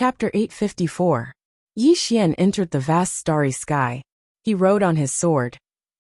Chapter 854. Yi Xian entered the vast starry sky. He rode on his sword,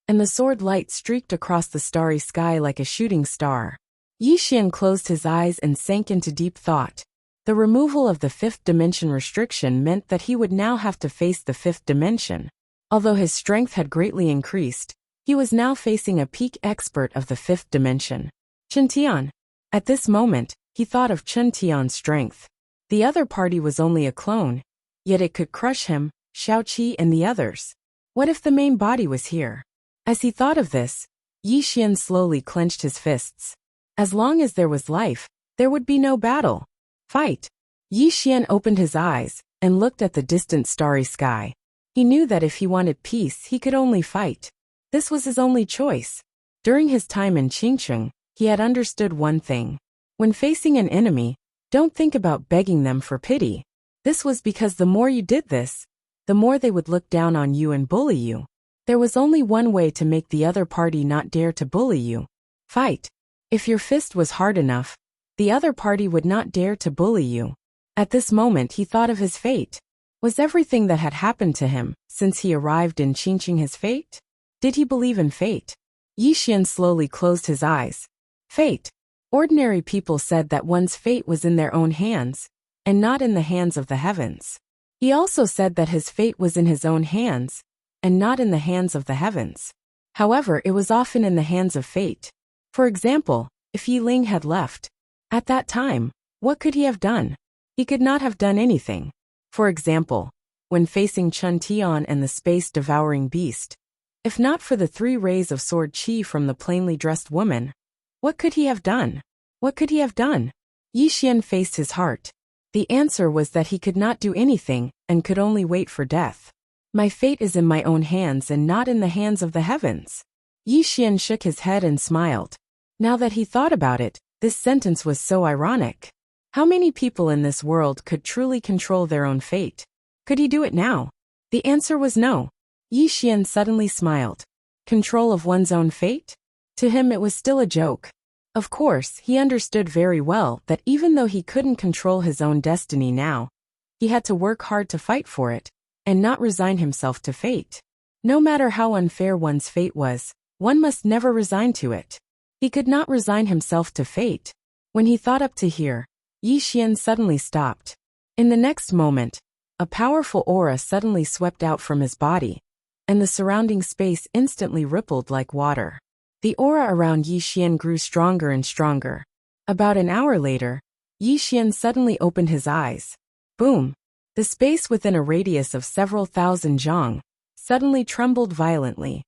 and the sword light streaked across the starry sky like a shooting star. Yi Xian closed his eyes and sank into deep thought. The removal of the fifth dimension restriction meant that he would now have to face the fifth dimension. Although his strength had greatly increased, he was now facing a peak expert of the fifth dimension, Chen Tian. At this moment, he thought of Chen Tian's strength. The other party was only a clone, yet it could crush him, Shaoqi and the others. What if the main body was here? As he thought of this, Yi Xian slowly clenched his fists. As long as there was life, there would be no battle. Fight! Yi Xian opened his eyes and looked at the distant starry sky. He knew that if he wanted peace, he could only fight. This was his only choice. During his time in Qingcheng, he had understood one thing. When facing an enemy, don't think about begging them for pity. This was because the more you did this, the more they would look down on you and bully you. There was only one way to make the other party not dare to bully you. Fight. If your fist was hard enough, the other party would not dare to bully you. At this moment he thought of his fate. Was everything that had happened to him since he arrived in Qingcheng his fate? Did he believe in fate? Yi Xian slowly closed his eyes. Fate. Ordinary people said that one's fate was in their own hands, and not in the hands of the heavens. He also said that his fate was in his own hands, and not in the hands of the heavens. However, it was often in the hands of fate. For example, if Yi Ling had left, at that time, what could he have done? He could not have done anything. For example, when facing Chen Tian and the space-devouring beast, if not for the 3 rays of sword qi from the plainly dressed woman, what could he have done? What could he have done? Yi Xian faced his heart. The answer was that he could not do anything and could only wait for death. My fate is in my own hands and not in the hands of the heavens. Yi Xian shook his head and smiled. Now that he thought about it, this sentence was so ironic. How many people in this world could truly control their own fate? Could he do it now? The answer was no. Yi Xian suddenly smiled. Control of one's own fate? To him it was still a joke. Of course, he understood very well that even though he couldn't control his own destiny now, he had to work hard to fight for it, and not resign himself to fate. No matter how unfair one's fate was, one must never resign to it. He could not resign himself to fate. When he thought up to here, Yi Xian suddenly stopped. In the next moment, a powerful aura suddenly swept out from his body, and the surrounding space instantly rippled like water. The aura around Yi Xian grew stronger and stronger. About an hour later, Yi Xian suddenly opened his eyes. Boom! The space within a radius of several thousand zhang suddenly trembled violently.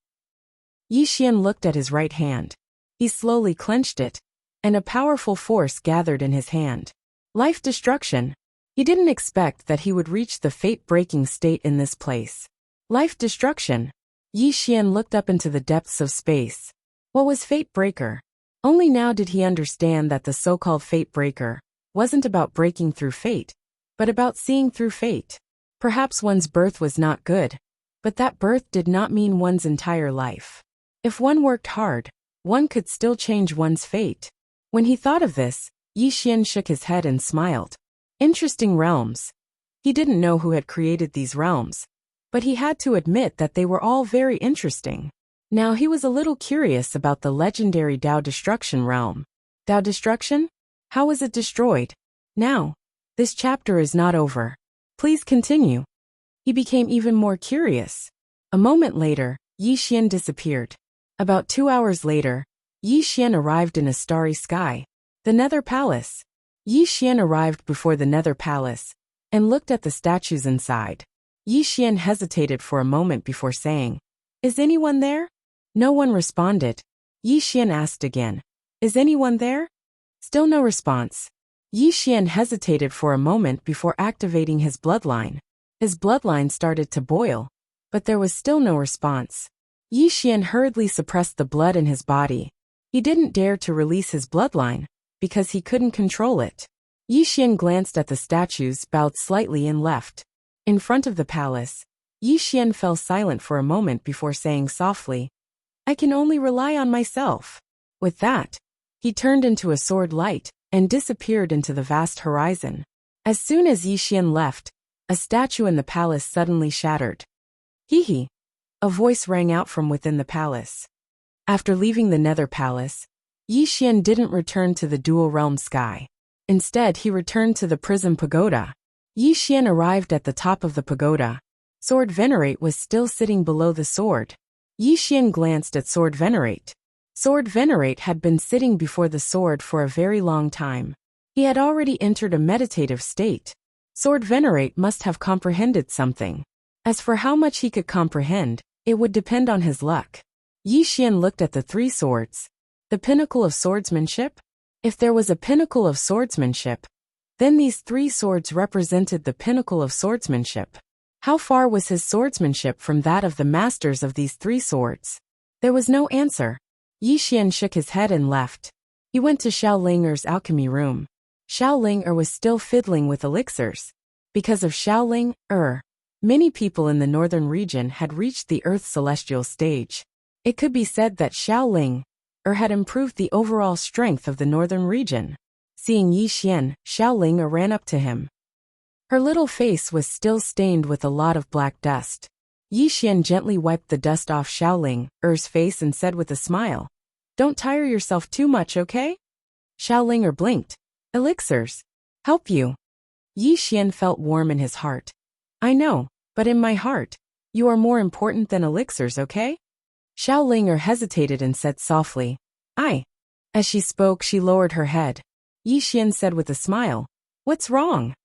Yi Xian looked at his right hand. He slowly clenched it, and a powerful force gathered in his hand. Life destruction. He didn't expect that he would reach the fate-breaking state in this place. Life destruction. Yi Xian looked up into the depths of space. What was Fate Breaker? Only now did he understand that the so-called Fate Breaker wasn't about breaking through fate, but about seeing through fate. Perhaps one's birth was not good, but that birth did not mean one's entire life. If one worked hard, one could still change one's fate. When he thought of this, Yi Xian shook his head and smiled. Interesting realms. He didn't know who had created these realms, but he had to admit that they were all very interesting. Now he was a little curious about the legendary Dao Destruction realm. Dao Destruction? How was it destroyed? Now, this chapter is not over. Please continue. He became even more curious. A moment later, Yi Xian disappeared. About 2 hours later, Yi Xian arrived in a starry sky. The Nether Palace. Yi Xian arrived before the Nether Palace and looked at the statues inside. Yi Xian hesitated for a moment before saying, "Is anyone there?" No one responded. Yi Xian asked again, "Is anyone there?" Still no response. Yi Xian hesitated for a moment before activating his bloodline. His bloodline started to boil, but there was still no response. Yi Xian hurriedly suppressed the blood in his body. He didn't dare to release his bloodline, because he couldn't control it. Yi Xian glanced at the statues, bowed slightly and left. In front of the palace, Yi Xian fell silent for a moment before saying softly, "I can only rely on myself." With that, he turned into a sword light and disappeared into the vast horizon. As soon as Yi Xian left, a statue in the palace suddenly shattered. Hee hee. A voice rang out from within the palace. After leaving the Nether Palace, Yi Xian didn't return to the dual realm sky. Instead, he returned to the prison pagoda. Yi Xian arrived at the top of the pagoda. Sword Venerate was still sitting below the sword. Yi Xian glanced at Sword Venerate. Sword Venerate had been sitting before the sword for a very long time. He had already entered a meditative state. Sword Venerate must have comprehended something. As for how much he could comprehend, it would depend on his luck. Yi Xian looked at the three swords. The pinnacle of swordsmanship? If there was a pinnacle of swordsmanship, then these three swords represented the pinnacle of swordsmanship. How far was his swordsmanship from that of the masters of these three swords? There was no answer. Yi Xian shook his head and left. He went to Xiao Ling'er's alchemy room. Xiao Ling'er was still fiddling with elixirs. Because of Xiao Ling'er, many people in the northern region had reached the Earth's celestial stage. It could be said that Xiao Ling'er had improved the overall strength of the northern region. Seeing Yi Xian, Xiao Ling'er ran up to him. Her little face was still stained with a lot of black dust. Yi Xian gently wiped the dust off Xiao Ling'er's face and said with a smile, "Don't tire yourself too much, okay?" Xiao Ling'er blinked. "Elixirs. Help you." Yi Xian felt warm in his heart. "I know, but in my heart, you are more important than elixirs, okay?" Xiao Ling'er hesitated and said softly, "I." As she spoke, she lowered her head. Yi Xian said with a smile, "What's wrong?"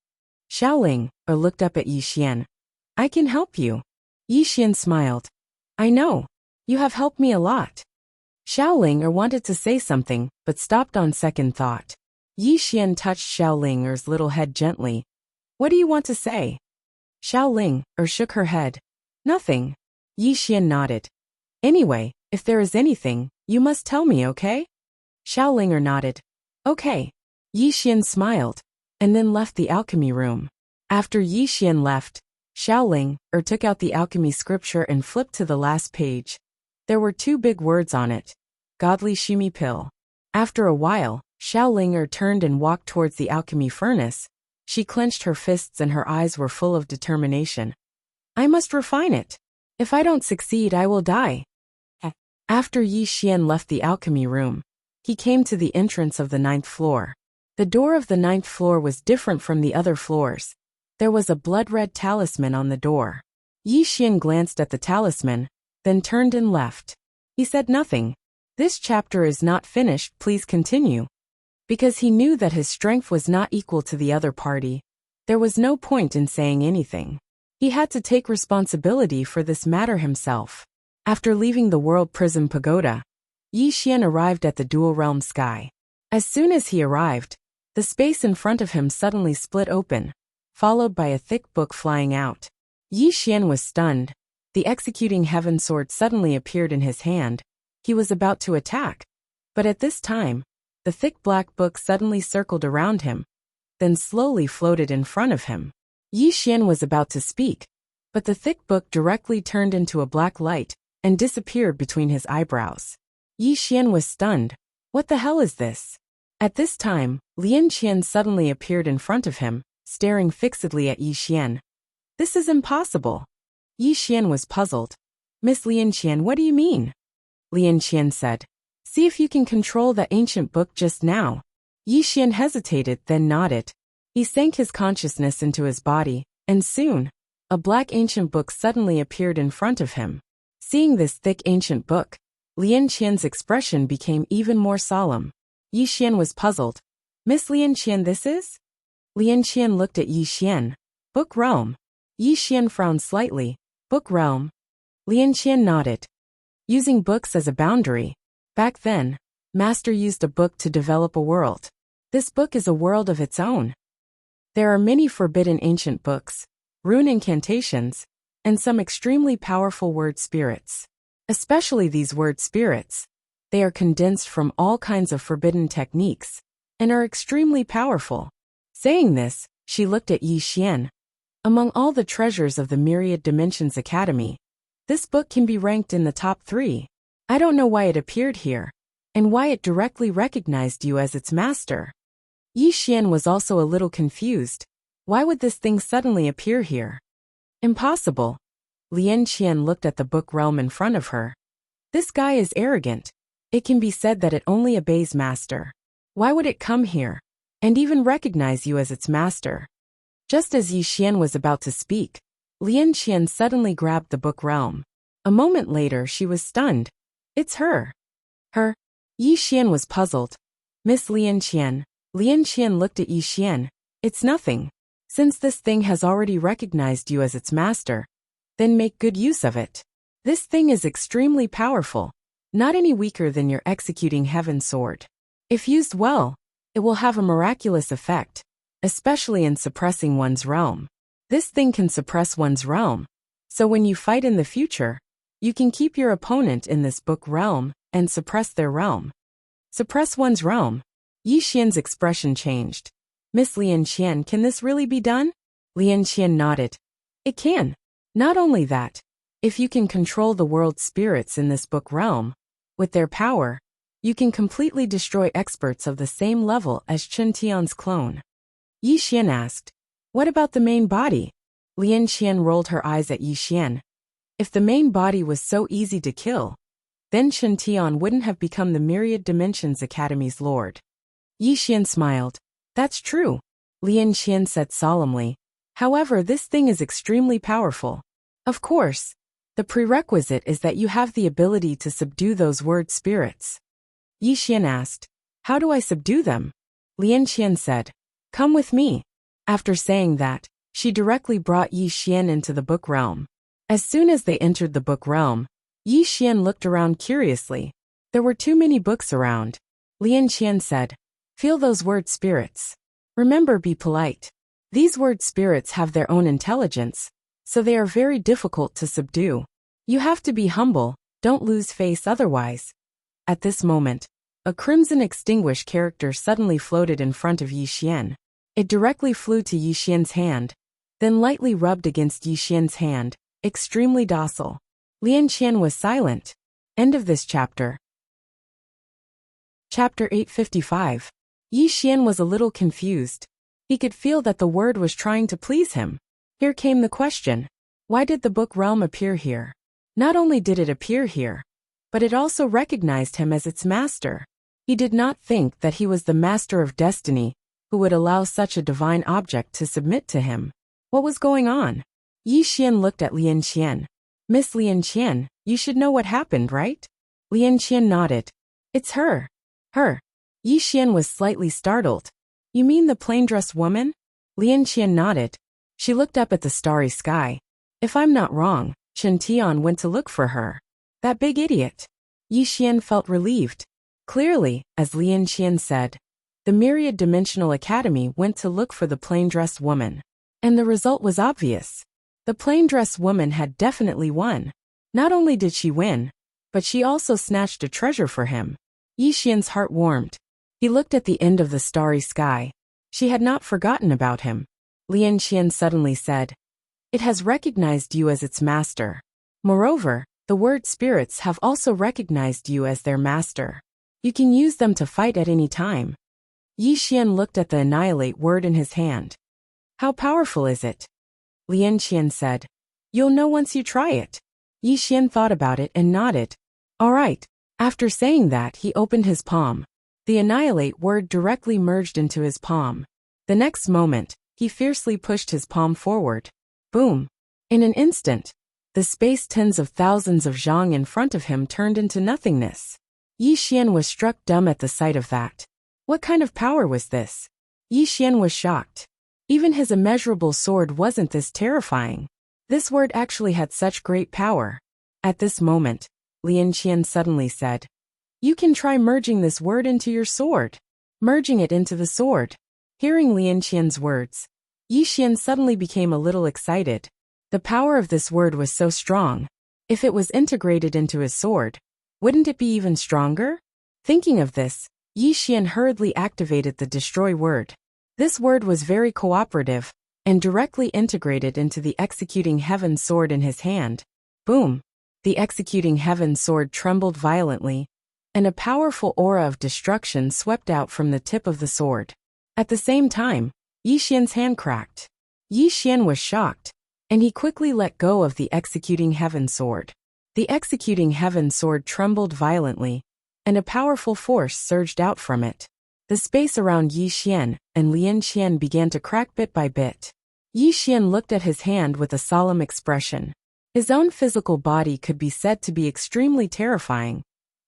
Xiao Ling'er looked up at Yi Xian. "I can help you." Yi Xian smiled. "I know. You have helped me a lot." Xiao Ling'er wanted to say something, but stopped on second thought. Yi Xian touched Xiao Ling'er's little head gently. "What do you want to say?" Xiao Ling'er shook her head. "Nothing." Yi Xian nodded. "Anyway, if there is anything, you must tell me, okay?" Xiao Ling'er nodded. "Okay." Yi Xian smiled, and then left the alchemy room. After Yi Xian left, Xiao Ling'er took out the alchemy scripture and flipped to the last page. There were two big words on it. Godly Shimi Pill. After a while, Xiao Ling'er turned and walked towards the alchemy furnace. She clenched her fists and her eyes were full of determination. "I must refine it. If I don't succeed, I will die." After Yi Xian left the alchemy room, he came to the entrance of the 9th floor. The door of the 9th floor was different from the other floors. There was a blood-red talisman on the door. Yi Xian glanced at the talisman, then turned and left. He said nothing. "This chapter is not finished, please continue." Because he knew that his strength was not equal to the other party, there was no point in saying anything. He had to take responsibility for this matter himself. After leaving the World Prison Pagoda, Yi Xian arrived at the Dual Realm Sky. As soon as he arrived, the space in front of him suddenly split open, followed by a thick book flying out. Yi Xian was stunned. The executing heaven sword suddenly appeared in his hand. He was about to attack. But at this time, the thick black book suddenly circled around him, then slowly floated in front of him. Yi Xian was about to speak, but the thick book directly turned into a black light and disappeared between his eyebrows. Yi Xian was stunned. What the hell is this? At this time, Lian Qian suddenly appeared in front of him, staring fixedly at Yi Xian. "This is impossible." Yi Xian was puzzled. "Miss Lian Qian, what do you mean?" Lian Qian said, "See if you can control that ancient book just now." Yi Xian hesitated, then nodded. He sank his consciousness into his body, and soon, a black ancient book suddenly appeared in front of him. Seeing this thick ancient book, Lian Qian's expression became even more solemn. Yi Xian was puzzled. "Miss Lian Qian, this is?" Lian Qian looked at Yi Xian. "Book realm." Yi Xian frowned slightly. "Book realm?" Lian Qian nodded. Using books as a boundary. Back then, Master used a book to develop a world. This book is a world of its own. There are many forbidden ancient books, rune incantations, and some extremely powerful word spirits. Especially these word spirits. They are condensed from all kinds of forbidden techniques, and are extremely powerful. Saying this, she looked at Yi Xian. Among all the treasures of the Myriad Dimensions Academy, this book can be ranked in the top 3. I don't know why it appeared here, and why it directly recognized you as its master. Yi Xian was also a little confused. Why would this thing suddenly appear here? Impossible. Lian Qian looked at the book realm in front of her. This guy is arrogant. It can be said that it only obeys master. Why would it come here and even recognize you as its master? Just as Yi Xian was about to speak, Lian Qian suddenly grabbed the book realm. A moment later she was stunned. It's her. Her? Yi Xian was puzzled. Miss Lian Qian. Lian Qian looked at Yi Xian. It's nothing. Since this thing has already recognized you as its master, then make good use of it. This thing is extremely powerful, not any weaker than your executing heaven sword. If used well, it will have a miraculous effect, especially in suppressing one's realm. This thing can suppress one's realm, so when you fight in the future, you can keep your opponent in this book realm and suppress their realm. Suppress one's realm. Yi Xian's expression changed. Miss Lian Qian, can this really be done? Lian Qian nodded. It can. Not only that, if you can control the world's spirits in this book realm, with their power, you can completely destroy experts of the same level as Chen Tian's clone. Yi Xian asked, what about the main body? Lian Qian rolled her eyes at Yi Xian. If the main body was so easy to kill, then Chen Tian wouldn't have become the Myriad Dimensions Academy's lord. Yi Xian smiled. That's true, Lian Qian said solemnly. However, this thing is extremely powerful. Of course, the prerequisite is that you have the ability to subdue those word spirits. Yi Xian asked, how do I subdue them? Lian Qian said, come with me. After saying that, she directly brought Yi Xian into the book realm. As soon as they entered the book realm, Yi Xian looked around curiously. There were too many books around. Lian Qian said, feel those word spirits. Remember, be polite. These word spirits have their own intelligence, so they are very difficult to subdue. You have to be humble, don't lose face otherwise. At this moment, a crimson extinguished character suddenly floated in front of Yi Xian. It directly flew to Yi Xian's hand, then lightly rubbed against Yi Xian's hand, extremely docile. Lian Qian was silent. End of this chapter. Chapter 855. Yi Xian was a little confused. He could feel that the word was trying to please him. Here came the question. Why did the book realm appear here? Not only did it appear here, but it also recognized him as its master. He did not think that he was the master of destiny, who would allow such a divine object to submit to him. What was going on? Yi Xian looked at Lian Qian. Miss Lian Qian, you should know what happened, right? Lian Qian nodded. It's her. Her. Yi Xian was slightly startled. You mean the plain-dressed woman? Lian Qian nodded. She looked up at the starry sky. If I'm not wrong, Chen Tian went to look for her. That big idiot. Yi Xian felt relieved. Clearly, as Lian Qian said, the Myriad Dimensional Academy went to look for the plain-dressed woman. And the result was obvious. The plain-dressed woman had definitely won. Not only did she win, but she also snatched a treasure for him. Yi Xian's heart warmed. He looked at the end of the starry sky. She had not forgotten about him. Lian Qian suddenly said, it has recognized you as its master. Moreover, the word spirits have also recognized you as their master. You can use them to fight at any time. Yi Xian looked at the annihilate word in his hand. How powerful is it? Lian Qian said, you'll know once you try it. Yi Xian thought about it and nodded. All right. After saying that, he opened his palm. The annihilate word directly merged into his palm. The next moment, he fiercely pushed his palm forward. Boom! In an instant, the space tens of thousands of zhang in front of him turned into nothingness. Yi Xian was struck dumb at the sight of that. What kind of power was this? Yi Xian was shocked. Even his immeasurable sword wasn't this terrifying. This word actually had such great power. At this moment, Lian Qian suddenly said, you can try merging this word into your sword. Merging it into the sword. Hearing Lian Qian's words, Yi Xian suddenly became a little excited. The power of this word was so strong. If it was integrated into his sword, wouldn't it be even stronger? Thinking of this, Yi Xian hurriedly activated the destroy word. This word was very cooperative, and directly integrated into the executing heaven sword in his hand. Boom! The executing heaven sword trembled violently, and a powerful aura of destruction swept out from the tip of the sword. At the same time, Yi Xian's hand cracked. Yi Xian was shocked, and he quickly let go of the executing heaven sword. The executing heaven sword trembled violently, and a powerful force surged out from it. The space around Yi Xian and Lian Qian began to crack bit by bit. Yi Xian looked at his hand with a solemn expression. His own physical body could be said to be extremely terrifying,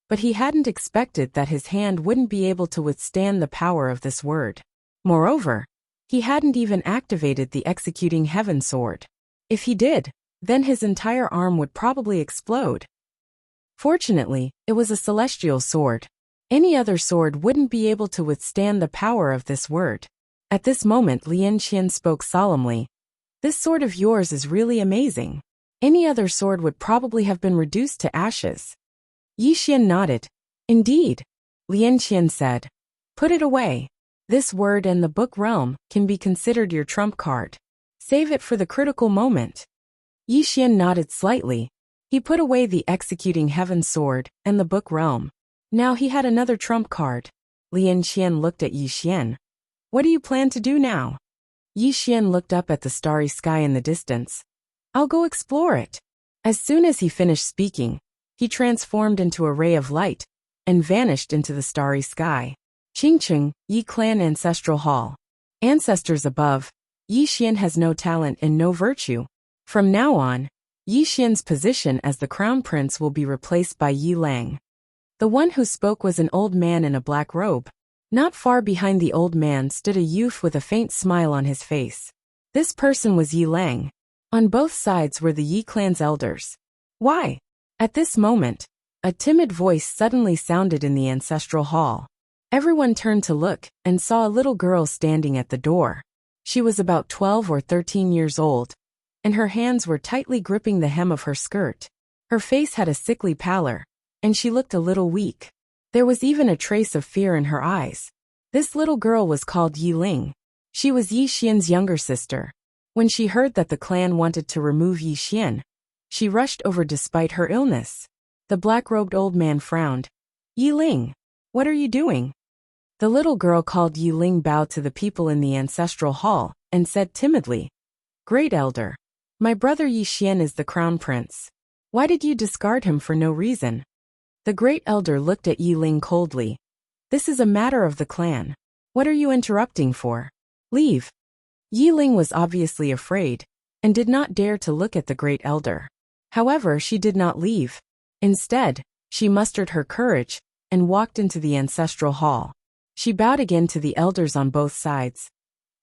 but he hadn't expected that his hand wouldn't be able to withstand the power of this word. Moreover, he hadn't even activated the executing heaven sword. If he did, then his entire arm would probably explode. Fortunately, it was a celestial sword. Any other sword wouldn't be able to withstand the power of this word. At this moment, Lian Qian spoke solemnly. This sword of yours is really amazing. Any other sword would probably have been reduced to ashes. Yi Xian nodded. Indeed. Lian Qian said. Put it away. This word and the book realm can be considered your trump card. Save it for the critical moment. Yi Xian nodded slightly. He put away the executing heaven sword and the book realm. Now he had another trump card. Lian Qian looked at Yi Xian. What do you plan to do now? Yi Xian looked up at the starry sky in the distance. I'll go explore it. As soon as he finished speaking, he transformed into a ray of light and vanished into the starry sky. Qingcheng, Yi Clan Ancestral Hall. Ancestors above, Yi Xian has no talent and no virtue. From now on, Yi Xian's position as the crown prince will be replaced by Yi Lang. The one who spoke was an old man in a black robe. Not far behind the old man stood a youth with a faint smile on his face. This person was Yi Lang. On both sides were the Yi clan's elders. Why? At this moment, a timid voice suddenly sounded in the ancestral hall. Everyone turned to look and saw a little girl standing at the door. She was about 12 or 13 years old, and her hands were tightly gripping the hem of her skirt. Her face had a sickly pallor, and she looked a little weak. There was even a trace of fear in her eyes. This little girl was called Yi Ling. She was Yi Xian's younger sister. When she heard that the clan wanted to remove Yi Xian, she rushed over despite her illness. The black-robed old man frowned. Yi Ling, what are you doing? The little girl called Yi Ling bowed to the people in the ancestral hall and said timidly, Great Elder, my brother Yi Xian is the crown prince. Why did you discard him for no reason? The great elder looked at Yi Ling coldly. This is a matter of the clan. What are you interrupting for? Leave. Yi Ling was obviously afraid, and did not dare to look at the great elder. However, she did not leave. Instead, she mustered her courage, and walked into the ancestral hall. She bowed again to the elders on both sides.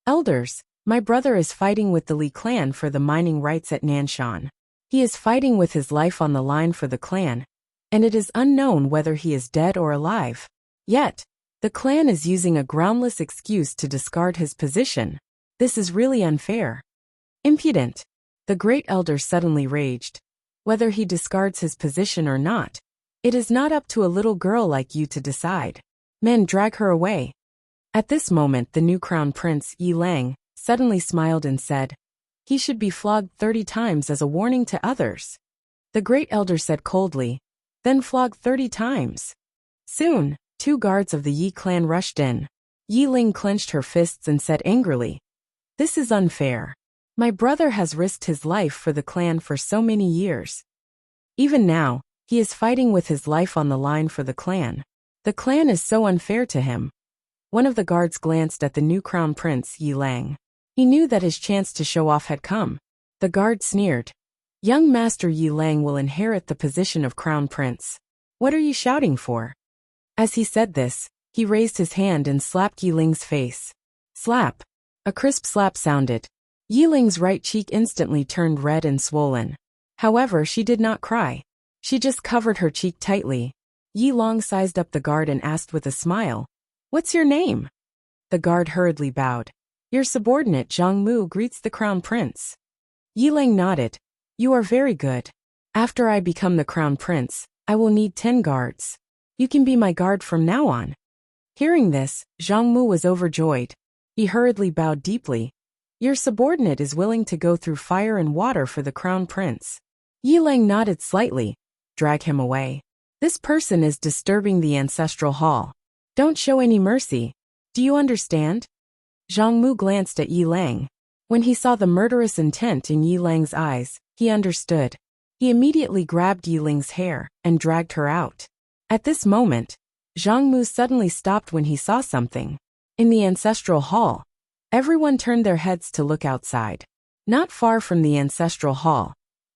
Elders, my brother is fighting with the Li clan for the mining rights at Nanshan. He is fighting with his life on the line for the clan, and it is unknown whether he is dead or alive. Yet, the clan is using a groundless excuse to discard his position. This is really unfair. Impudent. The great elder suddenly raged. Whether he discards his position or not, it is not up to a little girl like you to decide. Men, drag her away. At this moment, the new crown prince, Yi Lang, suddenly smiled and said, He should be flogged 30 times as a warning to others. The great elder said coldly, Then flog 30 times. Soon, 2 guards of the Yi clan rushed in. Yi Ling clenched her fists and said angrily, This is unfair. My brother has risked his life for the clan for so many years. Even now, he is fighting with his life on the line for the clan. The clan is so unfair to him. One of the guards glanced at the new crown prince, Yi Lang. He knew that his chance to show off had come. The guard sneered. Young Master Yi Lang will inherit the position of crown prince. What are you shouting for? As he said this, he raised his hand and slapped Yi Ling's face. Slap. A crisp slap sounded. Yi Ling's right cheek instantly turned red and swollen. However, she did not cry. She just covered her cheek tightly. Yi Long sized up the guard and asked with a smile, What's your name? The guard hurriedly bowed. Your subordinate Zhang Mu greets the crown prince. Yi Lang nodded. You are very good. After I become the crown prince, I will need 10 guards. You can be my guard from now on. Hearing this, Zhang Mu was overjoyed. He hurriedly bowed deeply. Your subordinate is willing to go through fire and water for the crown prince. Yi Lang nodded slightly. Drag him away. This person is disturbing the ancestral hall. Don't show any mercy. Do you understand? Zhang Mu glanced at Yi Lang. When he saw the murderous intent in Yi Lang's eyes, he understood. He immediately grabbed Yi Ling's hair and dragged her out. At this moment, Zhang Mu suddenly stopped when he saw something. In the ancestral hall, everyone turned their heads to look outside. Not far from the ancestral hall,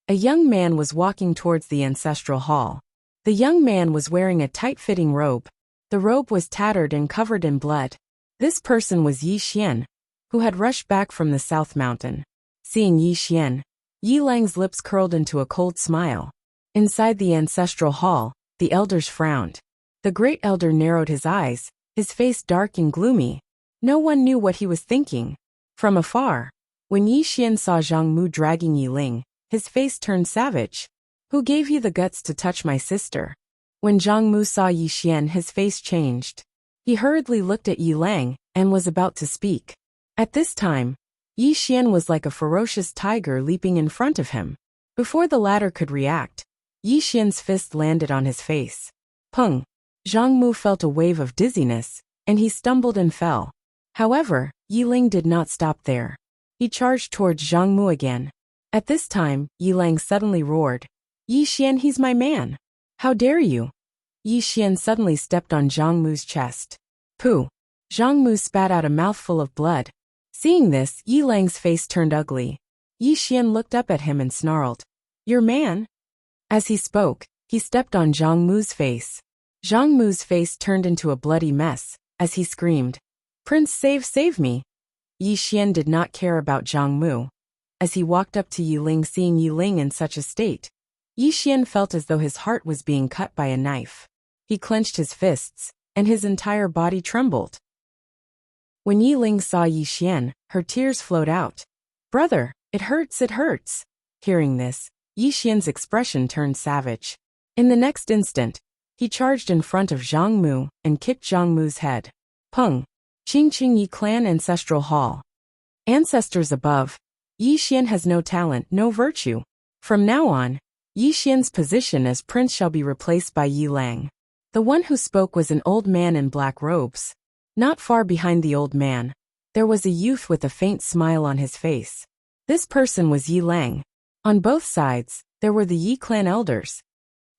a young man was walking towards the ancestral hall. The young man was wearing a tight-fitting robe. The robe was tattered and covered in blood. This person was Yi Xian, who had rushed back from the South Mountain. Seeing Yi Xian, Yi Lang's lips curled into a cold smile. Inside the ancestral hall, the elders frowned. The great elder narrowed his eyes, his face dark and gloomy. No one knew what he was thinking. From afar, when Yi Xian saw Zhang Mu dragging Yi Ling, his face turned savage. Who gave you the guts to touch my sister? When Zhang Mu saw Yi Xian, his face changed. He hurriedly looked at Yi Lang and was about to speak. At this time, Yi Xian was like a ferocious tiger leaping in front of him. Before the latter could react, Yi Xian's fist landed on his face. Pung! Zhang Mu felt a wave of dizziness, and he stumbled and fell. However, Yi Ling did not stop there. He charged towards Zhang Mu again. At this time, Yi Lang suddenly roared, Yi Xian, he's my man! How dare you! Yi Xian suddenly stepped on Zhang Mu's chest. Pooh! Zhang Mu spat out a mouthful of blood. Seeing this, Yi Lang's face turned ugly. Yi Xian looked up at him and snarled, Your man? As he spoke, he stepped on Zhang Mu's face. Zhang Mu's face turned into a bloody mess, as he screamed, Prince, save me! Yi Xian did not care about Zhang Mu. As he walked up to Yi Ling, seeing Yi Ling in such a state, Yi Xian felt as though his heart was being cut by a knife. He clenched his fists, and his entire body trembled. When Yi Ling saw Yi Xian, her tears flowed out. Brother, it hurts. Hearing this, Yi Xian's expression turned savage. In the next instant, he charged in front of Zhang Mu and kicked Zhang Mu's head. Pung! Qing Yi Clan Ancestral Hall. Ancestors above, Yi Xian has no talent, no virtue. From now on, Yi Xian's position as prince shall be replaced by Yi Lang. The one who spoke was an old man in black robes. Not far behind the old man, there was a youth with a faint smile on his face. This person was Yi Lang. On both sides, there were the Yi clan elders.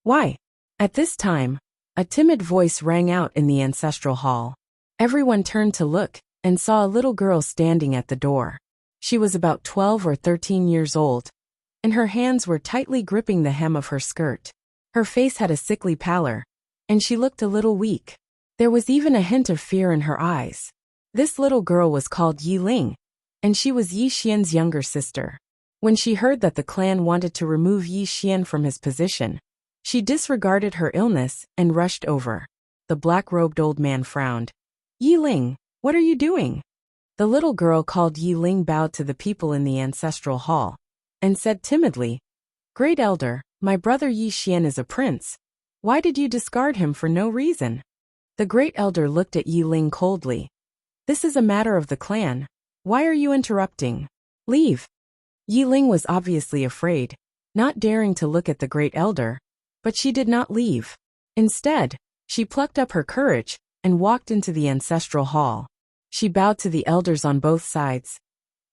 Why? At this time, a timid voice rang out in the ancestral hall. Everyone turned to look, and saw a little girl standing at the door. She was about 12 or 13 years old, and her hands were tightly gripping the hem of her skirt. Her face had a sickly pallor, and she looked a little weak. There was even a hint of fear in her eyes. This little girl was called Yi Ling, and she was Yi Xian's younger sister. When she heard that the clan wanted to remove Yi Xian from his position, she disregarded her illness and rushed over. The black-robed old man frowned. Yi Ling, what are you doing? The little girl called Yi Ling bowed to the people in the ancestral hall, and said timidly, Great Elder, my brother Yi Xian is a prince. Why did you discard him for no reason? The great elder looked at Yi Ling coldly. This is a matter of the clan. Why are you interrupting? Leave. Yi Ling was obviously afraid, not daring to look at the great elder, but she did not leave. Instead, she plucked up her courage and walked into the ancestral hall. She bowed to the elders on both sides.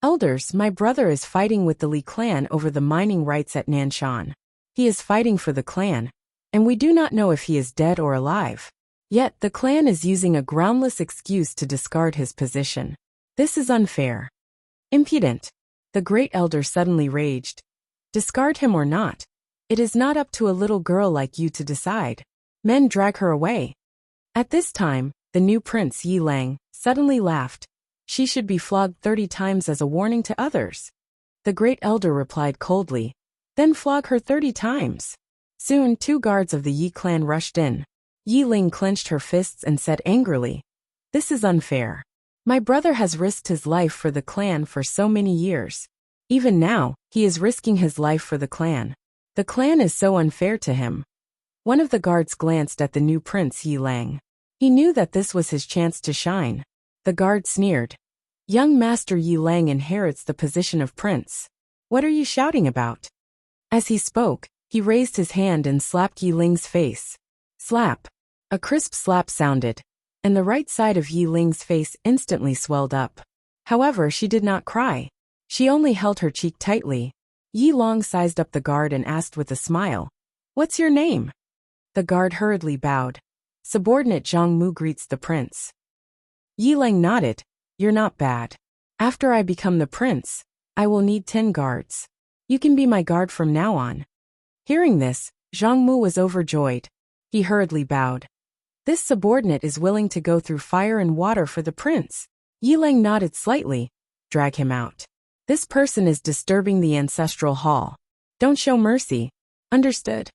Elders, my brother is fighting with the Li clan over the mining rights at Nanshan. He is fighting for the clan, and we do not know if he is dead or alive. Yet the clan is using a groundless excuse to discard his position. This is unfair. Impudent. The great elder suddenly raged. Discard him or not. It is not up to a little girl like you to decide. Men drag her away. At this time, the new prince Yi Lang suddenly laughed. She should be flogged 30 times as a warning to others. The great elder replied coldly. Then flog her 30 times. Soon 2 guards of the Yi clan rushed in. Yi Ling clenched her fists and said angrily, This is unfair. My brother has risked his life for the clan for so many years. Even now, he is risking his life for the clan. The clan is so unfair to him. One of the guards glanced at the new prince Yi Lang. He knew that this was his chance to shine. The guard sneered. Young Master Yi Lang inherits the position of prince. What are you shouting about? As he spoke, he raised his hand and slapped Yi Ling's face. Slap. A crisp slap sounded, and the right side of Yi Ling's face instantly swelled up. However, she did not cry. She only held her cheek tightly. Yi Long sized up the guard and asked with a smile, "What's your name?" The guard hurriedly bowed. "Subordinate Zhang Mu greets the prince." Yi Lang nodded. "You're not bad. After I become the prince, I will need 10 guards. You can be my guard from now on." Hearing this, Zhang Mu was overjoyed. He hurriedly bowed. "This subordinate is willing to go through fire and water for the prince." Yi Lang nodded slightly. "Drag him out. This person is disturbing the ancestral hall. Don't show mercy. Understood?"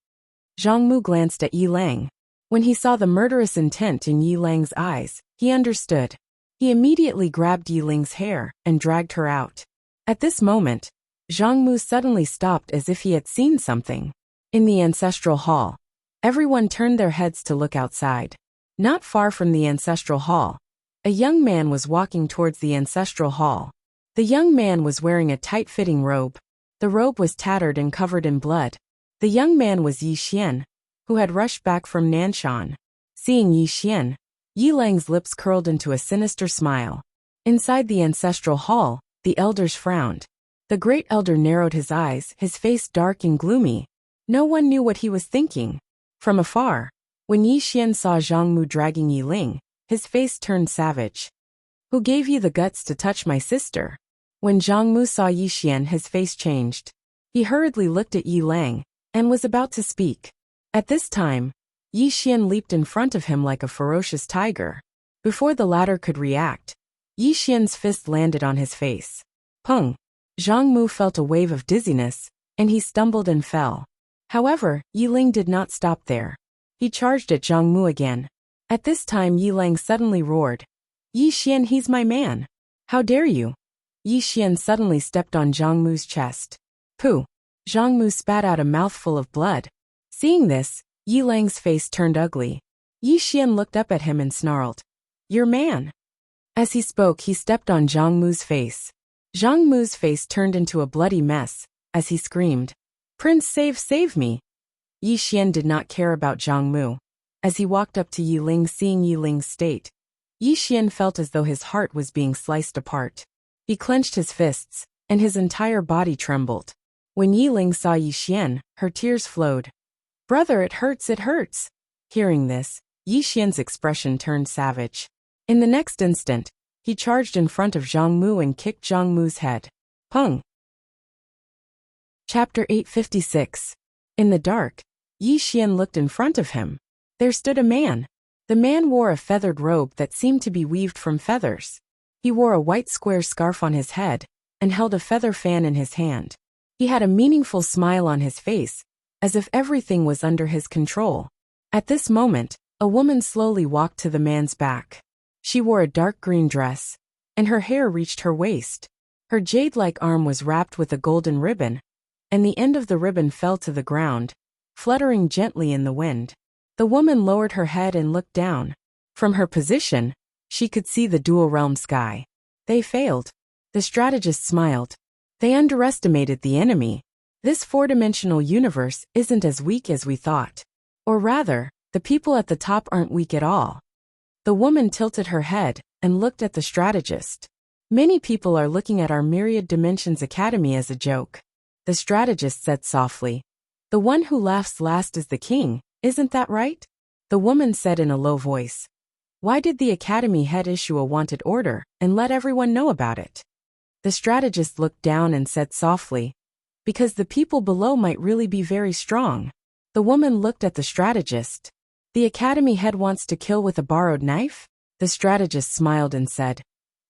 Zhang Mu glanced at Yi Lang. When he saw the murderous intent in Yi Lang's eyes, he understood. He immediately grabbed Yi Ling's hair and dragged her out. At this moment, Zhang Mu suddenly stopped as if he had seen something. In the ancestral hall, everyone turned their heads to look outside. Not far from the ancestral hall, a young man was walking towards the ancestral hall. The young man was wearing a tight-fitting robe. The robe was tattered and covered in blood. The young man was Yi Xian, who had rushed back from Nanshan. Seeing Yi Xian, Yi Lang's lips curled into a sinister smile. Inside the ancestral hall, the elders frowned. The great elder narrowed his eyes, his face dark and gloomy. No one knew what he was thinking. From afar, when Yi Xian saw Zhang Mu dragging Yi Ling, his face turned savage. "Who gave you the guts to touch my sister?" When Zhang Mu saw Yi Xian, his face changed. He hurriedly looked at Yi Lang and was about to speak. At this time, Yi Xian leaped in front of him like a ferocious tiger. Before the latter could react, Yi Xian's fist landed on his face. Pung! Zhang Mu felt a wave of dizziness, and he stumbled and fell. However, Yi Ling did not stop there. He charged at Zhang Mu again. At this time Yi Lang suddenly roared, "Yi Xian, he's my man! How dare you!" Yi Xian suddenly stepped on Zhang Mu's chest. Pooh! Zhang Mu spat out a mouthful of blood. Seeing this, Yi Lang's face turned ugly. Yi Xian looked up at him and snarled, "Your man!" As he spoke, he stepped on Zhang Mu's face. Zhang Mu's face turned into a bloody mess, as he screamed, "Prince, save me!" Yi Xian did not care about Zhang Mu. As he walked up to Yi Ling, seeing Yi Ling's state, Yi Xian felt as though his heart was being sliced apart. He clenched his fists, and his entire body trembled. When Yi Ling saw Yi Xian, her tears flowed. "Brother, it hurts, it hurts!" Hearing this, Yi Xian's expression turned savage. In the next instant, he charged in front of Zhang Mu and kicked Zhang Mu's head. Pung! Chapter 856. In the dark, Yi Xian looked in front of him. There stood a man. The man wore a feathered robe that seemed to be weaved from feathers. He wore a white square scarf on his head and held a feather fan in his hand. He had a meaningful smile on his face, as if everything was under his control. At this moment, a woman slowly walked to the man's back. She wore a dark green dress, and her hair reached her waist. Her jade-like arm was wrapped with a golden ribbon, and the end of the ribbon fell to the ground, fluttering gently in the wind. The woman lowered her head and looked down. From her position, she could see the dual-realm sky. They failed. The strategist smiled. They underestimated the enemy. This four-dimensional universe isn't as weak as we thought. Or rather, the people at the top aren't weak at all. The woman tilted her head and looked at the strategist. Many people are looking at our Myriad Dimensions Academy as a joke. The strategist said softly. The one who laughs last is the king, isn't that right? The woman said in a low voice. Why did the academy head issue a wanted order and let everyone know about it? The strategist looked down and said softly, because the people below might really be very strong. The woman looked at the strategist. The academy head wants to kill with a borrowed knife? The strategist smiled and said,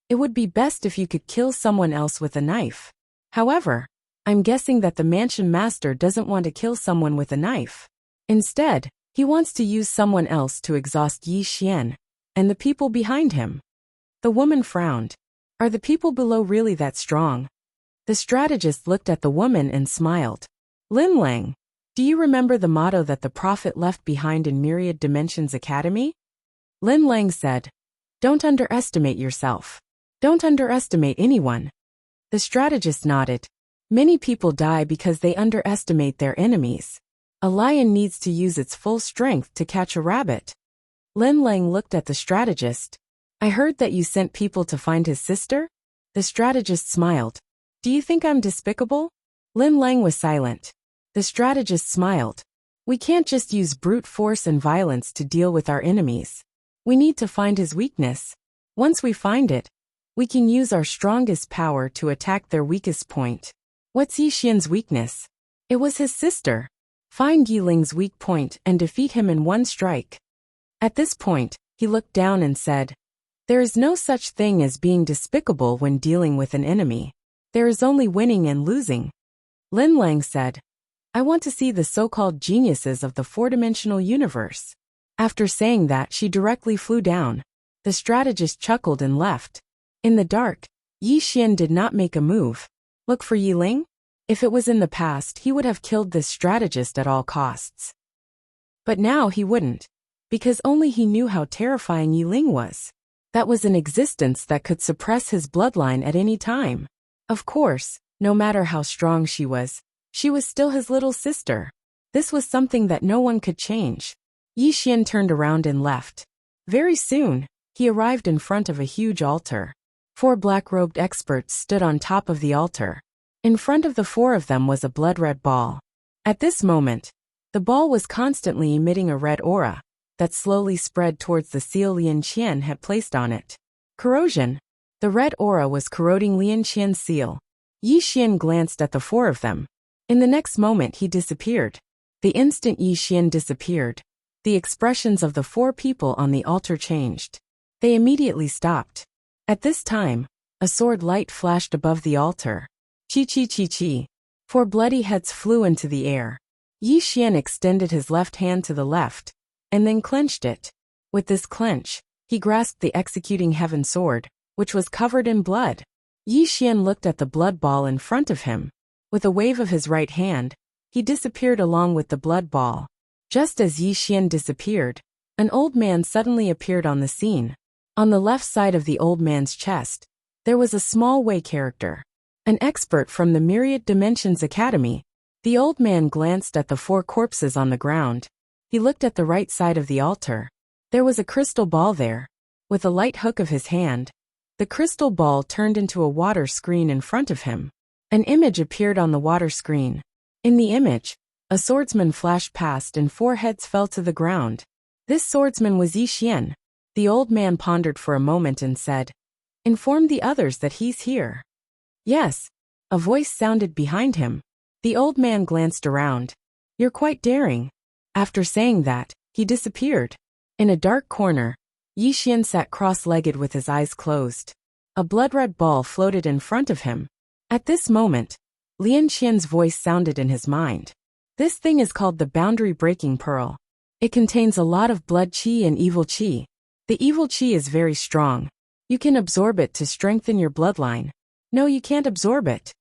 it would be best if you could kill someone else with a knife. However, I'm guessing that the mansion master doesn't want to kill someone with a knife. Instead, he wants to use someone else to exhaust Yi Xian and the people behind him. The woman frowned. Are the people below really that strong? The strategist looked at the woman and smiled. Lin Lang, do you remember the motto that the prophet left behind in Myriad Dimensions Academy? Lin Lang said, don't underestimate yourself. Don't underestimate anyone. The strategist nodded. Many people die because they underestimate their enemies. A lion needs to use its full strength to catch a rabbit. Lin Lang looked at the strategist. I heard that you sent people to find his sister? The strategist smiled. Do you think I'm despicable? Lin Lang was silent. The strategist smiled. We can't just use brute force and violence to deal with our enemies. We need to find his weakness. Once we find it, we can use our strongest power to attack their weakest point. What's Yi Xian's weakness? It was his sister. Find Yi Ling's weak point and defeat him in one strike. At this point, he looked down and said, there is no such thing as being despicable when dealing with an enemy. There is only winning and losing. Lin Lang said, I want to see the so-called geniuses of the four-dimensional universe. After saying that, she directly flew down. The strategist chuckled and left. In the dark, Yi Xian did not make a move. Look for Yi Ling? If it was in the past, he would have killed this strategist at all costs. But now he wouldn't, because only he knew how terrifying Yi Ling was. That was an existence that could suppress his bloodline at any time. Of course, no matter how strong she was still his little sister. This was something that no one could change. Yi Xian turned around and left. Very soon, he arrived in front of a huge altar. 4 black-robed experts stood on top of the altar. In front of the 4 of them was a blood-red ball. At this moment, the ball was constantly emitting a red aura that slowly spread towards the seal Lian Qian had placed on it. Corrosion. The red aura was corroding Lian Qian's seal. Yi Xian glanced at the 4 of them. In the next moment he disappeared. The instant Yi Xian disappeared, the expressions of the 4 people on the altar changed. They immediately stopped. At this time, a sword light flashed above the altar. Chi. 4 bloody heads flew into the air. Yi Xian extended his left hand to the left, and then clenched it. With this clench, he grasped the executing heaven sword, which was covered in blood. Yi Xian looked at the blood ball in front of him. With a wave of his right hand, he disappeared along with the blood ball. Just as Yi Xian disappeared, an old man suddenly appeared on the scene. On the left side of the old man's chest, there was a small Wei character, an expert from the Myriad Dimensions Academy. The old man glanced at the 4 corpses on the ground. He looked at the right side of the altar. There was a crystal ball there. With a light hook of his hand, the crystal ball turned into a water screen in front of him. An image appeared on the water screen. In the image, a swordsman flashed past and 4 heads fell to the ground. This swordsman was Yi Xian. The old man pondered for a moment and said, inform the others that he's here. Yes. A voice sounded behind him. The old man glanced around. You're quite daring. After saying that, he disappeared. In a dark corner, Yi Xian sat cross-legged with his eyes closed. A blood-red ball floated in front of him. At this moment, Lian Qian's voice sounded in his mind. This thing is called the boundary-breaking pearl. It contains a lot of blood qi and evil qi. The evil qi is very strong. You can absorb it to strengthen your bloodline. No, you can't absorb it.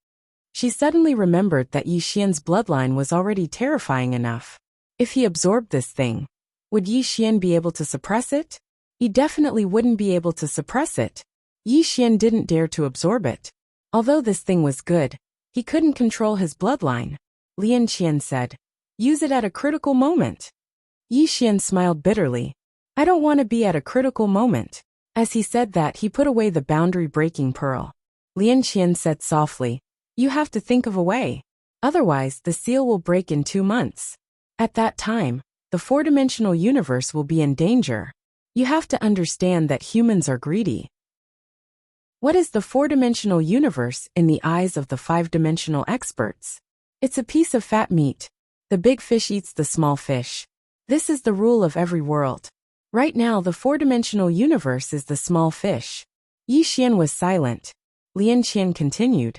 She suddenly remembered that Yi Xian's bloodline was already terrifying enough. If he absorbed this thing, would Yi Xian be able to suppress it? He definitely wouldn't be able to suppress it. Yi Xian didn't dare to absorb it. Although this thing was good, he couldn't control his bloodline. Lian Qian said, use it at a critical moment. Yi Xian smiled bitterly. I don't want to be at a critical moment. As he said that, he put away the boundary-breaking pearl. Lian Qian said softly, you have to think of a way. Otherwise, the seal will break in 2 months. At that time, the 4-dimensional universe will be in danger. You have to understand that humans are greedy. What is the 4-dimensional universe in the eyes of the 5-dimensional experts? It's a piece of fat meat. The big fish eats the small fish. This is the rule of every world. Right now, the 4-dimensional universe is the small fish. Yi Xian was silent. Lian Qian continued.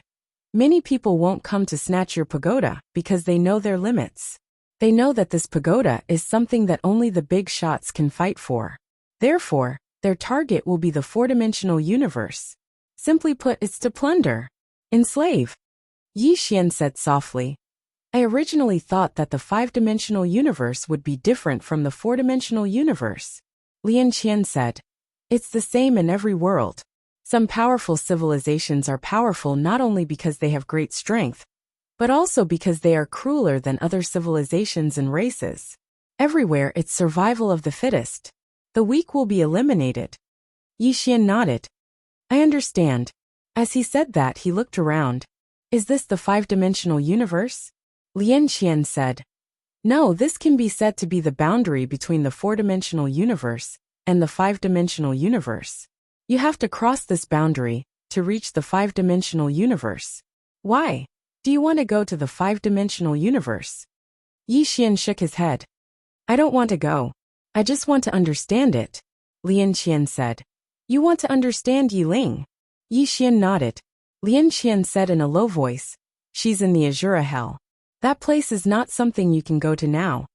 Many people won't come to snatch your pagoda because they know their limits. They know that this pagoda is something that only the big shots can fight for. Therefore, their target will be the 4-dimensional universe. Simply put, it's to plunder. Enslave. Yi Xian said softly. I originally thought that the 5-dimensional universe would be different from the 4-dimensional universe. Lian Qian said. It's the same in every world. Some powerful civilizations are powerful not only because they have great strength, but also because they are crueler than other civilizations and races. Everywhere it's survival of the fittest. The weak will be eliminated. Yi Xian nodded. I understand. As he said that, he looked around. Is this the five-dimensional universe? Lian Qian said. No, this can be said to be the boundary between the four-dimensional universe and the five-dimensional universe. You have to cross this boundary to reach the five-dimensional universe. Why? Do you want to go to the five-dimensional universe? Yi Xian shook his head. I don't want to go. I just want to understand it. Lian Qian said. You want to understand Yi Ling? Yi Xian nodded. Lian Qian said in a low voice, she's in the Azura Hell. That place is not something you can go to now.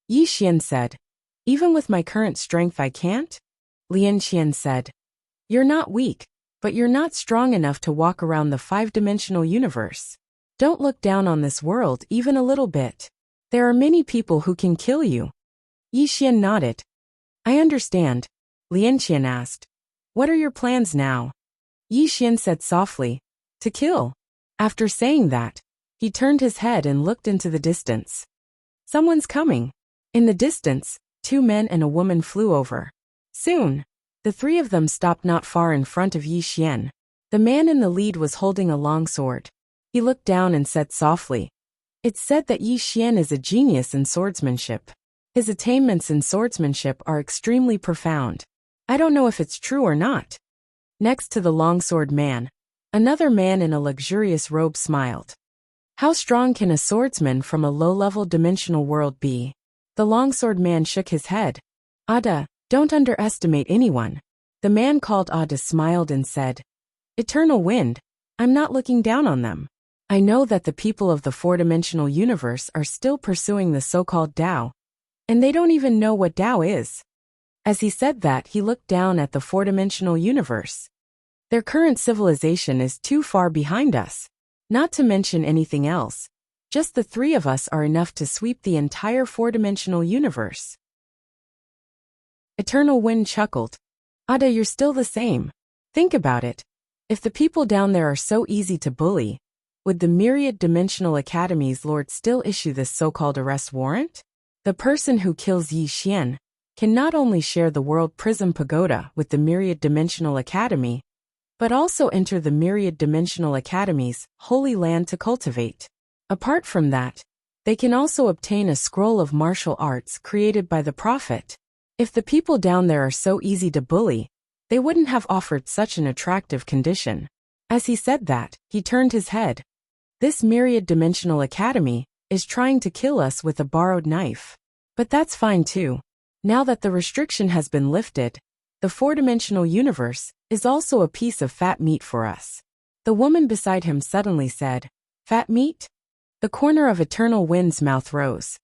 Yi Xian said. Even with my current strength I can't? Lian Qian said. You're not weak, but you're not strong enough to walk around the five-dimensional universe. Don't look down on this world even a little bit. There are many people who can kill you. Yi Xian nodded. I understand. Lian Qian asked. What are your plans now? Yi Xian said softly. To kill. After saying that, he turned his head and looked into the distance. Someone's coming. In the distance, 2 men and a woman flew over. Soon, the 3 of them stopped not far in front of Yi Xian. The man in the lead was holding a long sword. He looked down and said softly. It's said that Yi Xian is a genius in swordsmanship. His attainments in swordsmanship are extremely profound. I don't know if it's true or not. Next to the longsword man, another man in a luxurious robe smiled. How strong can a swordsman from a low-level dimensional world be? The longsword man shook his head. Ada, don't underestimate anyone. The man called Ada smiled and said, Eternal Wind, I'm not looking down on them. I know that the people of the four-dimensional universe are still pursuing the so-called Tao, and they don't even know what Tao is. As he said that, he looked down at the four-dimensional universe. Their current civilization is too far behind us. Not to mention anything else. Just the 3 of us are enough to sweep the entire four-dimensional universe. Eternal Wind chuckled. Ada, you're still the same. Think about it. If the people down there are so easy to bully, would the myriad dimensional academy's lord still issue this so-called arrest warrant? The person who kills Yi Xian can not only share the World Prism Pagoda with the myriad dimensional academy, but also enter the myriad dimensional academy's holy land to cultivate. Apart from that, they can also obtain a scroll of martial arts created by the prophet. If the people down there are so easy to bully, they wouldn't have offered such an attractive condition. As he said that, he turned his head. This myriad dimensional academy is trying to kill us with a borrowed knife. But that's fine too. Now that the restriction has been lifted, the four-dimensional universe is also a piece of fat meat for us. The woman beside him suddenly said, Fat meat? The corner of Eternal Wind's mouth rose.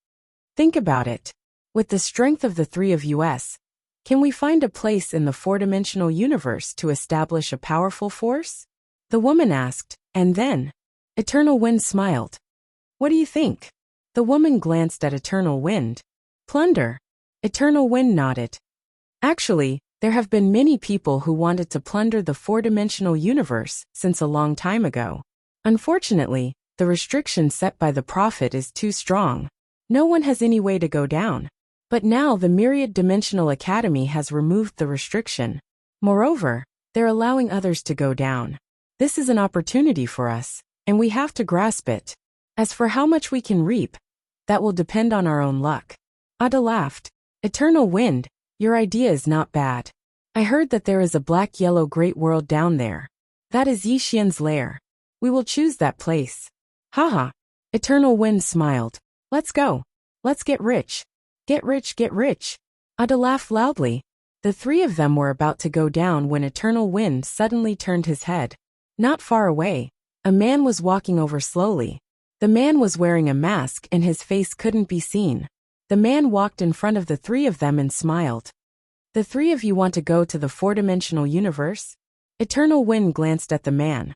Think about it. With the strength of the 3 of us, can we find a place in the four-dimensional universe to establish a powerful force? The woman asked, and then, Eternal Wind smiled. What do you think? The woman glanced at Eternal Wind. Plunder. Eternal Wind nodded. Actually, there have been many people who wanted to plunder the four-dimensional universe since a long time ago. Unfortunately, the restriction set by the prophet is too strong. No one has any way to go down. But now the Myriad Dimensional Academy has removed the restriction. Moreover, they're allowing others to go down. This is an opportunity for us, and we have to grasp it. As for how much we can reap, that will depend on our own luck. Ada laughed. Eternal Wind, your idea is not bad. I heard that there is a black-yellow great world down there. That is Yi Xian's lair. We will choose that place. Haha. Eternal Wind smiled. Let's go. Let's get rich. Get rich, get rich. Ada laughed loudly. The 3 of them were about to go down when Eternal Wind suddenly turned his head. Not far away, a man was walking over slowly. The man was wearing a mask and his face couldn't be seen. The man walked in front of the 3 of them and smiled. The 3 of you want to go to the four-dimensional universe? Eternal Wind glanced at the man.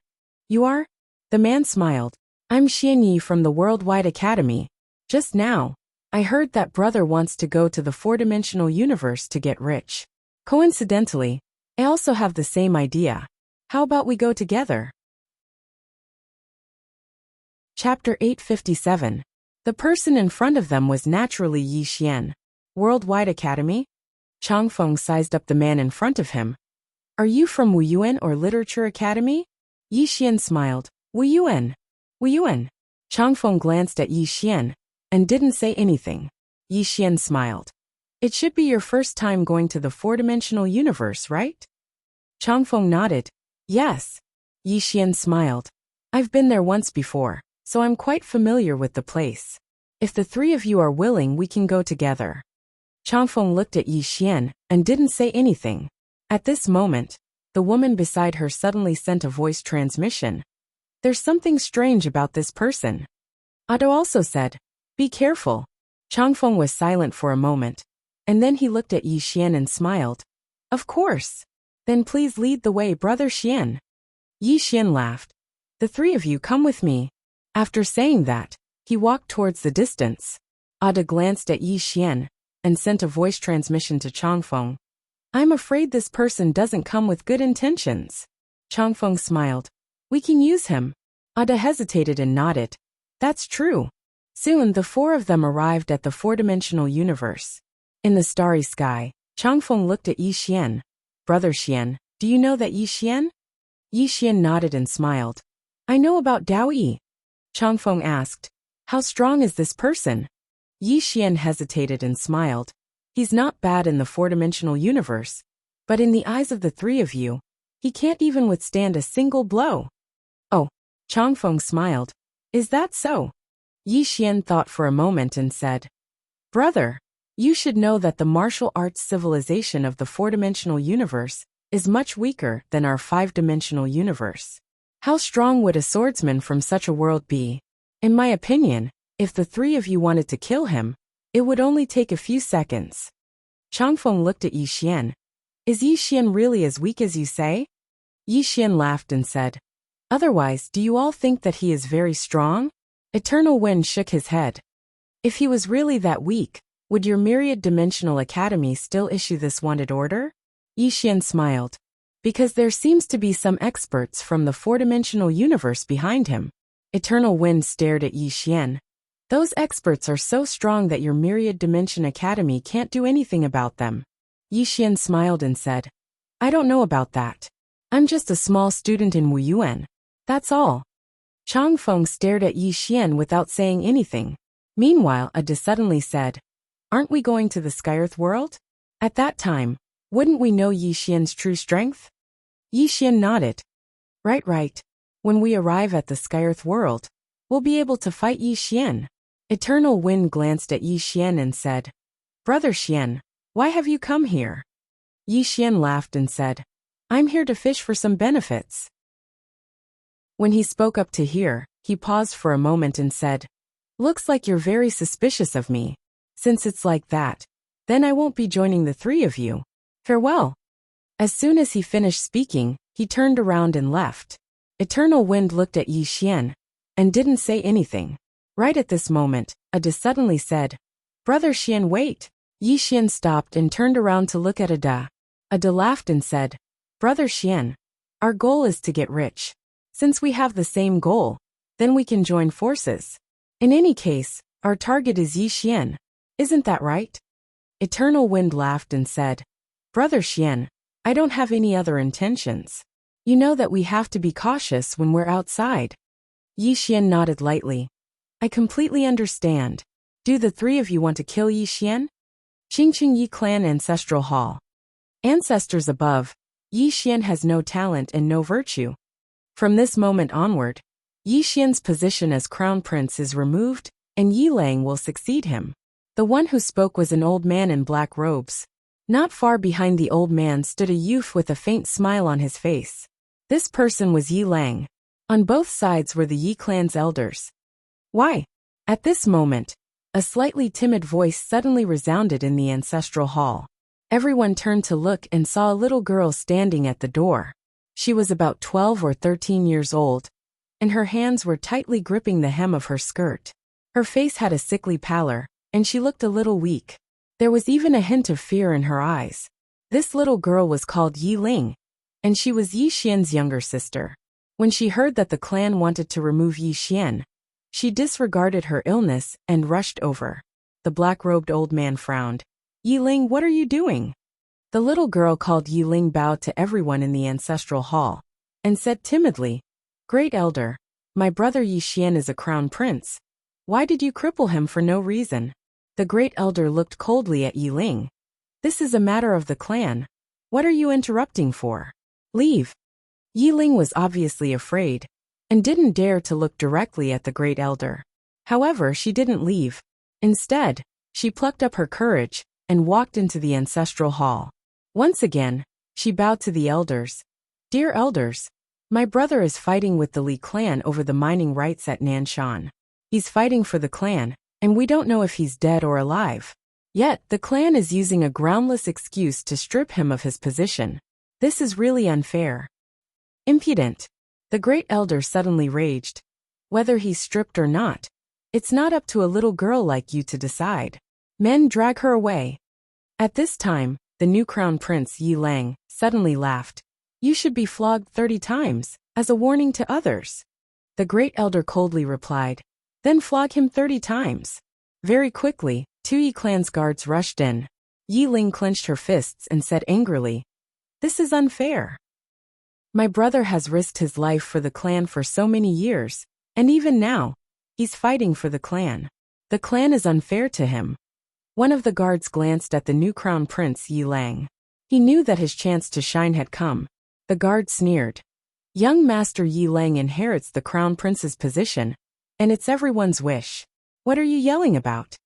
You are? The man smiled. I'm Xianyi from the Worldwide Academy. Just now, I heard that brother wants to go to the four-dimensional universe to get rich. Coincidentally, I also have the same idea. How about we go together? Chapter 857. The person in front of them was naturally Yi Xian. Worldwide Academy? Changfeng sized up the man in front of him. Are you from Wuyuan or Literature Academy? Yi Xian smiled. Wuyuan. Wu Yuan. Changfeng glanced at Yi Xian and didn't say anything. Yi Xian smiled. It should be your first time going to the four-dimensional universe, right? Changfeng nodded. Yes. Yi Xian smiled. I've been there once before, so I'm quite familiar with the place. If the three of you are willing, we can go together. Changfeng looked at Yi Xian and didn't say anything. At this moment, the woman beside her suddenly sent a voice transmission. There's something strange about this person. Otto also said, be careful. Changfeng was silent for a moment, and then he looked at Yi Xian and smiled. Of course. Then please lead the way, Brother Xian. Yi Xian laughed. The three of you come with me. After saying that, he walked towards the distance. Ada glanced at Yi Xian and sent a voice transmission to Changfeng. I'm afraid this person doesn't come with good intentions. Changfeng smiled. We can use him. Ada hesitated and nodded. That's true. Soon the four of them arrived at the four-dimensional universe. In the starry sky, Changfeng looked at Yi Xian. Brother Xian, do you know that Yi Xian? Yi Xian nodded and smiled. I know about Dao Yi. Changfeng asked. How strong is this person? Yi Xian hesitated and smiled. He's not bad in the four-dimensional universe, but in the eyes of the three of you, he can't even withstand a single blow. Oh, Changfeng smiled. Is that so? Yi Xian thought for a moment and said, Brother, you should know that the martial arts civilization of the four-dimensional universe is much weaker than our five-dimensional universe. How strong would a swordsman from such a world be? In my opinion, if the three of you wanted to kill him, it would only take a few seconds. Changfeng looked at Yi Xian. Is Yi Xian really as weak as you say? Yi Xian laughed and said, Otherwise, do you all think that he is very strong? Eternal Wind shook his head. If he was really that weak, would your myriad dimensional academy still issue this wanted order? Yi Xian smiled. Because there seems to be some experts from the four-dimensional universe behind him. Eternal Wind stared at Yi Xian. Those experts are so strong that your myriad dimension academy can't do anything about them. Yi Xian smiled and said, I don't know about that. I'm just a small student in Wu Yuan. That's all. Changfeng stared at Yi Xian without saying anything. Meanwhile, Ada suddenly said, Aren't we going to the Skyearth world? At that time, wouldn't we know Yi Xian's true strength? Yi Xian nodded. Right. When we arrive at the Skyearth world, we'll be able to fight Yi Xian. Eternal Wind glanced at Yi Xian and said, Brother Xian, why have you come here? Yi Xian laughed and said, I'm here to fish for some benefits. When he spoke up to hear, he paused for a moment and said, Looks like you're very suspicious of me. Since it's like that, then I won't be joining the three of you. Farewell. As soon as he finished speaking, he turned around and left. Eternal Wind looked at Yi Xian and didn't say anything. Right at this moment, Ada suddenly said, Brother Xian, wait. Yi Xian stopped and turned around to look at Ada. Ada laughed and said, Brother Xian, our goal is to get rich. Since we have the same goal, then we can join forces. In any case, our target is Yi Xian. Isn't that right? Eternal Wind laughed and said, Brother Xian, I don't have any other intentions. You know that we have to be cautious when we're outside. Yi Xian nodded lightly. I completely understand. Do the three of you want to kill Yi Xian? Qingqing Yi Clan Ancestral Hall. Ancestors above, Yi Xian has no talent and no virtue. From this moment onward, Yi Xian's position as crown prince is removed, and Yi Lang will succeed him. The one who spoke was an old man in black robes. Not far behind the old man stood a youth with a faint smile on his face. This person was Yi Lang. On both sides were the Yi clan's elders. Why? At this moment, a slightly timid voice suddenly resounded in the ancestral hall. Everyone turned to look and saw a little girl standing at the door. She was about 12 or 13 years old, and her hands were tightly gripping the hem of her skirt. Her face had a sickly pallor, and she looked a little weak. There was even a hint of fear in her eyes. This little girl was called Yi Ling, and she was Yi Xian's younger sister. When she heard that the clan wanted to remove Yi Xian, she disregarded her illness and rushed over. The black-robed old man frowned. Yi Ling, what are you doing? The little girl called Yi Ling bowed to everyone in the ancestral hall and said timidly, Great Elder, My brother Yi Xian is a crown prince. Why did you cripple him for no reason? The great elder looked coldly at Yi Ling. This is a matter of the clan. What are you interrupting for? Leave. Yi Ling was obviously afraid, and didn't dare to look directly at the great elder. However, she didn't leave. Instead, she plucked up her courage, and walked into the ancestral hall. Once again, she bowed to the elders. Dear elders, my brother is fighting with the Li clan over the mining rights at Nanshan. He's fighting for the clan, and we don't know if he's dead or alive. Yet, the clan is using a groundless excuse to strip him of his position. This is really unfair. Impudent. The great elder suddenly raged. Whether he's stripped or not, it's not up to a little girl like you to decide. Men, drag her away. At this time, the new crown prince Yi Lang suddenly laughed. You should be flogged 30 times, as a warning to others. The great elder coldly replied. Then flog him 30 times. Very quickly, 2 Yi clan's guards rushed in. Yi Ling clenched her fists and said angrily, This is unfair. My brother has risked his life for the clan for so many years, and even now, he's fighting for the clan. The clan is unfair to him. One of the guards glanced at the new crown prince Yi Lang. He knew that his chance to shine had come. The guard sneered. Young Master Yi Lang inherits the crown prince's position, and it's everyone's wish. What are you yelling about?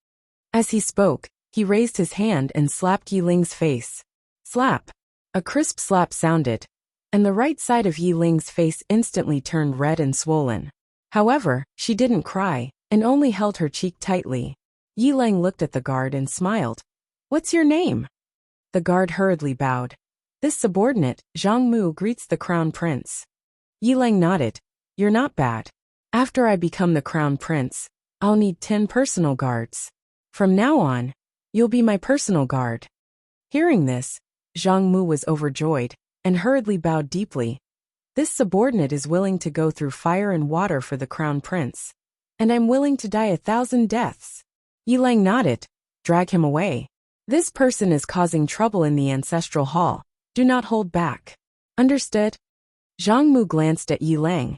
As he spoke, he raised his hand and slapped Yi Ling's face. Slap. A crisp slap sounded, and the right side of Yi Ling's face instantly turned red and swollen. However, she didn't cry, and only held her cheek tightly. Yi Lang looked at the guard and smiled. What's your name? The guard hurriedly bowed. This subordinate, Zhang Mu, greets the crown prince. Yi Lang nodded. You're not bad. After I become the crown prince, I'll need 10 personal guards. From now on, you'll be my personal guard. Hearing this, Zhang Mu was overjoyed, and hurriedly bowed deeply. This subordinate is willing to go through fire and water for the crown prince, and I'm willing to die 1,000 deaths. Yi Lang nodded. Drag him away. This person is causing trouble in the ancestral hall. Do not hold back. Understood? Zhang Mu glanced at Yi Lang,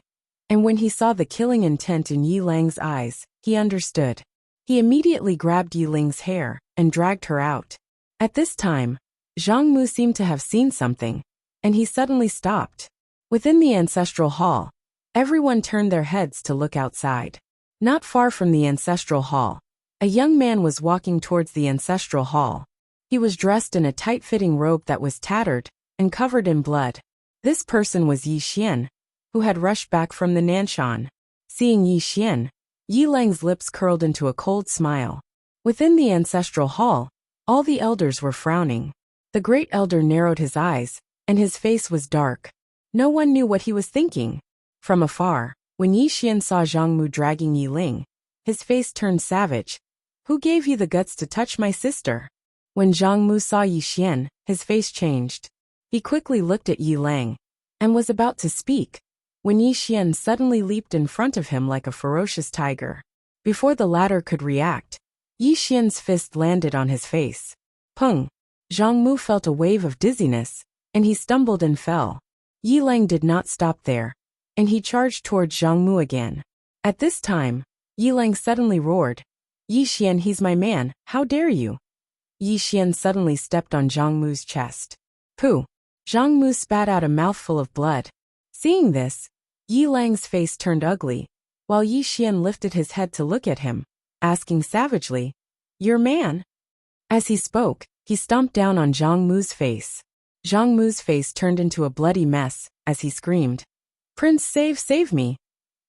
and when he saw the killing intent in Yi Lang's eyes, he understood. He immediately grabbed Yi Ling's hair and dragged her out. At this time, Zhang Mu seemed to have seen something, and he suddenly stopped. Within the ancestral hall, everyone turned their heads to look outside. Not far from the ancestral hall, a young man was walking towards the ancestral hall. He was dressed in a tight-fitting robe that was tattered and covered in blood. This person was Yi Xian, who had rushed back from the Nanshan. Seeing Yi Xian, Yi Lang's lips curled into a cold smile. Within the ancestral hall, all the elders were frowning. The great elder narrowed his eyes, and his face was dark. No one knew what he was thinking. From afar, when Yi Xian saw Zhang Mu dragging Yi Ling, his face turned savage. Who gave you the guts to touch my sister? When Zhang Mu saw Yi Xian, his face changed. He quickly looked at Yi Lang, and was about to speak, when Yi Xian suddenly leaped in front of him like a ferocious tiger. Before the latter could react, Yi Xian's fist landed on his face. Pung! Zhang Mu felt a wave of dizziness, and he stumbled and fell. Yi Lang did not stop there, and he charged towards Zhang Mu again. At this time, Yi Lang suddenly roared. Yi Xian, he's my man, how dare you? Yi Xian suddenly stepped on Zhang Mu's chest. Pooh! Zhang Mu spat out a mouthful of blood. Seeing this, Yi Lang's face turned ugly, while Yi Xian lifted his head to look at him, asking savagely, Your man? As he spoke, he stomped down on Zhang Mu's face. Zhang Mu's face turned into a bloody mess, as he screamed, Prince, save me!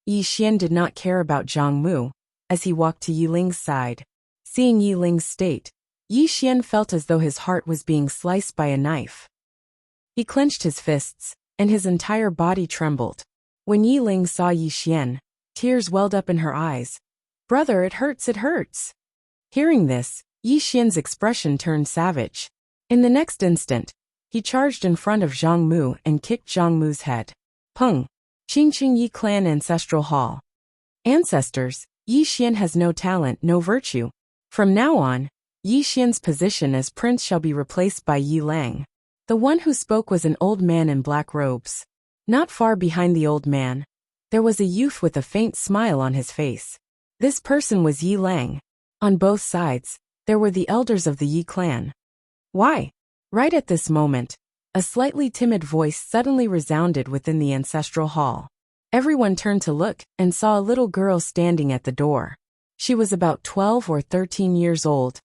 Yi Xian did not care about Zhang Mu, as he walked to Yi Ling's side. Seeing Yi Ling's state, Yi Xian felt as though his heart was being sliced by a knife. He clenched his fists, and his entire body trembled. When Yi Ling saw Yi Xian, tears welled up in her eyes. Brother, it hurts. Hearing this, Yi Xian's expression turned savage. In the next instant, he charged in front of Zhang Mu and kicked Zhang Mu's head. Pung! Qingqing Yi Clan Ancestral Hall. Ancestors, Yi Xian has no talent, no virtue. From now on, Yi Xian's position as prince shall be replaced by Yi Lang. The one who spoke was an old man in black robes. Not far behind the old man, There was a youth with a faint smile on his face. This person was Yi Lang. On both sides, there were the elders of the Yi clan. Why? Right at this moment, a slightly timid voice suddenly resounded within the ancestral hall. Everyone turned to look and saw a little girl standing at the door. She was about 12 or 13 years old,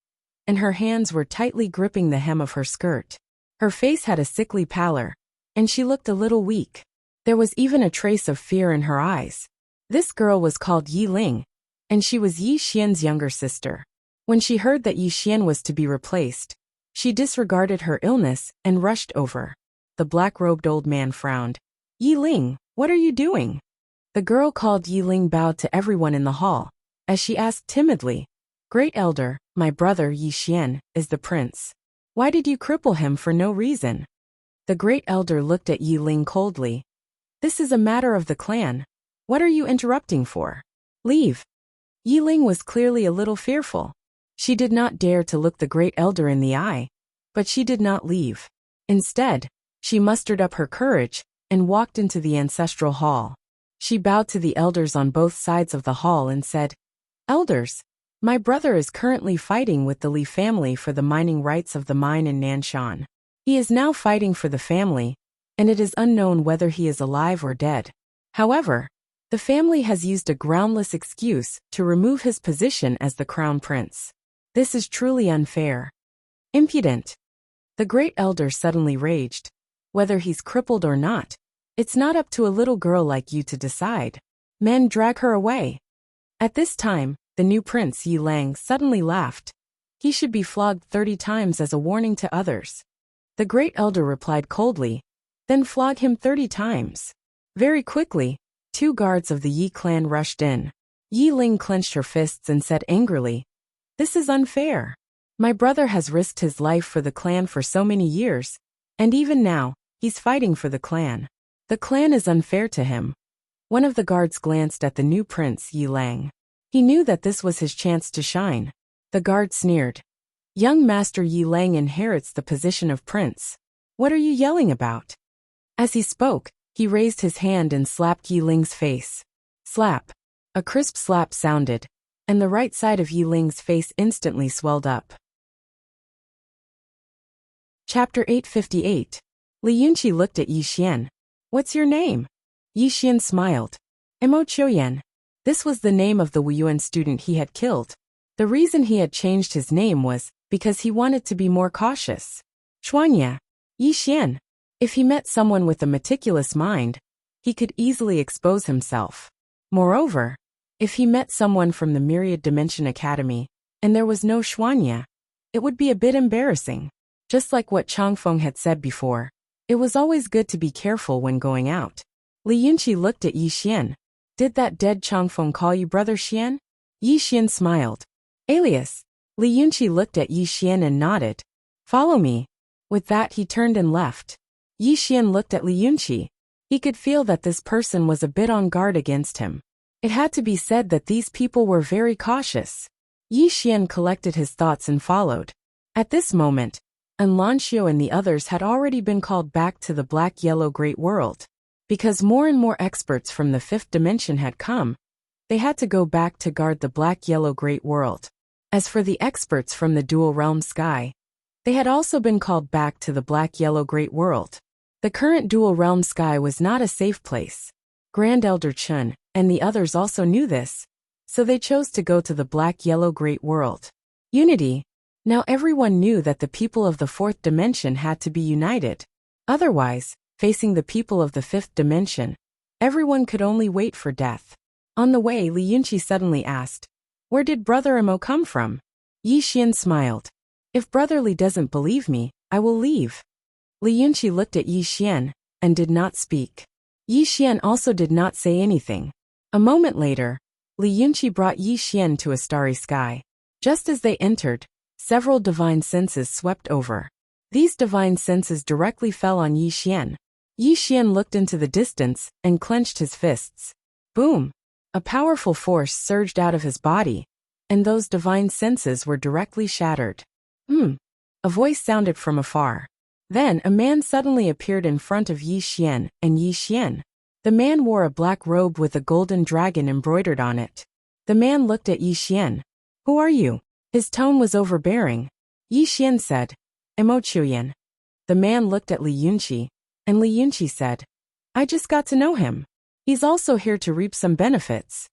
and her hands were tightly gripping the hem of her skirt. Her face had a sickly pallor, and she looked a little weak. There was even a trace of fear in her eyes. This girl was called Yi Ling, and she was Yi Xian's younger sister. When she heard that Yi Xian was to be replaced, she disregarded her illness and rushed over. The black-robed old man frowned. Yi Ling, what are you doing? The girl called Yi Ling bowed to everyone in the hall, as she asked timidly, Great Elder, my brother Yi Xian is the prince. Why did you cripple him for no reason? The Great Elder looked at Yi Ling coldly. This is a matter of the clan. What are you interrupting for? Leave. Yi Ling was clearly a little fearful. She did not dare to look the Great Elder in the eye, but she did not leave. Instead, she mustered up her courage and walked into the ancestral hall. She bowed to the elders on both sides of the hall and said, Elders, my brother is currently fighting with the Li family for the mining rights of the mine in Nanshan. He is now fighting for the family, and it is unknown whether he is alive or dead. However, the family has used a groundless excuse to remove his position as the crown prince. This is truly unfair. Impudent. The Great Elder suddenly raged. Whether he's crippled or not, it's not up to a little girl like you to decide. Men, drag her away. At this time, the new prince Yi Lang suddenly laughed. He should be flogged 30 times as a warning to others. The Great Elder replied coldly, Then flog him 30 times. Very quickly, 2 guards of the Yi clan rushed in. Yi Ling clenched her fists and said angrily, This is unfair. My brother has risked his life for the clan for so many years, and even now, he's fighting for the clan. The clan is unfair to him. One of the guards glanced at the new prince Yi Lang. He knew that this was his chance to shine. The guard sneered. Young Master Yi Lang inherits the position of prince. What are you yelling about? As he spoke, he raised his hand and slapped Yi Ling's face. Slap. A crisp slap sounded, and the right side of Yi Ling's face instantly swelled up. Chapter 858. Li Yunqi looked at Yi Xian. What's your name? Yi Xian smiled. Mo Qiuyan. This was the name of the Wuyuan student he had killed. The reason he had changed his name was because he wanted to be more cautious. Xuanya. Yi Xian. If he met someone with a meticulous mind, he could easily expose himself. Moreover, if he met someone from the Myriad Dimension Academy, and there was no Xuanya, it would be a bit embarrassing. Just like what Changfeng had said before, it was always good to be careful when going out. Li Yunqi looked at Yi Xian. Did that dead Changfeng call you Brother Xian? Yi Xian smiled. Alias. Li Yunqi looked at Yi Xian and nodded. Follow me. With that he turned and left. Yi Xian looked at Li Yunqi. He could feel that this person was a bit on guard against him. It had to be said that these people were very cautious. Yi Xian collected his thoughts and followed. At this moment, Anlanxiu and the others had already been called back to the black-yellow great world. Because more and more experts from the 5th dimension had come, they had to go back to guard the black-yellow great world. As for the experts from the dual realm sky, they had also been called back to the black-yellow great world. The current dual realm sky was not a safe place. Grand Elder Chun and the others also knew this, so they chose to go to the black-yellow great world. Unity. Now everyone knew that the people of the 4th dimension had to be united. Otherwise, facing the people of the 5th dimension, everyone could only wait for death. On the way, Li Yunqi suddenly asked, Where did Brother Mo come from? Yi Xian smiled. If Brother Li doesn't believe me, I will leave. Li Yunqi looked at Yi Xian and did not speak. Yi Xian also did not say anything. A moment later, Li Yunqi brought Yi Xian to a starry sky. Just as they entered, several divine senses swept over. These divine senses directly fell on Yi Xian. Yi Xian looked into the distance and clenched his fists. Boom! A powerful force surged out of his body, and those divine senses were directly shattered. A voice sounded from afar. Then a man suddenly appeared in front of Yi Xian and Yi Xian. The man wore a black robe with a golden dragon embroidered on it. The man looked at Yi Xian. Who are you? His tone was overbearing. Yi Xian said, Mo Chuyan. The man looked at Li Yunqi, and Li Yunqi said, I just got to know him. He's also here to reap some benefits.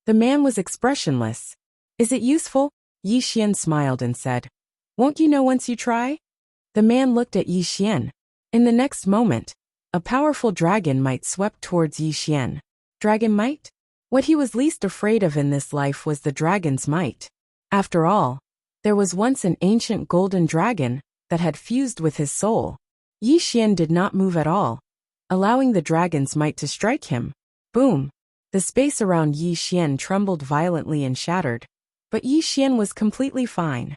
The man was expressionless. Is it useful? Yi Xian smiled and said, Won't you know once you try? The man looked at Yi Xian. In the next moment, a powerful dragon might swept towards Yi Xian. Dragon might? What he was least afraid of in this life was the dragon's might. After all, there was once an ancient golden dragon that had fused with his soul. Yi Xian did not move at all, allowing the dragon's might to strike him. Boom! The space around Yi Xian trembled violently and shattered, but Yi Xian was completely fine.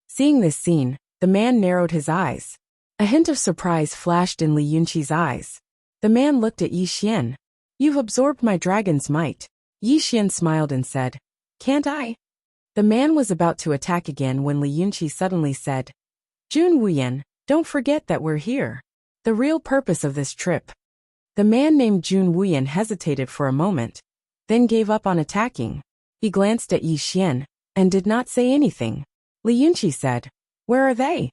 Seeing this scene, the man narrowed his eyes. A hint of surprise flashed in Li Yunqi's eyes. The man looked at Yi Xian. You've absorbed my dragon's might. Yi Xian smiled and said, Can't I? The man was about to attack again when Li Yunqi suddenly said, Jun Wuyan, don't forget that we're here. The real purpose of this trip. The man named Jun Wuyan hesitated for a moment, then gave up on attacking. He glanced at Yi Xian, and did not say anything. Li Yunqi said, Where are they?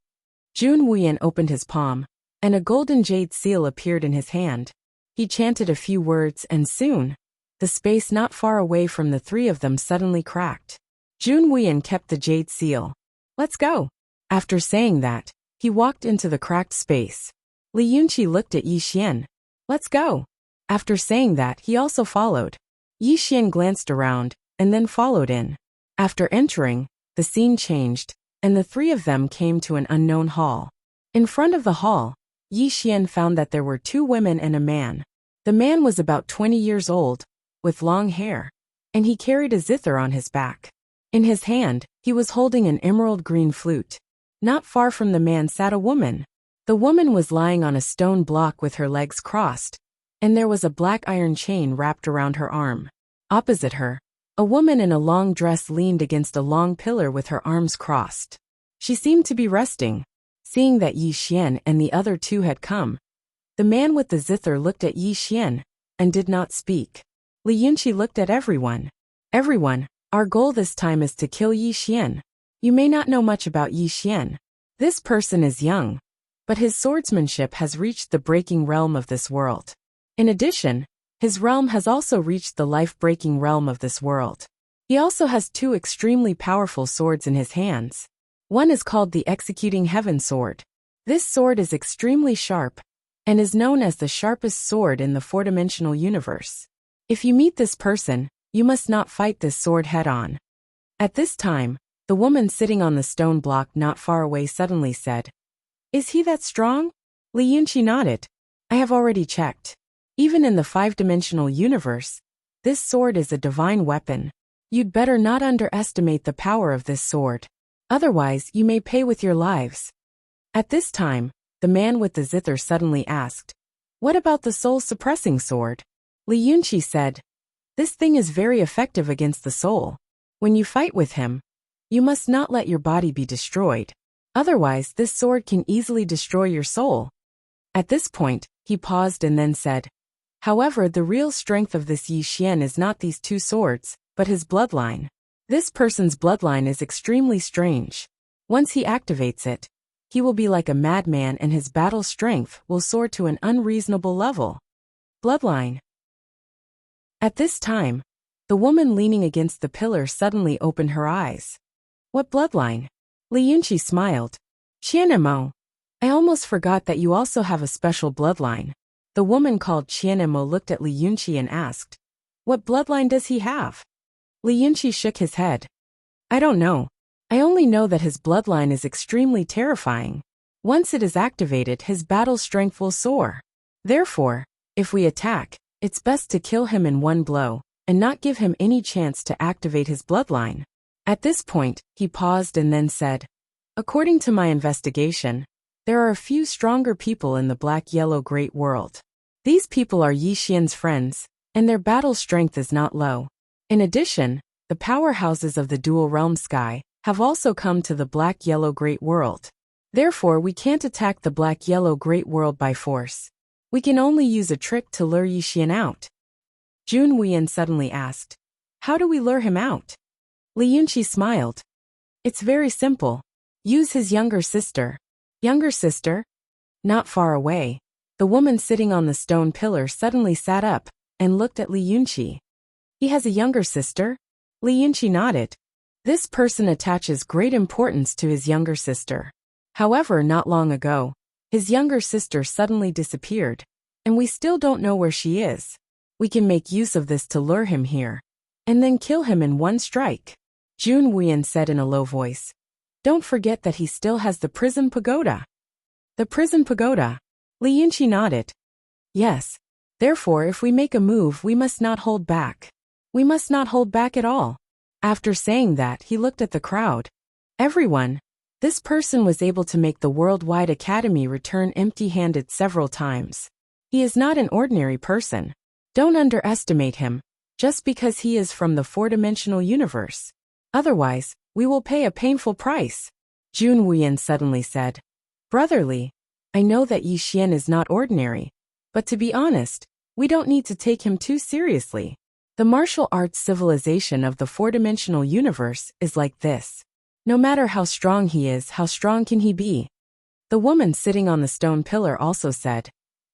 Jun Wuyan opened his palm, and a golden jade seal appeared in his hand. He chanted a few words and soon, the space not far away from the three of them suddenly cracked. Jun Wuyan kept the jade seal. Let's go. After saying that, he walked into the cracked space. Li Yunqi looked at Yi Xian. Let's go. After saying that, he also followed. Yi Xian glanced around, and then followed in. After entering, the scene changed, and the three of them came to an unknown hall. In front of the hall, Yi Xian found that there were two women and a man. The man was about 20 years old, with long hair, and he carried a zither on his back. In his hand, he was holding an emerald green flute. Not far from the man sat a woman. The woman was lying on a stone block with her legs crossed, and there was a black iron chain wrapped around her arm. Opposite her, a woman in a long dress leaned against a long pillar with her arms crossed. She seemed to be resting. Seeing that Yi Xian and the other two had come, the man with the zither looked at Yi Xian and did not speak. Li Yunqi looked at everyone. Everyone, our goal this time is to kill Yi Xian. You may not know much about Yi Xian. This person is young, but his swordsmanship has reached the breaking realm of this world. In addition, his realm has also reached the life-breaking realm of this world. He also has two extremely powerful swords in his hands. One is called the Executing Heaven Sword. This sword is extremely sharp, and is known as the sharpest sword in the four-dimensional universe. If you meet this person, you must not fight this sword head-on. At this time, the woman sitting on the stone block not far away suddenly said, Is he that strong? Li Yunqi nodded. I have already checked. Even in the five-dimensional universe, this sword is a divine weapon. You'd better not underestimate the power of this sword. Otherwise, you may pay with your lives. At this time, the man with the zither suddenly asked, What about the soul-suppressing sword? Li Yunqi said, This thing is very effective against the soul. When you fight with him, you must not let your body be destroyed. Otherwise, this sword can easily destroy your soul. At this point, he paused and then said, However, the real strength of this Yi Xian is not these two swords, but his bloodline. This person's bloodline is extremely strange. Once he activates it, he will be like a madman and his battle strength will soar to an unreasonable level. Bloodline. At this time, the woman leaning against the pillar suddenly opened her eyes. What bloodline? Li Yunqi smiled. Qianemo. I almost forgot that you also have a special bloodline. The woman called Qianemo looked at Li Yunqi and asked, What bloodline does he have? Li Yunqi shook his head. I don't know. I only know that his bloodline is extremely terrifying. Once it is activated, his battle strength will soar. Therefore, if we attack, it's best to kill him in one blow, and not give him any chance to activate his bloodline. At this point, he paused and then said, According to my investigation, there are a few stronger people in the black-yellow great world. These people are Yi Xian's friends, and their battle strength is not low. In addition, the powerhouses of the dual realm sky have also come to the black-yellow great world. Therefore, we can't attack the black-yellow great world by force. We can only use a trick to lure Yixian out. Jun Wuyan suddenly asked, how do we lure him out? Li Yunqi smiled. It's very simple. Use his younger sister. Younger sister? Not far away. The woman sitting on the stone pillar suddenly sat up and looked at Li Yunqi. He has a younger sister? Li Yunqi nodded. This person attaches great importance to his younger sister. However, not long ago, his younger sister suddenly disappeared, and we still don't know where she is. We can make use of this to lure him here, and then kill him in one strike. Jun Wuyan said in a low voice. Don't forget that he still has the prison pagoda. The prison pagoda. Li Yunqi nodded. Yes. Therefore, if we make a move, we must not hold back. We must not hold back at all. After saying that, he looked at the crowd. Everyone. This person was able to make the Worldwide Academy return empty-handed several times. He is not an ordinary person. Don't underestimate him, just because he is from the four-dimensional universe. Otherwise, we will pay a painful price. Jun Wuyan suddenly said. Brotherly, I know that Yixian is not ordinary, but to be honest, we don't need to take him too seriously. The martial arts civilization of the four-dimensional universe is like this. No matter how strong he is, how strong can he be? The woman sitting on the stone pillar also said.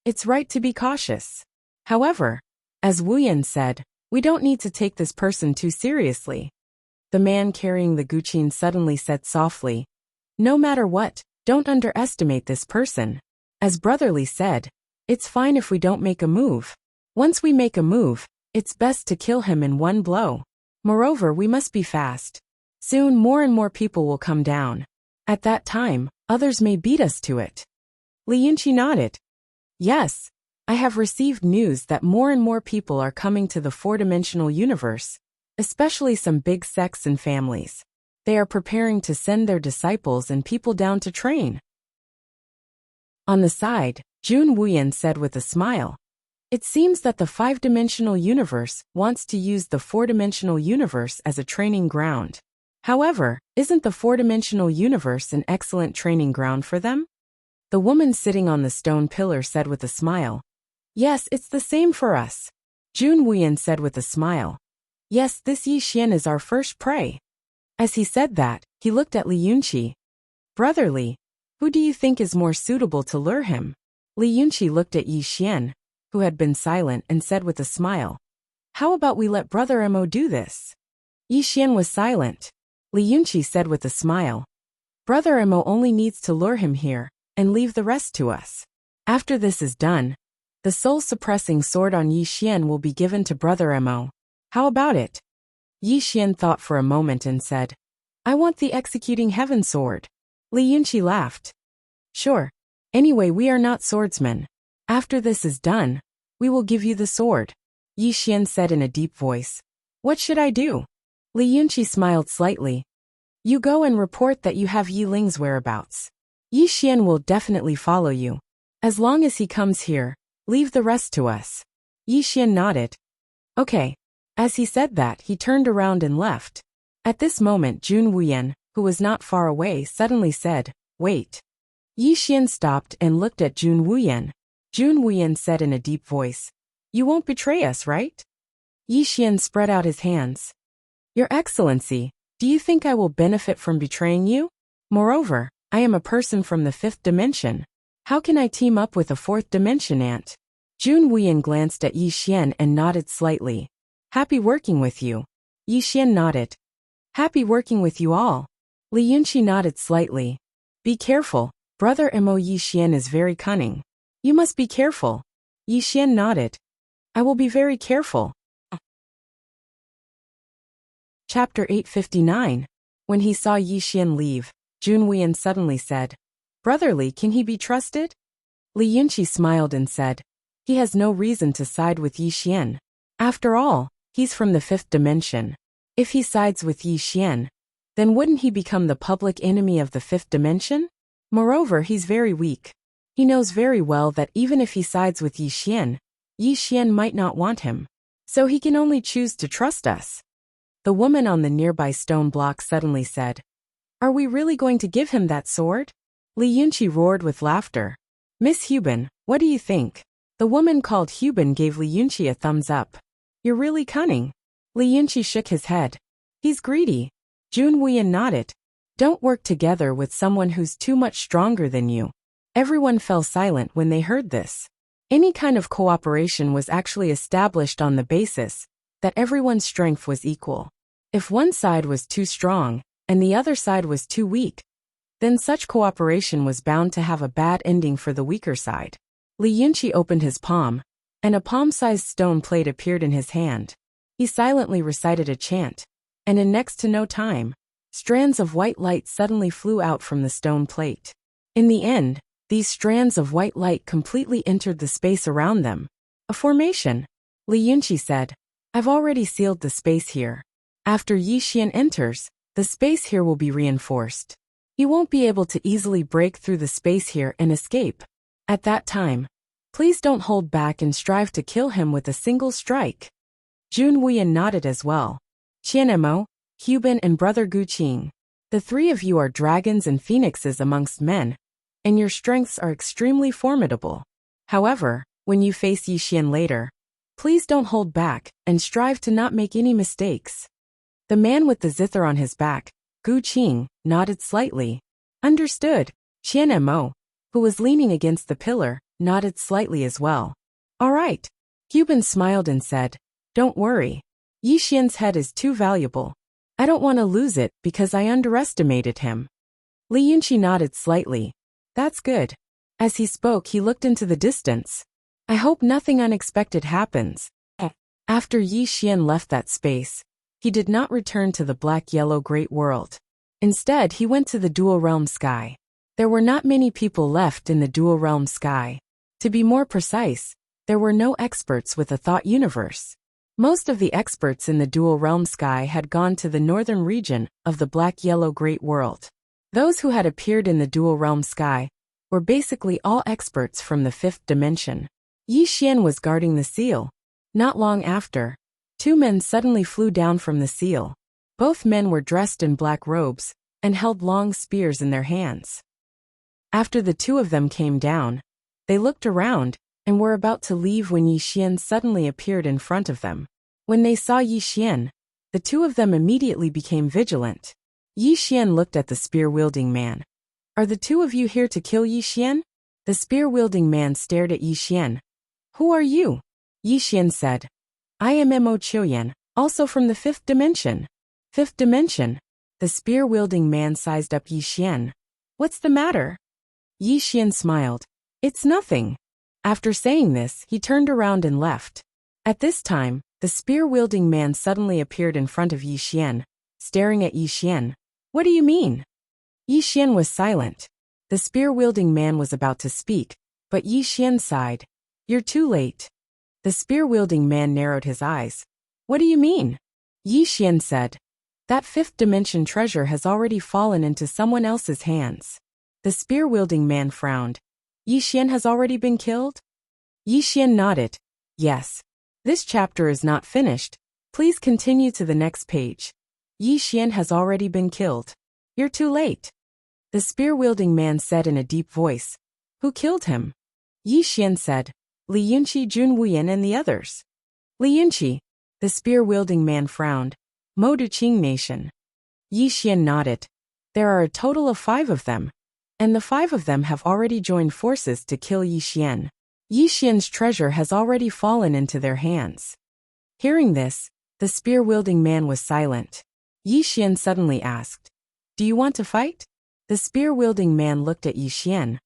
It's right to be cautious. However, as Wuyan said, we don't need to take this person too seriously. The man carrying the guqin suddenly said softly, no matter what, don't underestimate this person. As Brotherly said, it's fine if we don't make a move. Once we make a move, it's best to kill him in one blow. Moreover, we must be fast. Soon more and more people will come down. At that time, others may beat us to it. Li Yunqi nodded. Yes, I have received news that more and more people are coming to the four-dimensional universe, especially some big sects and families. They are preparing to send their disciples and people down to train. On the side, Jun Wuyan said with a smile, it seems that the five-dimensional universe wants to use the four-dimensional universe as a training ground. However, isn't the four-dimensional universe an excellent training ground for them? The woman sitting on the stone pillar said with a smile. Yes, it's the same for us. Jun Wuyan said with a smile. Yes, this Yixian is our first prey. As he said that, he looked at Li Yunqi. Brotherly, who do you think is more suitable to lure him? Li Yunqi looked at Yixian, who had been silent, and said with a smile. How about we let Brother Mo do this? Yixian was silent. Li Yunqi said with a smile. Brother Mo only needs to lure him here, and leave the rest to us. After this is done, the soul-suppressing sword on Yixian will be given to Brother Mo. How about it? Yixian thought for a moment and said, I want the executing heaven sword. Li Yunqi laughed. Sure. Anyway, we are not swordsmen. After this is done, we will give you the sword. Yixian said in a deep voice. What should I do? Li Yunqi smiled slightly. You go and report that you have Yi Ling's whereabouts. Yixian will definitely follow you. As long as he comes here, leave the rest to us. Yixian nodded. Okay. As he said that, he turned around and left. At this moment, Jun Wuyan, who was not far away, suddenly said, Wait. Yixian stopped and looked at Jun Wuyan. Jun Wuyan said in a deep voice, You won't betray us, right? Yixian spread out his hands. Your Excellency, do you think I will benefit from betraying you? Moreover, I am a person from the fifth dimension. How can I team up with a fourth dimension ant? Jun Wuyan glanced at Yixian and nodded slightly. Happy working with you. Yixian nodded. Happy working with you all. Li Yunqi nodded slightly. Be careful, Brother Mo. Yixian is very cunning. You must be careful. Yixian nodded. I will be very careful. Chapter 859. When he saw Yixian leave, Jun Wuyan suddenly said, Brotherly, can he be trusted? Li Yunqi smiled and said, He has no reason to side with Yixian. After all, he's from the fifth dimension. If he sides with Yixian, then wouldn't he become the public enemy of the fifth dimension? Moreover, he's very weak. He knows very well that even if he sides with Yixian, Yixian might not want him. So he can only choose to trust us. The woman on the nearby stone block suddenly said, Are we really going to give him that sword? Li Yunqi roared with laughter. Miss Hubin, what do you think? The woman called Hubin gave Li Yunqi a thumbs up. You're really cunning. Li Yunqi shook his head. He's greedy. Jun Wuyan nodded. Don't work together with someone who's too much stronger than you. Everyone fell silent when they heard this. Any kind of cooperation was actually established on the basis that everyone's strength was equal. If one side was too strong and the other side was too weak, then such cooperation was bound to have a bad ending for the weaker side. Li Yunqi opened his palm, and a palm-sized stone plate appeared in his hand. He silently recited a chant, and in next to no time, strands of white light suddenly flew out from the stone plate. In the end, these strands of white light completely entered the space around them. A formation. Li Yunqi said, I've already sealed the space here. After Yi Xian enters, the space here will be reinforced. He won't be able to easily break through the space here and escape. At that time, please don't hold back and strive to kill him with a single strike. Jun Wuyan nodded as well. Qian Mo, Hubin and brother Gu Qing. The three of you are dragons and phoenixes amongst men, and your strengths are extremely formidable. However, when you face Yi Xian later, please don't hold back and strive to not make any mistakes. The man with the zither on his back, Gu Qing, nodded slightly. Understood. Qian Mo, who was leaning against the pillar, nodded slightly as well. All right. Hubin smiled and said, Don't worry. Yi Xian's head is too valuable. I don't want to lose it because I underestimated him. Li Yunqi nodded slightly. That's good. As he spoke, he looked into the distance. I hope nothing unexpected happens. After Yi Xian left that space, he did not return to the black-yellow great world. Instead, he went to the dual realm sky. There were not many people left in the dual realm sky. To be more precise, there were no experts with a thought universe. Most of the experts in the dual realm sky had gone to the northern region of the black-yellow great world. Those who had appeared in the dual realm sky were basically all experts from the fifth dimension. Yi Xian was guarding the seal. Not long after, two men suddenly flew down from the seal. Both men were dressed in black robes and held long spears in their hands. After the two of them came down, they looked around and were about to leave when Yi Xian suddenly appeared in front of them. When they saw Yi Xian, the two of them immediately became vigilant. Yi Xian looked at the spear-wielding man. Are the two of you here to kill Yi Xian? The spear-wielding man stared at Yi Xian. Who are you? Yi Xian said. I am Mo Qiuyan, also from the fifth dimension. Fifth dimension? The spear-wielding man sized up Yi Xian. What's the matter? Yi Xian smiled. It's nothing. After saying this, he turned around and left. At this time, the spear-wielding man suddenly appeared in front of Yi Xian, staring at Yi Xian. What do you mean? Yi Xian was silent. The spear-wielding man was about to speak, but Yi Xian sighed. You're too late. The spear-wielding man narrowed his eyes. What do you mean? Yi Xian said. That fifth dimension treasure has already fallen into someone else's hands. The spear-wielding man frowned. Yi Xian has already been killed? Yi Xian nodded. Yes. This chapter is not finished. Please continue to the next page. Yi Xian has already been killed. You're too late. The spear-wielding man said in a deep voice. Who killed him? Yi Xian said. Li Yunqi, Jun Wuyan and the others. Li Yunqi. The spear-wielding man frowned. Mo Duqing Nation. Yi Xian nodded. There are a total of 5 of them, and the 5 of them have already joined forces to kill Yi Xian. Yi Xian's treasure has already fallen into their hands. Hearing this, the spear-wielding man was silent. Yi Xian suddenly asked, Do you want to fight? The spear-wielding man looked at Yi Xian.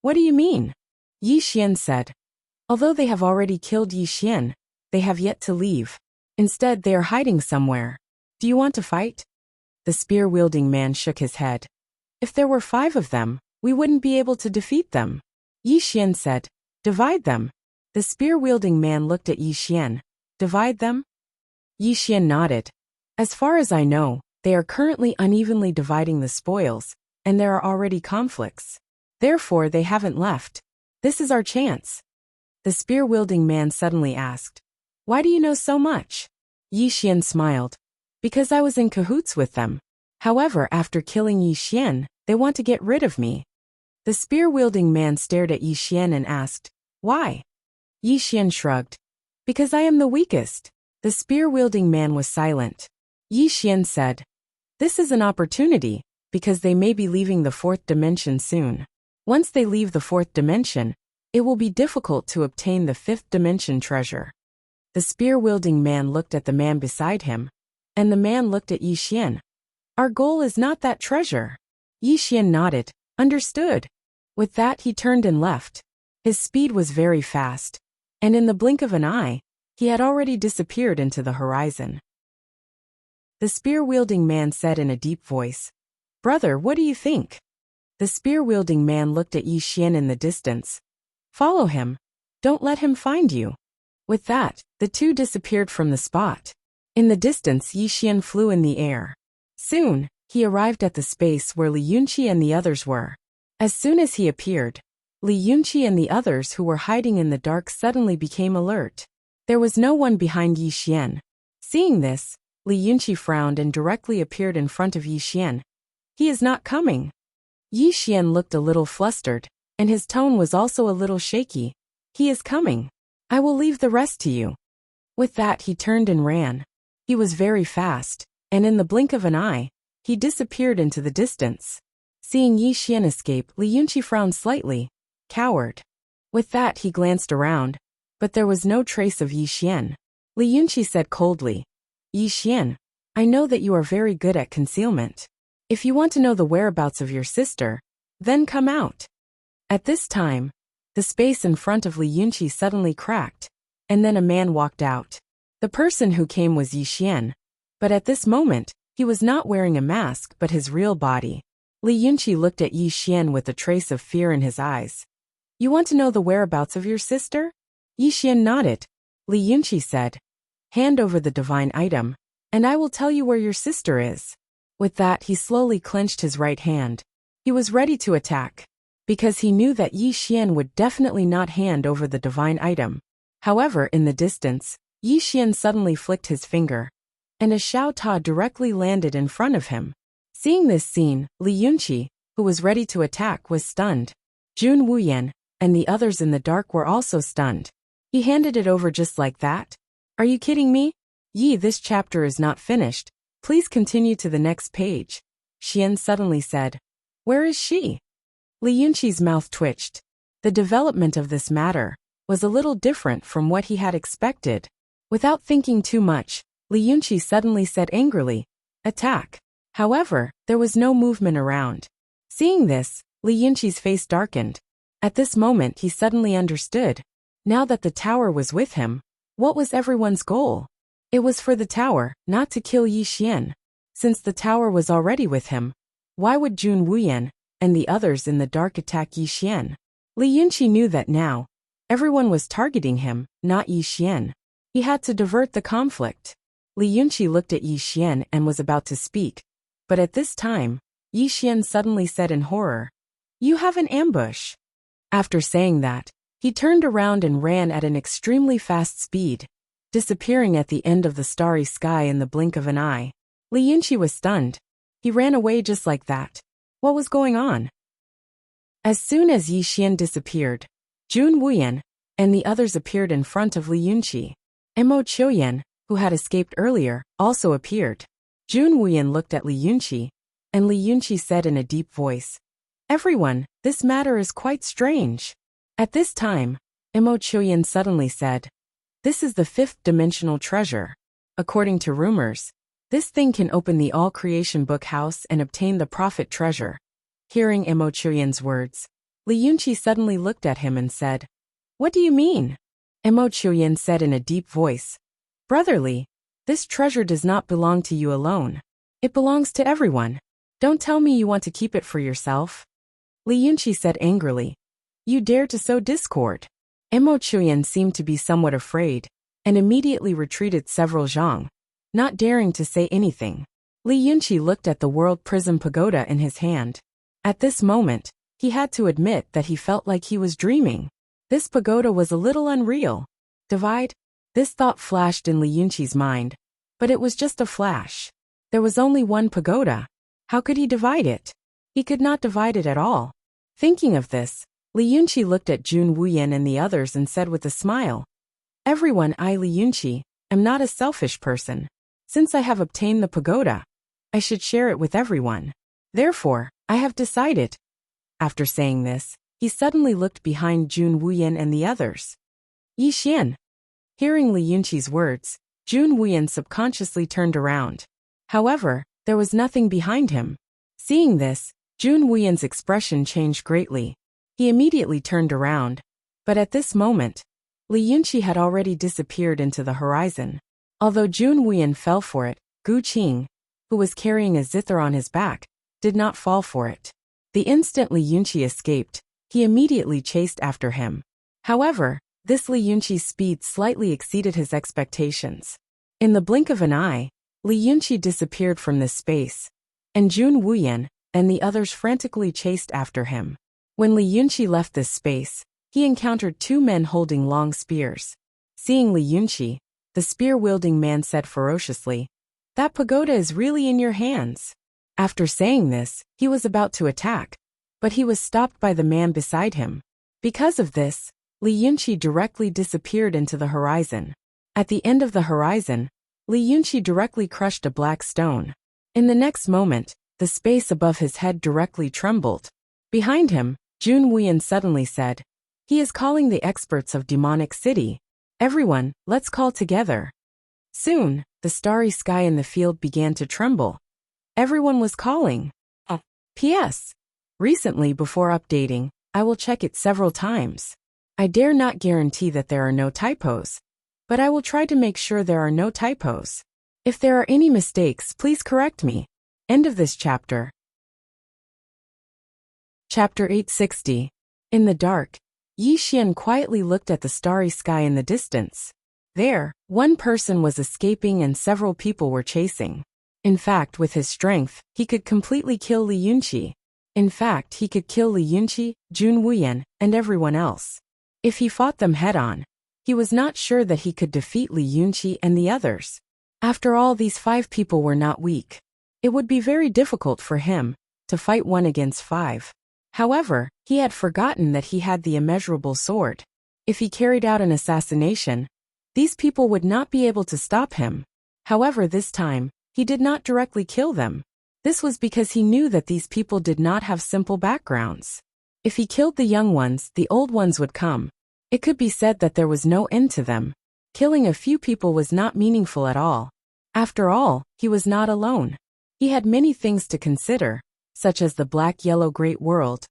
What do you mean? Yi Xian said, Although they have already killed Yi Xian, they have yet to leave. Instead, they are hiding somewhere. Do you want to fight? The spear-wielding man shook his head. If there were 5 of them, we wouldn't be able to defeat them. Yi Xian said, Divide them. The spear-wielding man looked at Yi Xian. Divide them? Yi Xian nodded. As far as I know, they are currently unevenly dividing the spoils, and there are already conflicts. Therefore, they haven't left. This is our chance. The spear-wielding man suddenly asked, Why do you know so much? Yi Xian smiled. Because I was in cahoots with them. However, after killing Yi Xian, they want to get rid of me. The spear-wielding man stared at Yi Xian and asked, Why? Yi Xian shrugged. Because I am the weakest. The spear-wielding man was silent. Yi Xian said, this is an opportunity, because they may be leaving the fourth dimension soon. Once they leave the fourth dimension, it will be difficult to obtain the fifth dimension treasure. The spear-wielding man looked at the man beside him, and the man looked at Yi Xian. Our goal is not that treasure. Yi Xian nodded, understood. With that he turned and left. His speed was very fast, and in the blink of an eye, he had already disappeared into the horizon. The spear-wielding man said in a deep voice, Brother, what do you think? The spear-wielding man looked at Yi Xian in the distance. Follow him. Don't let him find you. With that, the two disappeared from the spot. In the distance, Yi Xian flew in the air. Soon, he arrived at the space where Li Yunqi and the others were. As soon as he appeared, Li Yunqi and the others who were hiding in the dark suddenly became alert. There was no one behind Yi Xian. Seeing this, Li Yunqi frowned and directly appeared in front of Yi Xian. He is not coming. Yi Xian looked a little flustered, and his tone was also a little shaky. He is coming. I will leave the rest to you. With that he turned and ran. He was very fast, and in the blink of an eye, he disappeared into the distance. Seeing Yi Xian escape, Li Yunqi frowned slightly. Coward. With that he glanced around, but there was no trace of Yi Xian. Li Yunqi said coldly, Yi Xian, I know that you are very good at concealment. If you want to know the whereabouts of your sister, then come out. At this time, the space in front of Li Yunqi suddenly cracked, and then a man walked out. The person who came was Yi Xian, but at this moment, he was not wearing a mask but his real body. Li Yunqi looked at Yi Xian with a trace of fear in his eyes. You want to know the whereabouts of your sister? Yi Xian nodded. Li Yunqi said, hand over the divine item, and I will tell you where your sister is. With that he slowly clenched his right hand. He was ready to attack, because he knew that Yi Xian would definitely not hand over the divine item. However, in the distance, Yi Xian suddenly flicked his finger, and a Xiao Ta directly landed in front of him. Seeing this scene, Li Yunqi, who was ready to attack, was stunned. Jun Wuyan and the others in the dark were also stunned. He handed it over just like that? Are you kidding me? Yi, this chapter is not finished. Please continue to the next page. Xian suddenly said. Where is she? Li Yunqi's mouth twitched. The development of this matter was a little different from what he had expected. Without thinking too much, Li Yunqi suddenly said angrily, attack. However, there was no movement around. Seeing this, Li Yunqi's face darkened. At this moment he suddenly understood. Now that the tower was with him, what was everyone's goal? It was for the tower, not to kill Yi Xian. Since the tower was already with him, why would Jun Wuyan and the others in the dark attack Yi Xian? Li Yunqi knew that now, everyone was targeting him, not Yi Xian. He had to divert the conflict. Li Yunqi looked at Yi Xian and was about to speak, but at this time, Yi Xian suddenly said in horror, You have an ambush. After saying that, he turned around and ran at an extremely fast speed, disappearing at the end of the starry sky in the blink of an eye. Li Yunqi was stunned. He ran away just like that. What was going on? As soon as Yi Xian disappeared, Jun Wuyan and the others appeared in front of Li Yunqi. Mo Qiuyan, who had escaped earlier, also appeared. Jun Wuyan looked at Li Yunqi, and Li Yunqi said in a deep voice, Everyone, this matter is quite strange. At this time, Mo Qiuyan suddenly said, This is the fifth dimensional treasure. According to rumors, this thing can open the all-creation book house and obtain the prophet treasure. Hearing Mo Qiuyan's words, Li Yunqi suddenly looked at him and said, What do you mean? Mo Qiuyan said in a deep voice, Brotherly, this treasure does not belong to you alone. It belongs to everyone. Don't tell me you want to keep it for yourself. Li Yunqi said angrily, You dare to sow discord. Mo Qiuyan seemed to be somewhat afraid, and immediately retreated several zhang, not daring to say anything. Li Yunqi looked at the World Prism Pagoda in his hand. At this moment, he had to admit that he felt like he was dreaming. This pagoda was a little unreal. Divide? This thought flashed in Li Yunqi's mind, but it was just a flash. There was only one pagoda. How could he divide it? He could not divide it at all. Thinking of this, Li Yunqi looked at Jun Wuyan and the others and said with a smile, "Everyone, I Li Yunqi, am not a selfish person. Since I have obtained the pagoda, I should share it with everyone. Therefore, I have decided." After saying this, he suddenly looked behind Jun Wuyan and the others. "Yi Xian." Hearing Li Yunqi's words, Jun Wuyan subconsciously turned around. However, there was nothing behind him. Seeing this, Jun Wuyan's expression changed greatly. He immediately turned around, but at this moment, Li Yunqi had already disappeared into the horizon. Although Jun Wuyan fell for it, Gu Qing, who was carrying a zither on his back, did not fall for it. The instant Li Yunqi escaped, he immediately chased after him. However, this Li Yunqi's speed slightly exceeded his expectations. In the blink of an eye, Li Yunqi disappeared from this space, and Jun Wuyan and the others frantically chased after him. When Li Yunqi left this space, he encountered two men holding long spears. Seeing Li Yunqi, the spear-wielding man said ferociously, "That pagoda is really in your hands." After saying this, he was about to attack, but he was stopped by the man beside him. Because of this, Li Yunqi directly disappeared into the horizon. At the end of the horizon, Li Yunqi directly crushed a black stone. In the next moment, the space above his head directly trembled. Behind him, Jun Wuyan suddenly said, "He is calling the experts of Demonic City. Everyone, let's call together." Soon, the starry sky in the field began to tremble. Everyone was calling. P.S. Recently, before updating, I will check it several times. I dare not guarantee that there are no typos, but I will try to make sure there are no typos. If there are any mistakes, please correct me. End of this chapter. Chapter 860. In the dark, Yi Xian quietly looked at the starry sky in the distance. There, one person was escaping and several people were chasing. In fact, with his strength, he could completely kill Li Yunqi. In fact, he could kill Li Yunqi, Jun Wuyan, and everyone else. If he fought them head-on, he was not sure that he could defeat Li Yunqi and the others. After all, these 5 people were not weak. It would be very difficult for him to fight 1 against 5. However, he had forgotten that he had the immeasurable sword. If he carried out an assassination, these people would not be able to stop him. However, this time, he did not directly kill them. This was because he knew that these people did not have simple backgrounds. If he killed the young ones, the old ones would come. It could be said that there was no end to them. Killing a few people was not meaningful at all. After all, he was not alone. He had many things to consider, such as the black-yellow great world,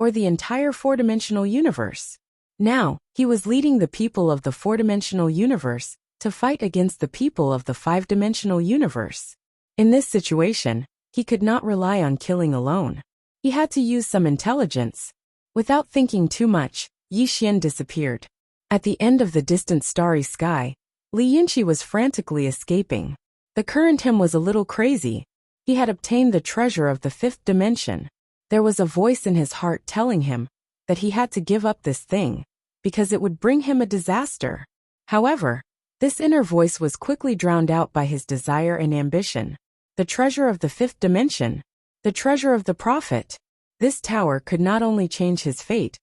or the entire 4-dimensional universe. Now, he was leading the people of the 4-dimensional universe to fight against the people of the 5-dimensional universe. In this situation, he could not rely on killing alone. He had to use some intelligence. Without thinking too much, Yi Xian disappeared. At the end of the distant starry sky, Li Yunqi was frantically escaping. The current him was a little crazy. He had obtained the treasure of the 5th dimension. There was a voice in his heart telling him that he had to give up this thing, because it would bring him a disaster. However, this inner voice was quickly drowned out by his desire and ambition. The treasure of the 5th dimension, the treasure of the prophet. This tower could not only change his fate,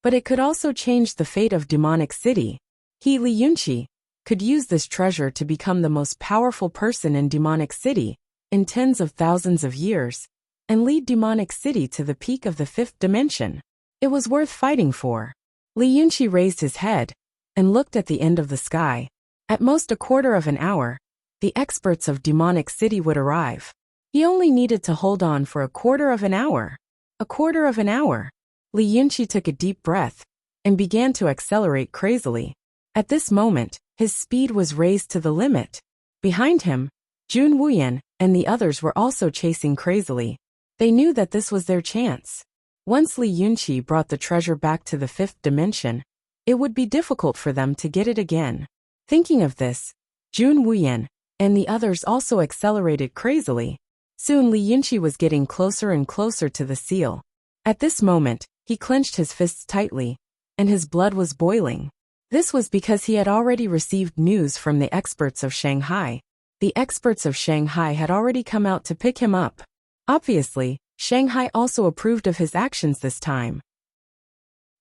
but it could also change the fate of Demonic City. He, Li Yunqi, could use this treasure to become the most powerful person in Demonic City in tens of thousands of years, and lead Demonic City to the peak of the 5th dimension. It was worth fighting for. Li Yunqi raised his head and looked at the end of the sky. At most a quarter of an hour, the experts of Demonic City would arrive. He only needed to hold on for a quarter of an hour. A quarter of an hour. Li Yunqi took a deep breath and began to accelerate crazily. At this moment, his speed was raised to the limit. Behind him, Jun Wuyan and the others were also chasing crazily. They knew that this was their chance. Once Li Yunqi brought the treasure back to the 5th dimension, it would be difficult for them to get it again. Thinking of this, Jun Wuyan and the others also accelerated crazily. Soon Li Yunqi was getting closer and closer to the seal. At this moment, he clenched his fists tightly, and his blood was boiling. This was because he had already received news from the experts of Shanghai. The experts of Shanghai had already come out to pick him up. Obviously, Shanghai also approved of his actions this time.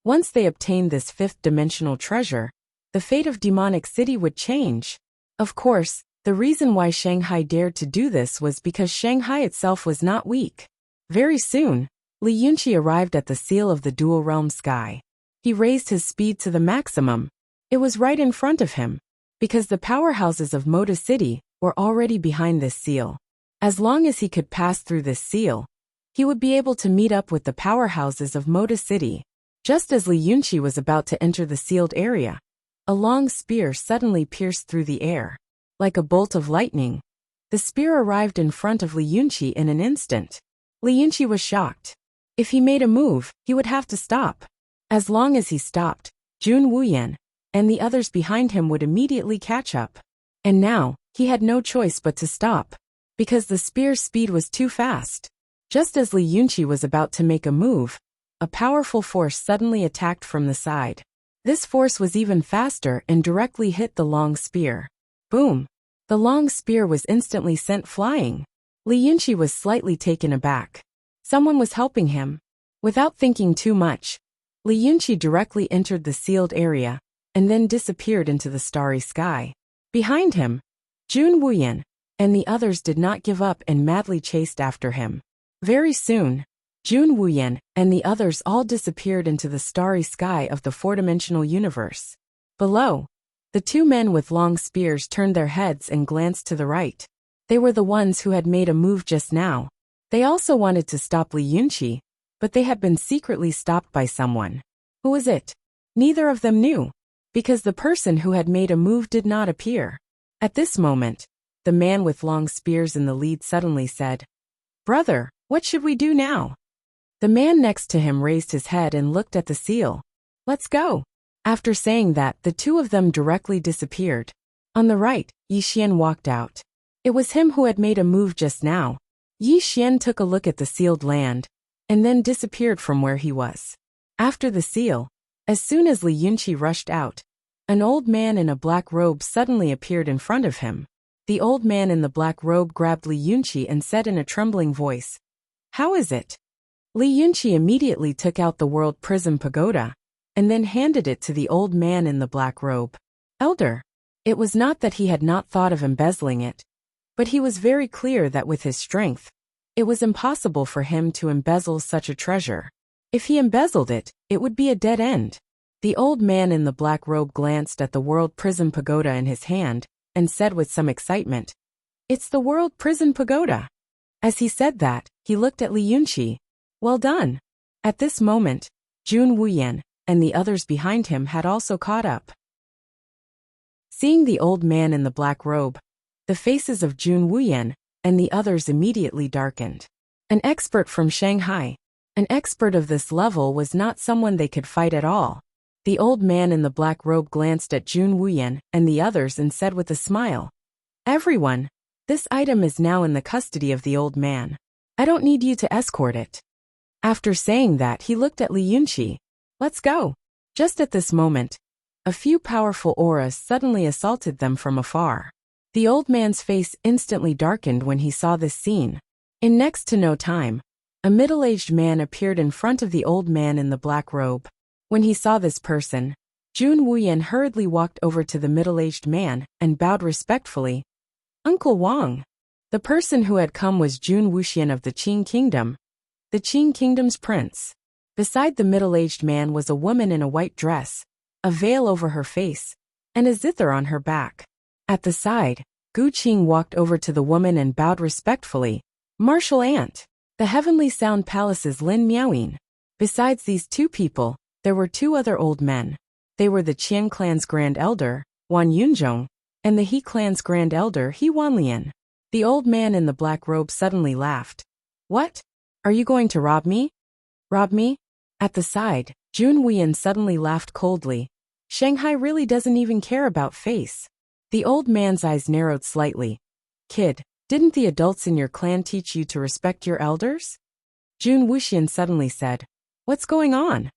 Once they obtained this fifth-dimensional treasure, the fate of Demonic City would change. Of course, the reason why Shanghai dared to do this was because Shanghai itself was not weak. Very soon, Li Yunqi arrived at the seal of the dual realm sky. He raised his speed to the maximum. It was right in front of him, because the powerhouses of Moda City were already behind this seal. As long as he could pass through this seal, he would be able to meet up with the powerhouses of Moda City. Just as Li Yunqi was about to enter the sealed area, a long spear suddenly pierced through the air. Like a bolt of lightning, the spear arrived in front of Li Yunqi in an instant. Li Yunqi was shocked. If he made a move, he would have to stop. As long as he stopped, Jun Wuyan and the others behind him would immediately catch up. And now, he had no choice but to stop, because the spear's speed was too fast. Just as Li Yunqi was about to make a move, a powerful force suddenly attacked from the side. This force was even faster and directly hit the long spear. Boom! The long spear was instantly sent flying. Li Yunqi was slightly taken aback. Someone was helping him. Without thinking too much, Li Yunqi directly entered the sealed area, and then disappeared into the starry sky. Behind him, Jun Wuyan and the others did not give up and madly chased after him. Very soon, Jun Wuyan and the others all disappeared into the starry sky of the four-dimensional universe. Below, the two men with long spears turned their heads and glanced to the right. They were the ones who had made a move just now. They also wanted to stop Li Yunqi, but they had been secretly stopped by someone. Who was it? Neither of them knew, because the person who had made a move did not appear. At this moment, the man with long spears in the lead suddenly said, "Brother, what should we do now?" The man next to him raised his head and looked at the seal. "Let's go." After saying that, the two of them directly disappeared. On the right, Yi Xian walked out. It was him who had made a move just now. Yi Xian took a look at the sealed land, and then disappeared from where he was. After the seal, as soon as Li Yunqi rushed out, an old man in a black robe suddenly appeared in front of him. The old man in the black robe grabbed Li Yunqi and said in a trembling voice, "How is it?" Li Yunqi immediately took out the World Prism Pagoda, and then handed it to the old man in the black robe. "Elder." It was not that he had not thought of embezzling it, but he was very clear that with his strength, it was impossible for him to embezzle such a treasure. If he embezzled it, it would be a dead end. The old man in the black robe glanced at the World Prism Pagoda in his hand, and said with some excitement, "It's the World Prism Pagoda." As he said that, he looked at Li Yunqi. "Well done." At this moment, Jun Wuyan and the others behind him had also caught up. Seeing the old man in the black robe, the faces of Jun Wuyan and the others immediately darkened. An expert from Shanghai. An expert of this level was not someone they could fight at all. The old man in the black robe glanced at Jun Wuyan and the others and said with a smile, "Everyone, this item is now in the custody of the old man. I don't need you to escort it." After saying that, he looked at Li Yunqi. "Let's go." Just at this moment, a few powerful auras suddenly assaulted them from afar. The old man's face instantly darkened when he saw this scene. In next to no time, a middle-aged man appeared in front of the old man in the black robe. When he saw this person, Jun Wuyan hurriedly walked over to the middle-aged man and bowed respectfully. "Uncle Wang." The person who had come was Jun Wuxian of the Qing Kingdom, the Qing Kingdom's prince. Beside the middle-aged man was a woman in a white dress, a veil over her face, and a zither on her back. At the side, Gu Qing walked over to the woman and bowed respectfully. "Martial Aunt." The Heavenly Sound Palace's Lin Miaoying. Besides these two people, there were two other old men. They were the Qian clan's Grand Elder, Wan Yunzhong, and the He clan's Grand Elder, He Wanlian. The old man in the black robe suddenly laughed. "What? Are you going to rob me?" "Rob me?" At the side, Jun Wuyan suddenly laughed coldly. "Shanghai really doesn't even care about face." The old man's eyes narrowed slightly. "Kid, didn't the adults in your clan teach you to respect your elders?" Jun Wuxian suddenly said, "What's going on?"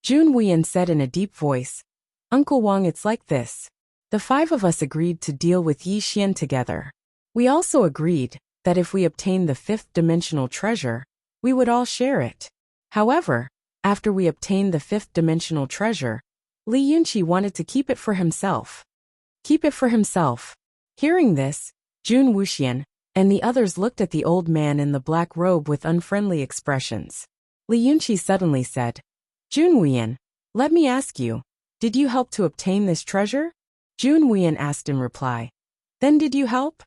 Jun Wuyan said in a deep voice, "Uncle Wang, it's like this. The five of us agreed to deal with Yi Xian together. We also agreed that if we obtained the fifth dimensional treasure, we would all share it. However, After we obtained the fifth-dimensional treasure, Li Yunqi wanted to keep it for himself. Keep it for himself. Hearing this, Jun Wuxian and the others looked at the old man in the black robe with unfriendly expressions. Li Yunqi suddenly said, Jun Wuyan, let me ask you, did you help to obtain this treasure? Jun Wuyan asked in reply. Then did you help?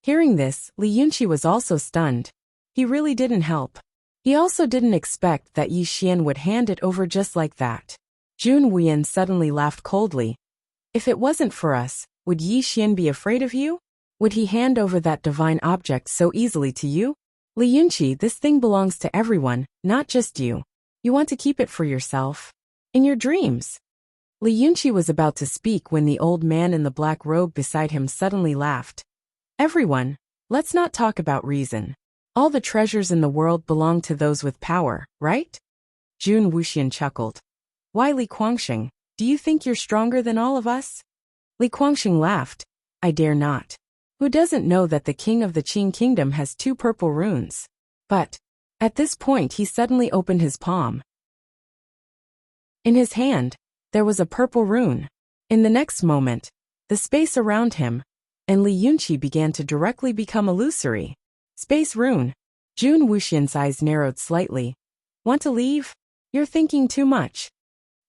Hearing this, Li Yunqi was also stunned. He really didn't help. He also didn't expect that Yi Xian would hand it over just like that. Jun Wuyan suddenly laughed coldly. If it wasn't for us, would Yi Xian be afraid of you? Would he hand over that divine object so easily to you? Li Yunqi, this thing belongs to everyone, not just you. You want to keep it for yourself? In your dreams. Li Yunqi was about to speak when the old man in the black robe beside him suddenly laughed. Everyone, let's not talk about reason. All the treasures in the world belong to those with power, right? Jun Wuxian chuckled. Why, Li Guangxing, do you think you're stronger than all of us? Li Guangxing laughed. I dare not. Who doesn't know that the king of the Qing kingdom has 2 purple runes? But, at this point he suddenly opened his palm. In his hand, there was a purple rune. In the next moment, the space around him, and Li Yunqi began to directly become illusory. Space rune. Jun Wuxian's eyes narrowed slightly. Want to leave? You're thinking too much.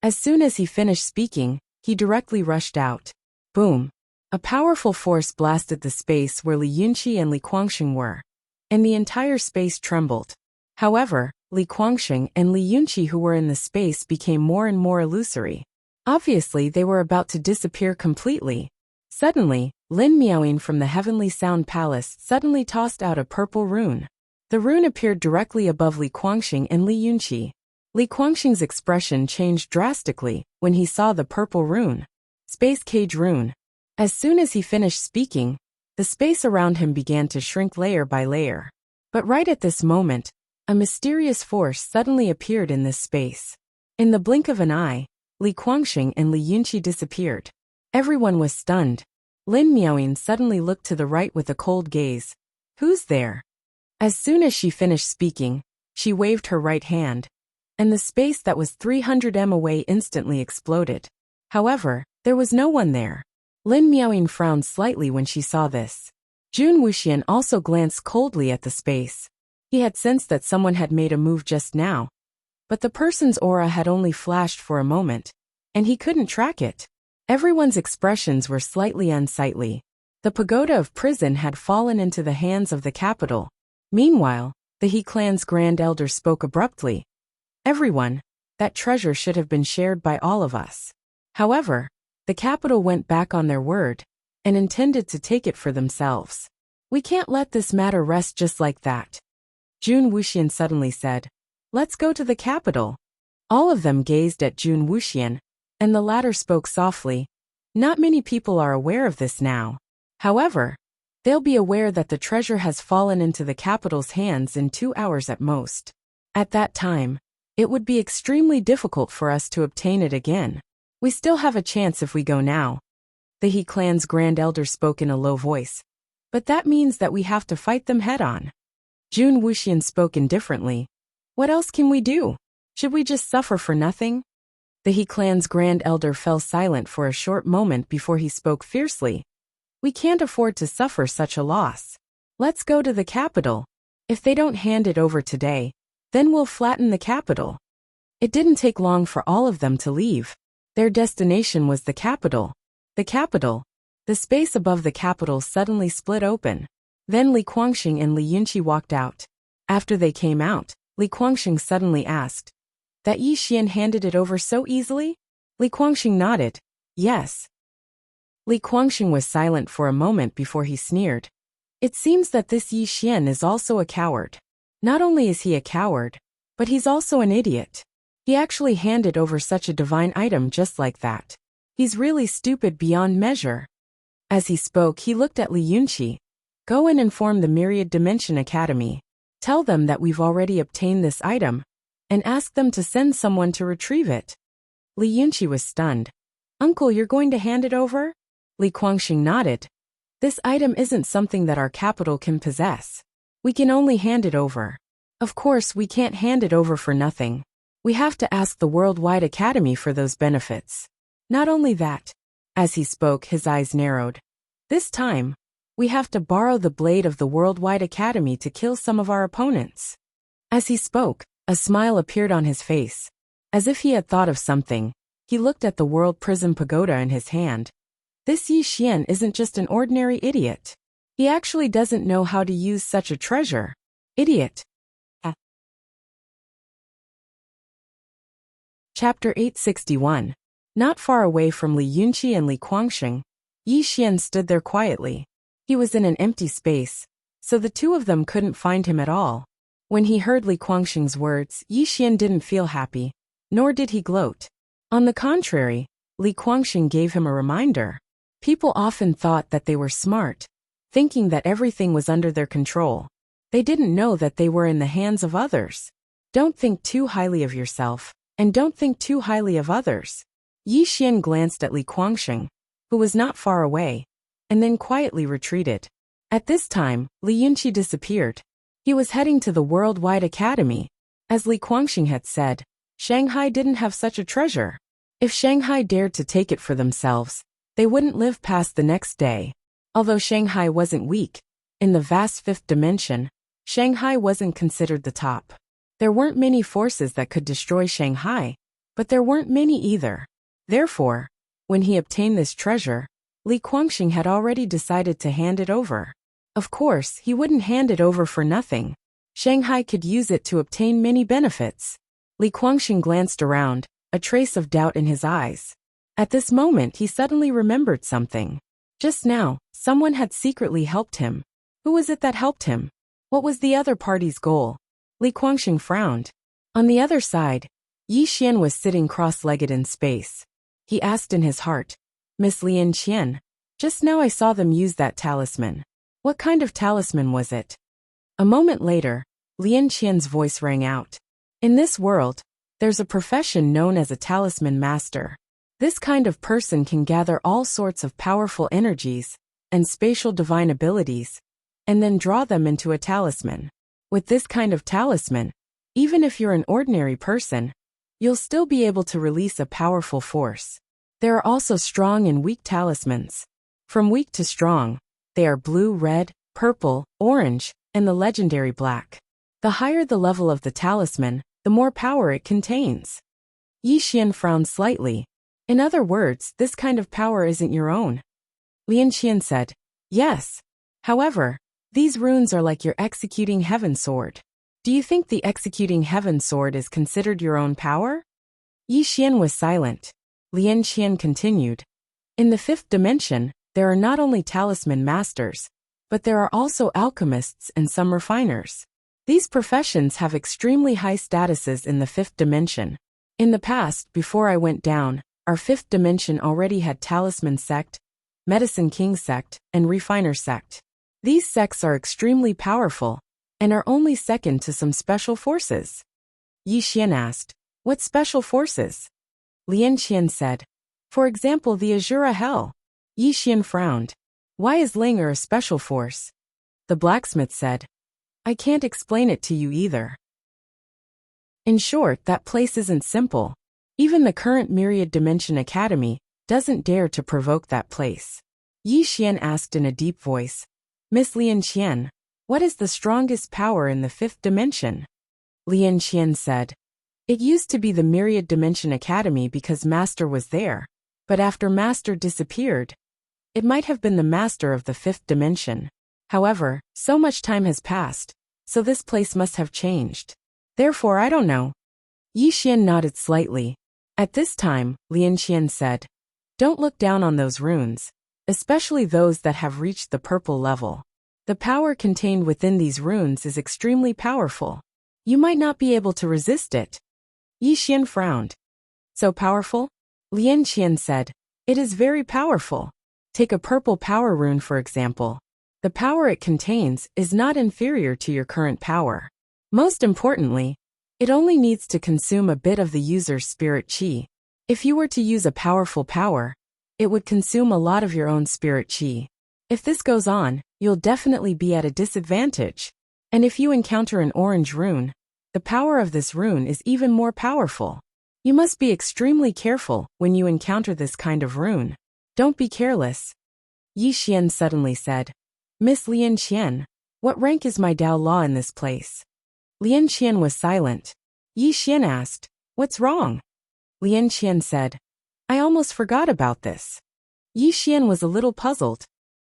As soon as he finished speaking, he directly rushed out. Boom. A powerful force blasted the space where Li Yunqi and Li Guangxing were, and the entire space trembled. However, Li Guangxing and Li Yunqi who were in the space became more and more illusory. Obviously they were about to disappear completely. Suddenly, Lin Miaoying from the Heavenly Sound Palace suddenly tossed out a purple rune. The rune appeared directly above Li Guangxing and Li Yunqi. Li Guangxing's expression changed drastically when he saw the purple rune. Space Cage Rune. As soon as he finished speaking, the space around him began to shrink layer by layer. But right at this moment, a mysterious force suddenly appeared in this space. In the blink of an eye, Li Guangxing and Li Yunqi disappeared. Everyone was stunned. Lin Miaoying suddenly looked to the right with a cold gaze. Who's there? As soon as she finished speaking, she waved her right hand, and the space that was 300 m away instantly exploded. However, there was no one there. Lin Miaoying frowned slightly when she saw this. Jun Wuxian also glanced coldly at the space. He had sensed that someone had made a move just now, but the person's aura had only flashed for a moment, and he couldn't track it. Everyone's expressions were slightly unsightly. The pagoda of prison had fallen into the hands of the capital. Meanwhile, the He clan's grand elder spoke abruptly. Everyone, that treasure should have been shared by all of us. However, the capital went back on their word, and intended to take it for themselves. We can't let this matter rest just like that. Jun Wuxian suddenly said, Let's go to the capital. All of them gazed at Jun Wuxian, and the latter spoke softly. Not many people are aware of this now. However, they'll be aware that the treasure has fallen into the capital's hands in 2 hours at most. At that time, it would be extremely difficult for us to obtain it again. We still have a chance if we go now. The He clan's grand elder spoke in a low voice. But that means that we have to fight them head-on. Jun Wuxian spoke indifferently. What else can we do? Should we just suffer for nothing? The He clan's grand elder fell silent for a short moment before he spoke fiercely. We can't afford to suffer such a loss. Let's go to the capital. If they don't hand it over today, then we'll flatten the capital. It didn't take long for all of them to leave. Their destination was the capital. The capital. The space above the capital suddenly split open. Then Li Guangxing and Li Yunqi walked out. After they came out, Li Guangxing suddenly asked, That Yi Xian handed it over so easily? Li Guangxing nodded. Yes. Li Guangxing was silent for a moment before he sneered. It seems that this Yi Xian is also a coward. Not only is he a coward, but he's also an idiot. He actually handed over such a divine item just like that. He's really stupid beyond measure. As he spoke, he looked at Li Yunqi. Go and inform the Myriad Dimension Academy. Tell them that we've already obtained this item, and ask them to send someone to retrieve it. Li Yunqi was stunned. Uncle, you're going to hand it over? Li Guangxing nodded. This item isn't something that our capital can possess. We can only hand it over. Of course, we can't hand it over for nothing. We have to ask the Worldwide Academy for those benefits. Not only that. As he spoke, his eyes narrowed. This time, we have to borrow the blade of the Worldwide Academy to kill some of our opponents. As he spoke, a smile appeared on his face. As if he had thought of something, he looked at the World Prism Pagoda in his hand. This Yi Xian isn't just an ordinary idiot. He actually doesn't know how to use such a treasure. Idiot. Chapter 861. Not far away from Li Yunqi and Li Guangxing, Yi Xian stood there quietly. He was in an empty space, so the two of them couldn't find him at all. When he heard Li Guangxing's words, Yi Xian didn't feel happy, nor did he gloat. On the contrary, Li Guangxing gave him a reminder. People often thought that they were smart, thinking that everything was under their control. They didn't know that they were in the hands of others. Don't think too highly of yourself, and don't think too highly of others. Yi Xian glanced at Li Guangxing, who was not far away, and then quietly retreated. At this time, Li Yunqi disappeared. He was heading to the Worldwide Academy. As Li Guangxing had said, Shanghai didn't have such a treasure. If Shanghai dared to take it for themselves, they wouldn't live past the next day. Although Shanghai wasn't weak, in the vast fifth dimension, Shanghai wasn't considered the top. There weren't many forces that could destroy Shanghai, but there weren't many either. Therefore, when he obtained this treasure, Li Guangxing had already decided to hand it over. Of course, he wouldn't hand it over for nothing. Shanghai could use it to obtain many benefits. Li Guangxing glanced around, a trace of doubt in his eyes. At this moment, he suddenly remembered something. Just now, someone had secretly helped him. Who was it that helped him? What was the other party's goal? Li Guangxing frowned. On the other side, Yi Xian was sitting cross-legged in space. He asked in his heart, Miss Lian Qian, just now I saw them use that talisman. What kind of talisman was it? A moment later, Lian Qian's voice rang out. In this world, there's a profession known as a talisman master. This kind of person can gather all sorts of powerful energies and spatial divine abilities, and then draw them into a talisman. With this kind of talisman, even if you're an ordinary person, you'll still be able to release a powerful force. There are also strong and weak talismans. From weak to strong, they are blue, red, purple, orange, and the legendary black. The higher the level of the talisman, the more power it contains. Yi Xian frowned slightly. In other words, this kind of power isn't your own. Lian Qian said, yes. However, these runes are like your executing heaven sword. Do you think the executing heaven sword is considered your own power? Yi Xian was silent. Lian Qian continued. In the fifth dimension, there are not only talisman masters, but there are also alchemists and some refiners. These professions have extremely high statuses in the fifth dimension. In the past, before I went down, our fifth dimension already had talisman sect, medicine king sect, and refiner sect. These sects are extremely powerful, and are only second to some special forces. Yi Xian asked, what special forces? Lian Qian said, for example the Azura Hell. Yi Xian frowned. Why is Linger a special force? The blacksmith said, I can't explain it to you either. In short, that place isn't simple. Even the current Myriad Dimension Academy doesn't dare to provoke that place. Yi Xian asked in a deep voice, Miss Lian Qian, what is the strongest power in the fifth dimension? Lian Qian said, it used to be the Myriad Dimension Academy because Master was there, but after Master disappeared, it might have been the Master of the fifth dimension. However, so much time has passed, so this place must have changed. Therefore I don't know. Yi Xian nodded slightly. At this time, Lian Qian said, don't look down on those runes, especially those that have reached the purple level. The power contained within these runes is extremely powerful. You might not be able to resist it. Yi Xian frowned. So powerful? Lian Qian said, it is very powerful. Take a purple power rune for example. The power it contains is not inferior to your current power. Most importantly, it only needs to consume a bit of the user's spirit chi. If you were to use a powerful power, it would consume a lot of your own spirit chi. If this goes on, you'll definitely be at a disadvantage. And if you encounter an orange rune, The power of this rune is even more powerful. You must be extremely careful when you encounter this kind of rune. Don't be careless. Yi Xian suddenly said, Miss Lian Qian, what rank is my Dao Law in this place? Lian Qian was silent. Yi Xian asked, what's wrong? Lian Qian said, I almost forgot about this. Yi Xian was a little puzzled.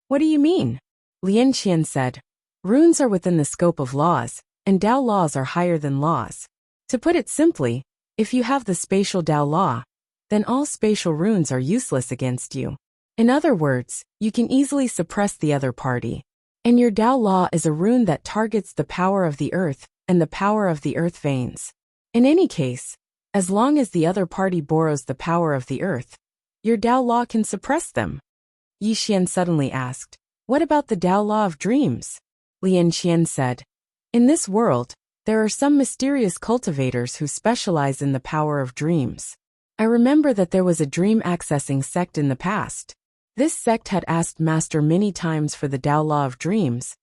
What do you mean? Lian Qian said, runes are within the scope of laws, and Dao laws are higher than laws. To put it simply, if you have the spatial Dao law, then all spatial runes are useless against you. In other words, you can easily suppress the other party. And your Dao law is a rune that targets the power of the earth and the power of the earth veins. In any case, as long as the other party borrows the power of the earth, your Dao law can suppress them. Yi Xian suddenly asked, what about the Dao law of dreams? Lian Qian said, in this world, there are some mysterious cultivators who specialize in the power of dreams. I remember that there was a dream accessing sect in the past. This sect had asked Master many times for the Dao law of dreams,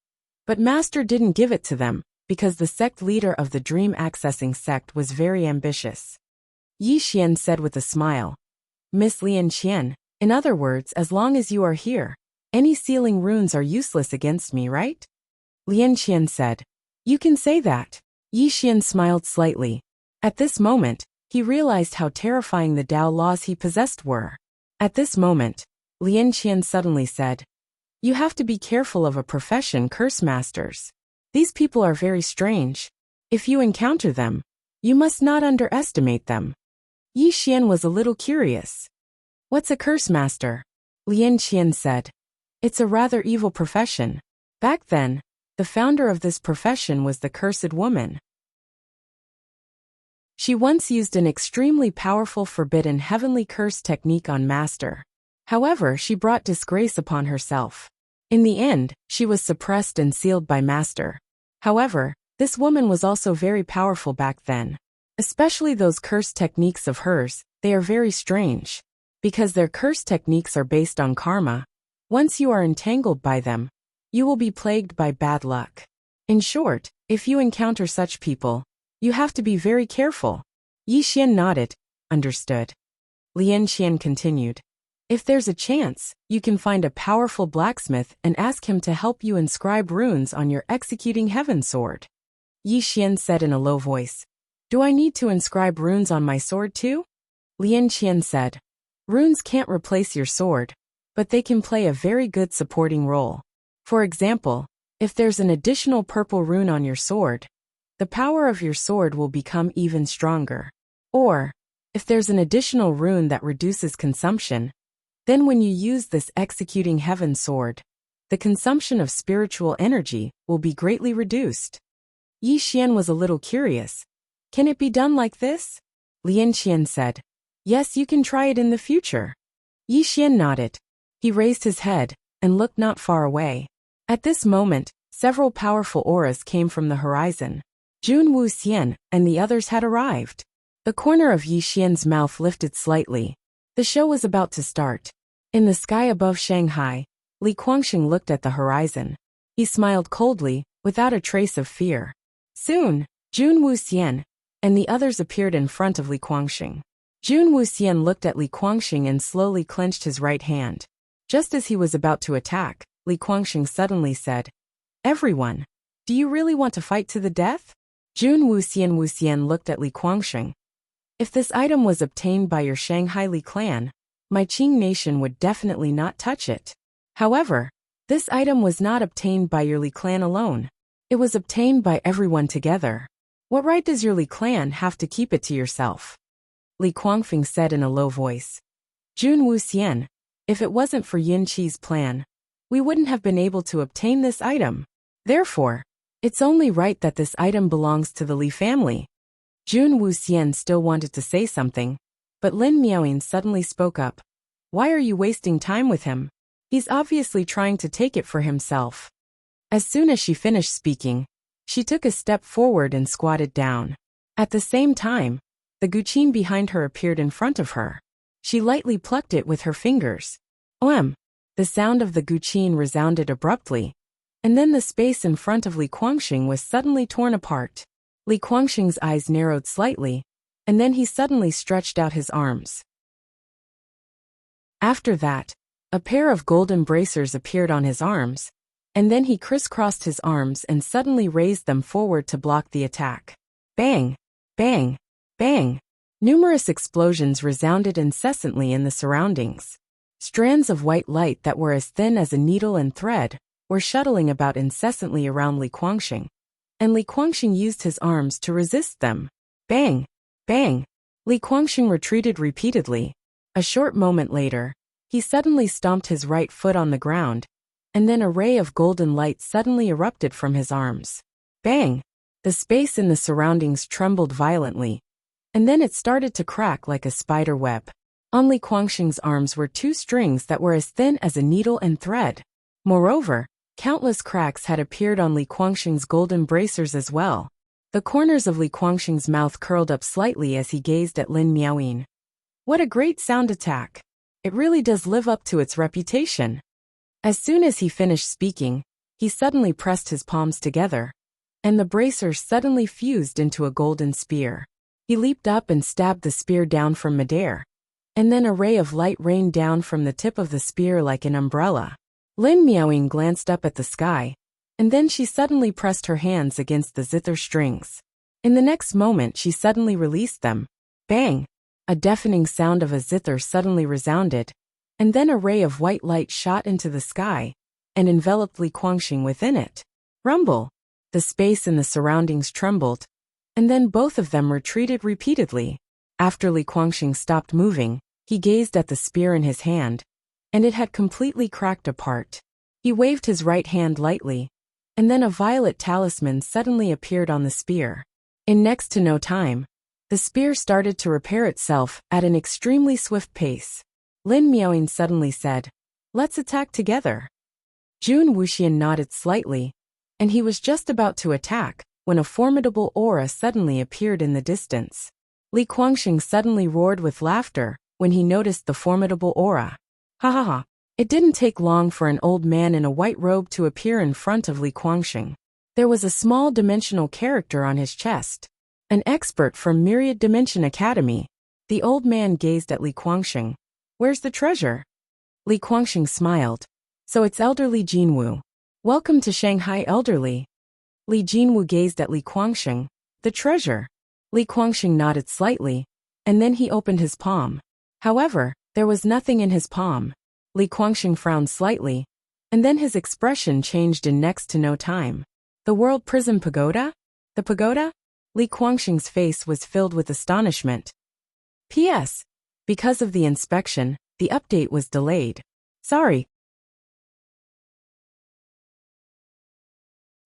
but Master didn't give it to them because the sect leader of the dream accessing sect was very ambitious. Yi Xian said with a smile, Miss Lian Qian, in other words, as long as you are here, any sealing runes are useless against me, right? Lian Qian said, you can say that. Yi Xian smiled slightly. At this moment, he realized how terrifying the Dao laws he possessed were. At this moment, Lian Qian suddenly said, you have to be careful of a profession, curse masters. These people are very strange. If you encounter them, you must not underestimate them. Yi Xian was a little curious. What's a curse master? Lian Qian said, it's a rather evil profession. Back then, the founder of this profession was the cursed woman. She once used an extremely powerful forbidden heavenly curse technique on Master. However, she brought disgrace upon herself. In the end, she was suppressed and sealed by Master. However, this woman was also very powerful back then. Especially those curse techniques of hers, they are very strange. Because their curse techniques are based on karma. Once you are entangled by them, you will be plagued by bad luck. In short, if you encounter such people, you have to be very careful. Yi Xian nodded, understood. Lian Qian continued. If there's a chance, you can find a powerful blacksmith and ask him to help you inscribe runes on your executing heaven sword. Yi Xian said in a low voice. Do I need to inscribe runes on my sword too? Lian Qian said. Runes can't replace your sword, but they can play a very good supporting role. For example, if there's an additional purple rune on your sword, the power of your sword will become even stronger. Or, if there's an additional rune that reduces consumption, then when you use this executing heaven sword, the consumption of spiritual energy will be greatly reduced. Yi Xian was a little curious. Can it be done like this? Lian Qian said, yes, you can try it in the future. Yi Xian nodded. He raised his head and looked not far away. At this moment, several powerful auras came from the horizon. Jun Wu Xian and the others had arrived. The corner of Yi Xian's mouth lifted slightly. The show was about to start. In the sky above Shanghai, Li Guangxing looked at the horizon. He smiled coldly, without a trace of fear. Soon, Jun Wu Xian and the others appeared in front of Li Guangxing. Jun Wu Xian looked at Li Guangxing and slowly clenched his right hand. Just as he was about to attack, Li Guangxing suddenly said, everyone, do you really want to fight to the death? Jun Wu Xian looked at Li Guangxing. If this item was obtained by your Shanghai Li clan, my Qing nation would definitely not touch it. However, this item was not obtained by your Li clan alone. It was obtained by everyone together. What right does your Li clan have to keep it to yourself? Li Guangfeng said in a low voice. Jun Wu Xian, if it wasn't for Yin Qi's plan, we wouldn't have been able to obtain this item. Therefore, it's only right that this item belongs to the Li family. Jun Wu Xian still wanted to say something, but Lin Miaoyin suddenly spoke up. Why are you wasting time with him? He's obviously trying to take it for himself. As soon as she finished speaking, she took a step forward and squatted down. At the same time, the guqin behind her appeared in front of her. She lightly plucked it with her fingers. Oem! The sound of the guqin resounded abruptly, and then the space in front of Li Guangxing was suddenly torn apart. Li Guangxing's eyes narrowed slightly, and then he suddenly stretched out his arms. After that, a pair of golden bracers appeared on his arms, and then he crisscrossed his arms and suddenly raised them forward to block the attack. Bang! Bang! Bang! Numerous explosions resounded incessantly in the surroundings. Strands of white light that were as thin as a needle and thread were shuttling about incessantly around Li Guangxing, and Li Guangxing used his arms to resist them. Bang! Bang! Li Guangxing retreated repeatedly. A short moment later, he suddenly stomped his right foot on the ground, and then a ray of golden light suddenly erupted from his arms. Bang! The space in the surroundings trembled violently, and then it started to crack like a spider web. On Li Guangxing's arms were two strings that were as thin as a needle and thread. Moreover, countless cracks had appeared on Li Guangxing's golden bracers as well. The corners of Li Guangxing's mouth curled up slightly as he gazed at Lin Miaoyin. What a great sound attack! It really does live up to its reputation. As soon as he finished speaking, he suddenly pressed his palms together, and the bracers suddenly fused into a golden spear. He leaped up and stabbed the spear down from midair, and then a ray of light rained down from the tip of the spear like an umbrella. Lin Miaoyin glanced up at the sky, and then she suddenly pressed her hands against the zither strings. In the next moment she suddenly released them. Bang! A deafening sound of a zither suddenly resounded, and then a ray of white light shot into the sky and enveloped Li Guangxing within it. Rumble! The space in the surroundings trembled, and then both of them retreated repeatedly. After Li Guangxing stopped moving, he gazed at the spear in his hand, and it had completely cracked apart. He waved his right hand lightly, and then a violet talisman suddenly appeared on the spear. In next to no time, the spear started to repair itself at an extremely swift pace. Lin Miaoyin suddenly said, "Let's attack together." Jun Wuxian nodded slightly, and he was just about to attack when a formidable aura suddenly appeared in the distance. Li Guangxing suddenly roared with laughter when he noticed the formidable aura. Ha ha ha! It didn't take long for an old man in a white robe to appear in front of Li Guangxing. There was a small dimensional character on his chest. An expert from Myriad Dimension Academy. The old man gazed at Li Guangxing. "Where's the treasure?" Li Guangxing smiled. "So it's elderly Jinwu. Welcome to Shanghai, elderly." Li Jinwu gazed at Li Guangxing. "The treasure?" Li Guangxing nodded slightly, and then he opened his palm. However, there was nothing in his palm. Li Guangxing frowned slightly, and then his expression changed in next to no time. "The World Prism Pagoda? The pagoda?" Li Guangxing's face was filled with astonishment. P.S. Because of the inspection, the update was delayed. Sorry.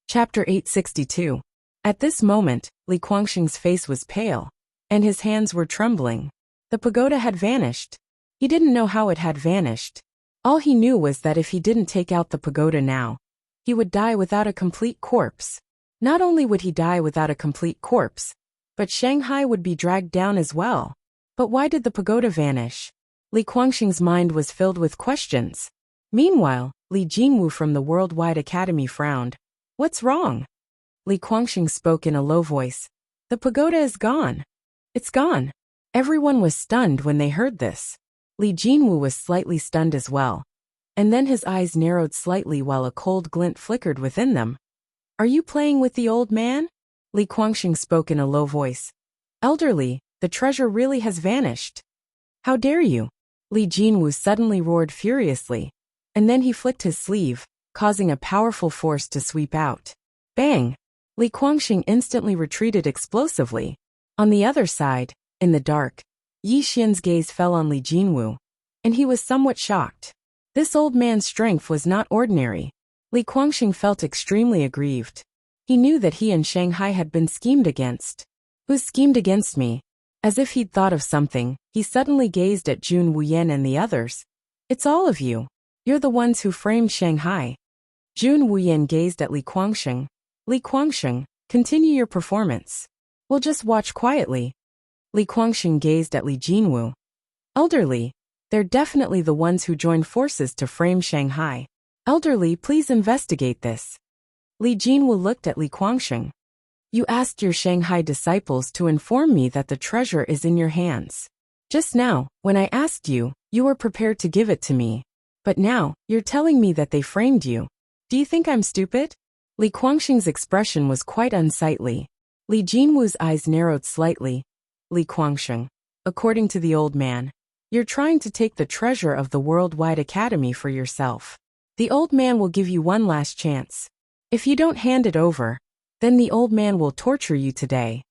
Chapter 862. At this moment, Li Guangxing's face was pale, and his hands were trembling. The pagoda had vanished. He didn't know how it had vanished. All he knew was that if he didn't take out the pagoda now, he would die without a complete corpse. Not only would he die without a complete corpse, but Shanghai would be dragged down as well. But why did the pagoda vanish? Li Guangxing's mind was filled with questions. Meanwhile, Li Jinwu from the Worldwide Academy frowned. "What's wrong?" Li Guangxing spoke in a low voice. "The pagoda is gone. It's gone." Everyone was stunned when they heard this. Li Jinwu was slightly stunned as well, and then his eyes narrowed slightly while a cold glint flickered within them. "Are you playing with the old man?" Li Guangxing spoke in a low voice. "Elderly, the treasure really has vanished." "How dare you?" Li Jinwu suddenly roared furiously, and then he flicked his sleeve, causing a powerful force to sweep out. Bang! Li Guangxing instantly retreated explosively. On the other side, in the dark, Yi Xian's gaze fell on Li Jinwu, and he was somewhat shocked. This old man's strength was not ordinary. Li Guangxing felt extremely aggrieved. He knew that he and Shanghai had been schemed against. "Who schemed against me?" As if he'd thought of something, he suddenly gazed at Jun Wuyan and the others. "It's all of you. You're the ones who framed Shanghai." Jun Wuyan gazed at Li Guangxing. "Li Guangxing, continue your performance. We'll just watch quietly." Li Guangxing gazed at Li Jinwu. "Elderly, they're definitely the ones who joined forces to frame Shanghai. Elderly, please investigate this." Li Jinwu looked at Li Guangxing. You asked your Shanghai disciples to inform me that the treasure is in your hands. Just now, when I asked you, you were prepared to give it to me. But now, you're telling me that they framed you. Do you think I'm stupid? Li Guangxing's expression was quite unsightly. Li Jinwu's eyes narrowed slightly. Li Guangxing, according to the old man, you're trying to take the treasure of the worldwide academy for yourself. The old man will give you one last chance. If you don't hand it over, then the old man will torture you today.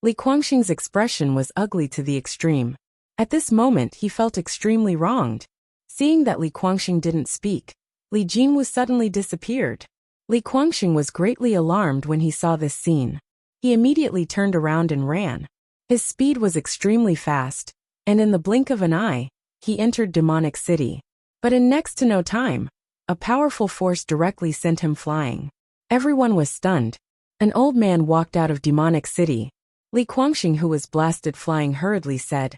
Li Guangxing's expression was ugly to the extreme. At this moment he felt extremely wronged. Seeing that Li Guangxing didn't speak, Li Jinwu suddenly disappeared. Li Guangxing was greatly alarmed when he saw this scene. He immediately turned around and ran. His speed was extremely fast, and in the blink of an eye, he entered Demonic City. But in next to no time, a powerful force directly sent him flying. Everyone was stunned. An old man walked out of Demonic City. Li Guangxing, who was blasted flying hurriedly, said,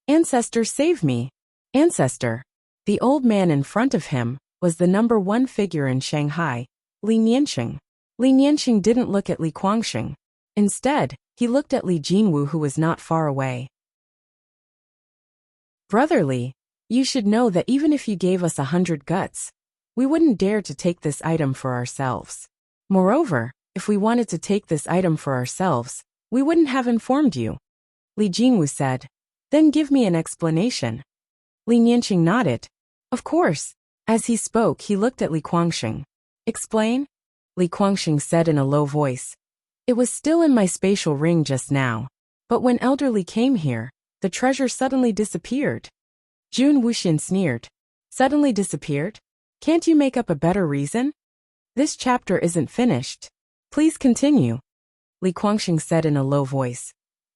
"Ancestor, save me! Ancestor!" The old man in front of him was the number one figure in Shanghai, Li Nianxing. Li Nianxing didn't look at Li Guangxing. Instead, he looked at Li Jinwu, who was not far away. "Brother Li, you should know that even if you gave us 100 guts, we wouldn't dare to take this item for ourselves. Moreover, if we wanted to take this item for ourselves, we wouldn't have informed you." Li Jinwu said. "Then give me an explanation." Li Nianxing nodded. "Of course." As he spoke, he looked at Li Guangxing. "Explain?" Li Guangxing said in a low voice. "It was still in my spatial ring just now. But when Elderly came here, the treasure suddenly disappeared." Jun Wuxian sneered. "Suddenly disappeared? Can't you make up a better reason? This chapter isn't finished. Please continue." Li Guangxing said in a low voice.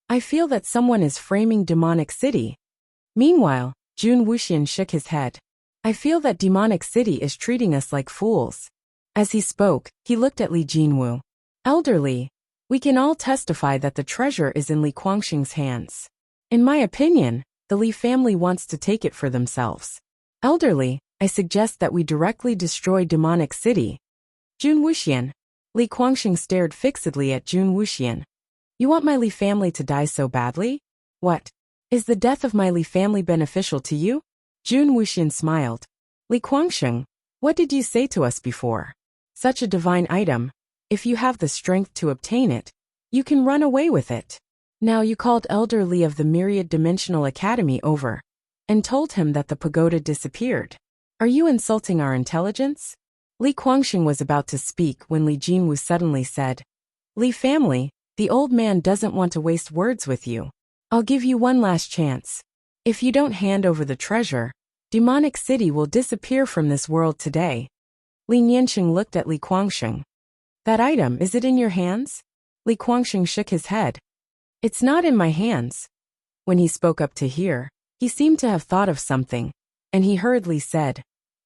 "I feel that someone is framing Demonic City." Meanwhile, Jun Wuxian shook his head. "I feel that Demonic City is treating us like fools." As he spoke, he looked at Li Jinwu. "Elderly, we can all testify that the treasure is in Li Guangxing's hands. In my opinion, the Li family wants to take it for themselves. Elderly, I suggest that we directly destroy Demonic City." Jun Wuxian. Li Guangxing stared fixedly at Jun Wuxian. "You want my Li family to die so badly? What? Is the death of my Li family beneficial to you?" Jun Wuxian smiled. "Li Guangxing, what did you say to us before? Such a divine item, if you have the strength to obtain it, you can run away with it. Now you called Elder Li of the Myriad Dimensional Academy over and told him that the pagoda disappeared. Are you insulting our intelligence?" Li Guangxing was about to speak when Li Jinwu suddenly said, "Li family, the old man doesn't want to waste words with you. I'll give you one last chance. If you don't hand over the treasure, Demonic City will disappear from this world today." Li Nianxing looked at Li Guangxing. "That item, is it in your hands?" Li Guangxing shook his head. "It's not in my hands." When he spoke up to hear, he seemed to have thought of something, and he hurriedly said,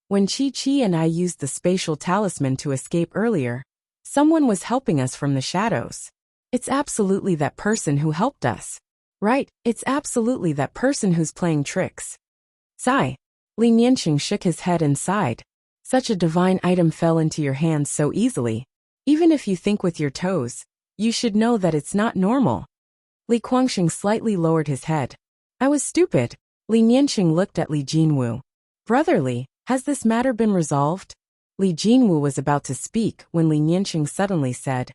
"When Chi and I used the spatial talisman to escape earlier, someone was helping us from the shadows. It's absolutely that person who helped us. Right, it's absolutely that person who's playing tricks." Sigh. Li Nianxing shook his head and sighed. "Such a divine item fell into your hands so easily. Even if you think with your toes, you should know that it's not normal." Li Guangxing slightly lowered his head. "I was stupid." Li Nianxing looked at Li Jinwu. "Brother Li, has this matter been resolved?" Li Jinwu was about to speak when Li Nianxing suddenly said,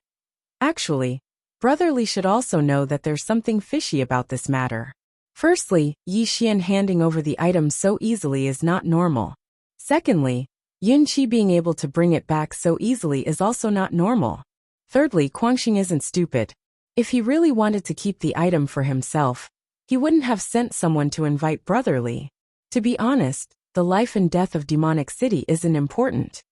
"Actually, Brother Li should also know that there's something fishy about this matter. Firstly, Yi Xian handing over the item so easily is not normal. Secondly, Yun Qi being able to bring it back so easily is also not normal. Thirdly, Guangxing isn't stupid. If he really wanted to keep the item for himself, he wouldn't have sent someone to invite Brother Li. To be honest, the life and death of Demonic City isn't important.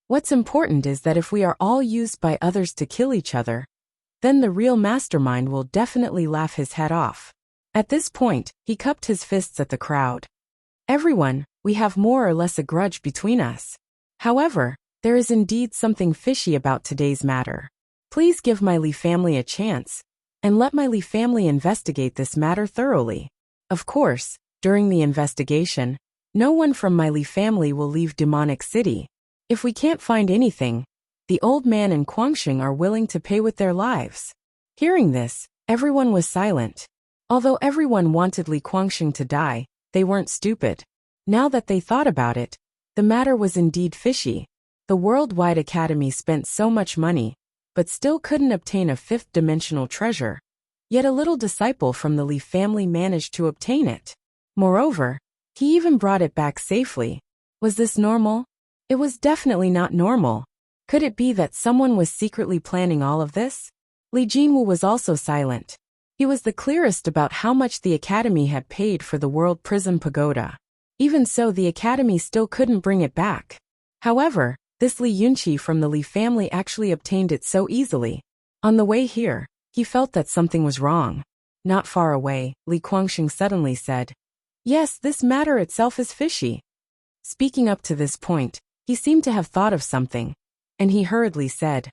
What's important is that if we are all used by others to kill each other, then the real mastermind will definitely laugh his head off." At this point, he cupped his fists at the crowd. "Everyone, we have more or less a grudge between us. However, there is indeed something fishy about today's matter. Please give my Li family a chance, and let my Li family investigate this matter thoroughly. Of course, during the investigation, no one from my Li family will leave Demonic City. If we can't find anything, The old man and Guangxing are willing to pay with their lives. Hearing this, everyone was silent. Although everyone wanted Li Guangxing to die, they weren't stupid. Now that they thought about it, the matter was indeed fishy. The Worldwide Academy spent so much money, but still couldn't obtain a fifth-dimensional treasure. Yet a little disciple from the Li family managed to obtain it. Moreover, he even brought it back safely. Was this normal? It was definitely not normal. Could it be that someone was secretly planning all of this? Li Jinwu was also silent. He was the clearest about how much the Academy had paid for the World Prism Pagoda. Even so, the Academy still couldn't bring it back. However, this Li Yunqi from the Li family actually obtained it so easily. On the way here, he felt that something was wrong. Not far away, Li Guangxing suddenly said, "Yes, this matter itself is fishy." Speaking up to this point, he seemed to have thought of something, and he hurriedly said,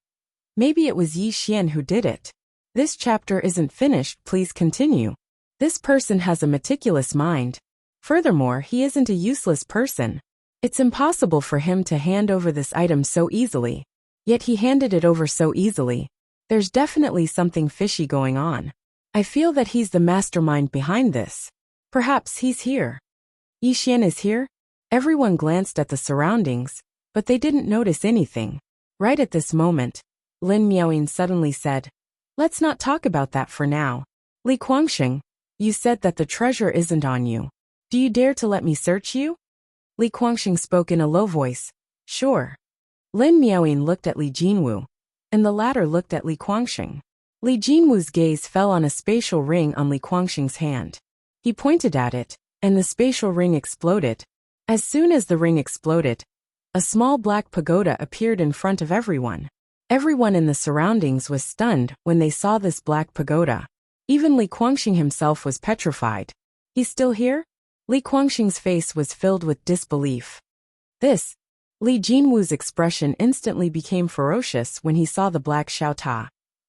"Maybe it was Yi Xian who did it. This chapter isn't finished, please continue. This person has a meticulous mind. Furthermore, he isn't a useless person. It's impossible for him to hand over this item so easily. Yet he handed it over so easily. There's definitely something fishy going on. I feel that he's the mastermind behind this. Perhaps he's here." Yi Xian is here? Everyone glanced at the surroundings, but they didn't notice anything. Right at this moment, Lin Miaoyin suddenly said, "Let's not talk about that for now. Li Guangxing, you said that the treasure isn't on you. Do you dare to let me search you?" Li Guangxing spoke in a low voice, "Sure." Lin Miaoyin looked at Li Jinwu, and the latter looked at Li Guangxing. Li Jinwu's gaze fell on a spatial ring on Li Guangxing's hand. He pointed at it, and the spatial ring exploded. As soon as the ring exploded, a small black pagoda appeared in front of everyone. Everyone in the surroundings was stunned when they saw this black pagoda. Even Li Guangxing himself was petrified. "He's still here?" Li Guangxing's face was filled with disbelief. Li Jinwu's expression instantly became ferocious when he saw the black Xiaota.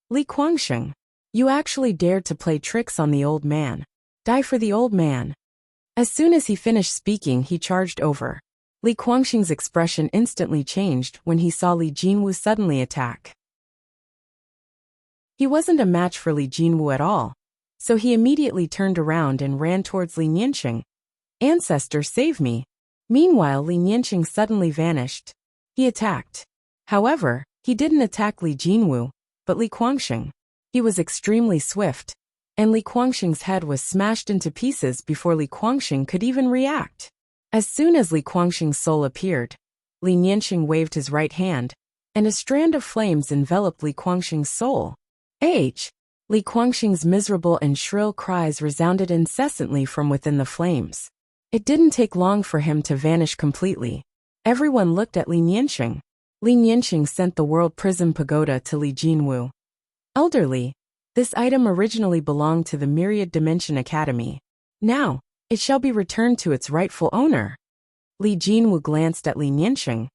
"Li Guangxing, you actually dared to play tricks on the old man. Die for the old man." As soon as he finished speaking, he charged over. Li Guangxing's expression instantly changed when he saw Li Jinwu suddenly attack. He wasn't a match for Li Jinwu at all, so he immediately turned around and ran towards Li Nianqing. "Ancestor, save me." Meanwhile, Li Nianqing suddenly vanished. He attacked. However, he didn't attack Li Jinwu, but Li Guangxing. He was extremely swift, and Li Guangxing's head was smashed into pieces before Li Guangxing could even react. As soon as Li Guangxing's soul appeared, Li Nianqing waved his right hand, and a strand of flames enveloped Li Guangxing's soul. Li Guangxing's miserable and shrill cries resounded incessantly from within the flames. It didn't take long for him to vanish completely. Everyone looked at Li Nianqing. Li Nianqing sent the World Prism Pagoda to Li Jinwu. "Elderly, this item originally belonged to the Myriad Dimension Academy. Now, it shall be returned to its rightful owner." Li Jinwu glanced at Li Nianqing.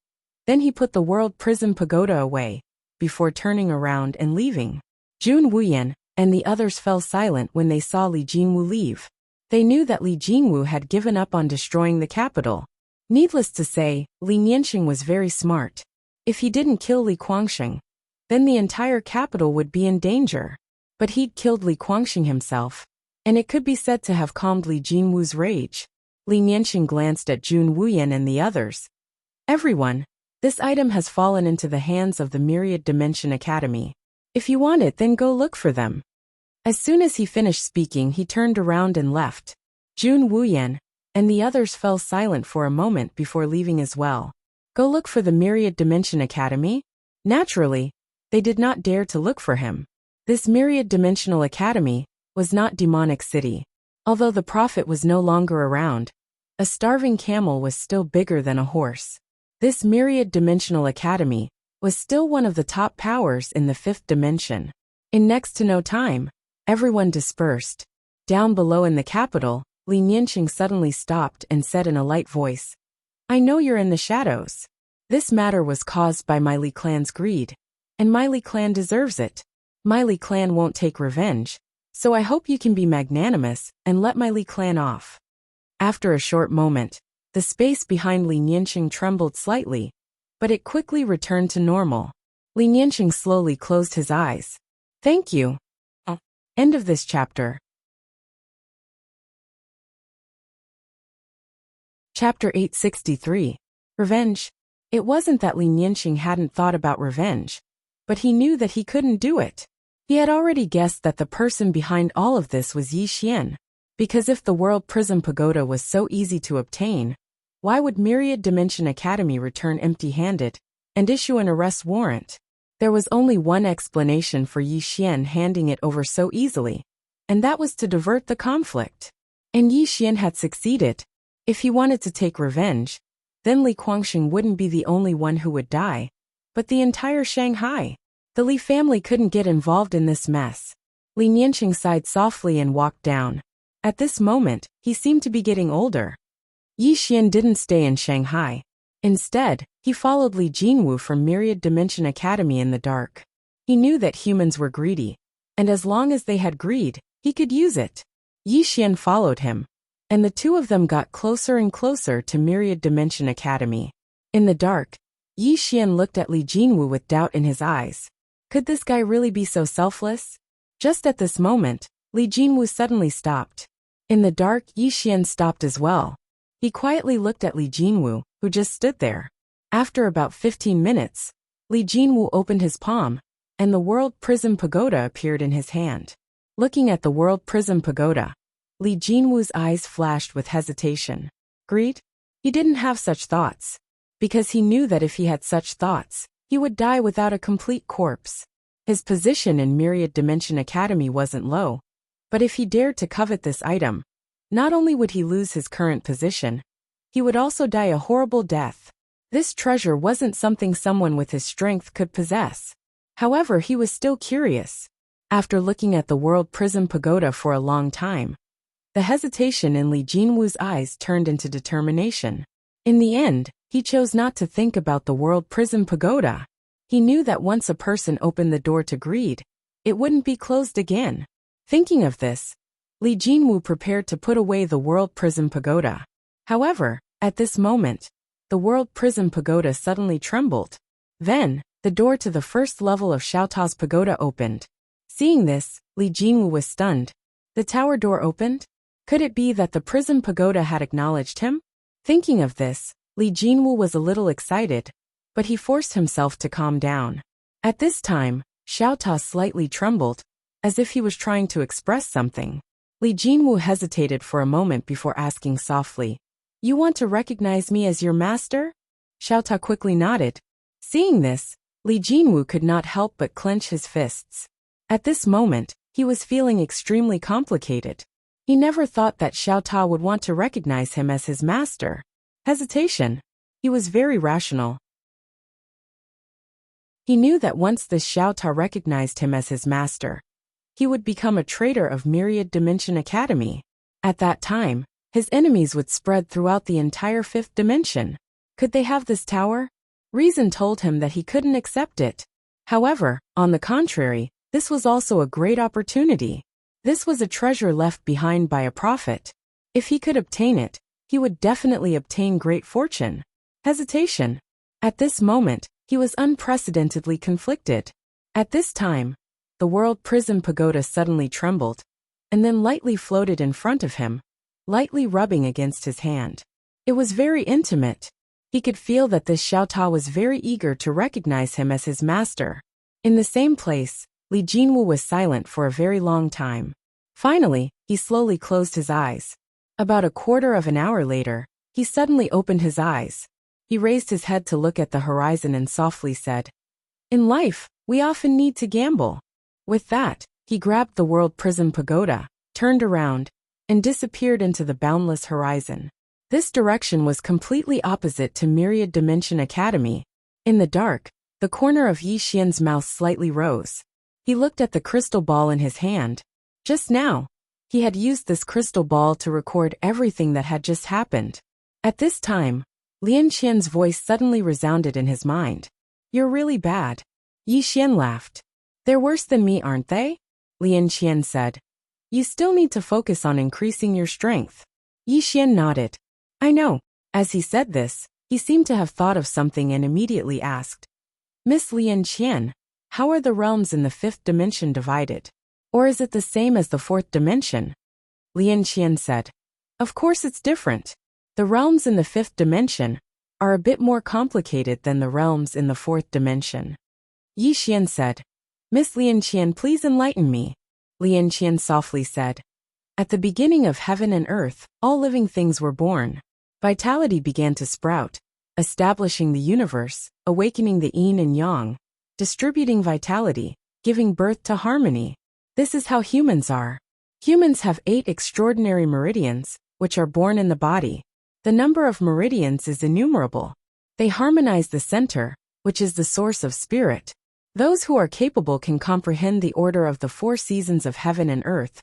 Then he put the World Prism Pagoda away, before turning around and leaving. Jun Wuyan and the others fell silent when they saw Li Jinwu leave. They knew that Li Jinwu had given up on destroying the capital. Needless to say, Li Nianqing was very smart. If he didn't kill Li Guangxing, then the entire capital would be in danger. But he'd killed Li Guangxing himself, and it could be said to have calmed Li Jinwu's rage. Li Nianqing glanced at Jun Wuyan and the others. "Everyone, this item has fallen into the hands of the Myriad Dimension Academy. If you want it, then go look for them." As soon as he finished speaking, he turned around and left. Jun Wuyan and the others fell silent for a moment before leaving as well. Go look for the Myriad Dimension Academy? Naturally, they did not dare to look for him. This Myriad Dimensional Academy was not Demonic City. Although the prophet was no longer around, a starving camel was still bigger than a horse. This Myriad Dimensional Academy was still one of the top powers in the fifth dimension. In next to no time, everyone dispersed. Down below in the capital, Li Nianqing suddenly stopped and said in a light voice, "I know you're in the shadows. This matter was caused by my Li clan's greed, and my Li clan deserves it. My Li clan won't take revenge, so I hope you can be magnanimous and let my Li clan off." After a short moment, the space behind Li Nianqing trembled slightly, but it quickly returned to normal. Li Nianqing slowly closed his eyes. Thank you. End of this chapter. Chapter 863. Revenge. It wasn't that Li Nianqing hadn't thought about revenge, but he knew that he couldn't do it. He had already guessed that the person behind all of this was Yi Xian, because if the World Prism Pagoda was so easy to obtain, why would Myriad Dimension Academy return empty-handed and issue an arrest warrant? There was only one explanation for Yi Xian handing it over so easily, and that was to divert the conflict. And Yi Xian had succeeded. If he wanted to take revenge, then Li Guangxing wouldn't be the only one who would die, but the entire Shanghai. The Li family couldn't get involved in this mess. Li Nianqing sighed softly and walked down. At this moment, he seemed to be getting older. Yi Xian didn't stay in Shanghai. Instead, he followed Li Jinwu from Myriad Dimension Academy in the dark. He knew that humans were greedy, and as long as they had greed, he could use it. Yi Xian followed him, and the two of them got closer and closer to Myriad Dimension Academy. In the dark, Yi Xian looked at Li Jinwu with doubt in his eyes. Could this guy really be so selfless? Just at this moment, Li Jinwu suddenly stopped. In the dark, Yi Xian stopped as well. He quietly looked at Li Jinwu, who just stood there. After about 15 minutes, Li Jinwu opened his palm, and the World Prism Pagoda appeared in his hand. Looking at the World Prism Pagoda, Li Jinwu's eyes flashed with hesitation. Greed? He didn't have such thoughts, because he knew that if he had such thoughts, he would die without a complete corpse. His position in Myriad Dimension Academy wasn't low, but if he dared to covet this item, not only would he lose his current position, he would also die a horrible death. This treasure wasn't something someone with his strength could possess. However, he was still curious. After looking at the World Prism Pagoda for a long time, the hesitation in Li Jinwu's eyes turned into determination. In the end, he chose not to think about the World Prism Pagoda. He knew that once a person opened the door to greed, it wouldn't be closed again. Thinking of this, Li Jinwu prepared to put away the World Prism Pagoda. However, at this moment, the World Prism Pagoda suddenly trembled. Then, the door to the first level of Xiaotao's pagoda opened. Seeing this, Li Jinwu was stunned. The tower door opened? Could it be that the Prism Pagoda had acknowledged him? Thinking of this, Li Jinwu was a little excited, but he forced himself to calm down. At this time, Xiaotao slightly trembled, as if he was trying to express something. Li Jinwu hesitated for a moment before asking softly, "You want to recognize me as your master?" Xiaotao quickly nodded. Seeing this, Li Jinwu could not help but clench his fists. At this moment, he was feeling extremely complicated. He never thought that Xiaotao would want to recognize him as his master. Hesitation. He was very rational. He knew that once this Xiaotao recognized him as his master, he would become a traitor of Myriad Dimension Academy. At that time, his enemies would spread throughout the entire fifth dimension. Could they have this tower? Reason told him that he couldn't accept it. However, on the contrary, this was also a great opportunity. This was a treasure left behind by a prophet. If he could obtain it, he would definitely obtain great fortune. Hesitation. At this moment, he was unprecedentedly conflicted. At this time, the World Prism Pagoda suddenly trembled, and then lightly floated in front of him, lightly rubbing against his hand. It was very intimate. He could feel that this Xiaotao was very eager to recognize him as his master. In the same place, Li Jinwu was silent for a very long time. Finally, he slowly closed his eyes. About a quarter of an hour later, he suddenly opened his eyes. He raised his head to look at the horizon and softly said, "In life, we often need to gamble." With that, he grabbed the World Prism Pagoda, turned around, and disappeared into the boundless horizon. This direction was completely opposite to Myriad Dimension Academy. In the dark, the corner of Yi Xian's mouth slightly rose. He looked at the crystal ball in his hand. Just now, he had used this crystal ball to record everything that had just happened. At this time, Lian Qian's voice suddenly resounded in his mind. "You're really bad." Yi Xian laughed. "They're worse than me, aren't they?" Lian Qian said. "You still need to focus on increasing your strength." Yi Xian nodded. "I know." As he said this, he seemed to have thought of something and immediately asked, Miss Lian Qian, how are the realms in the fifth dimension divided? Or is it the same as the fourth dimension? Lian Qian said, of course it's different. The realms in the fifth dimension are a bit more complicated than the realms in the fourth dimension. Yi Xian said, Miss Lian Qian, please enlighten me. Lian Qian softly said, at the beginning of heaven and earth, all living things were born. Vitality began to sprout, establishing the universe, awakening the yin and yang, distributing vitality, giving birth to harmony. This is how humans are. Humans have 8 extraordinary meridians, which are born in the body. The number of meridians is innumerable. They harmonize the center, which is the source of spirit. Those who are capable can comprehend the order of the 4 seasons of heaven and earth,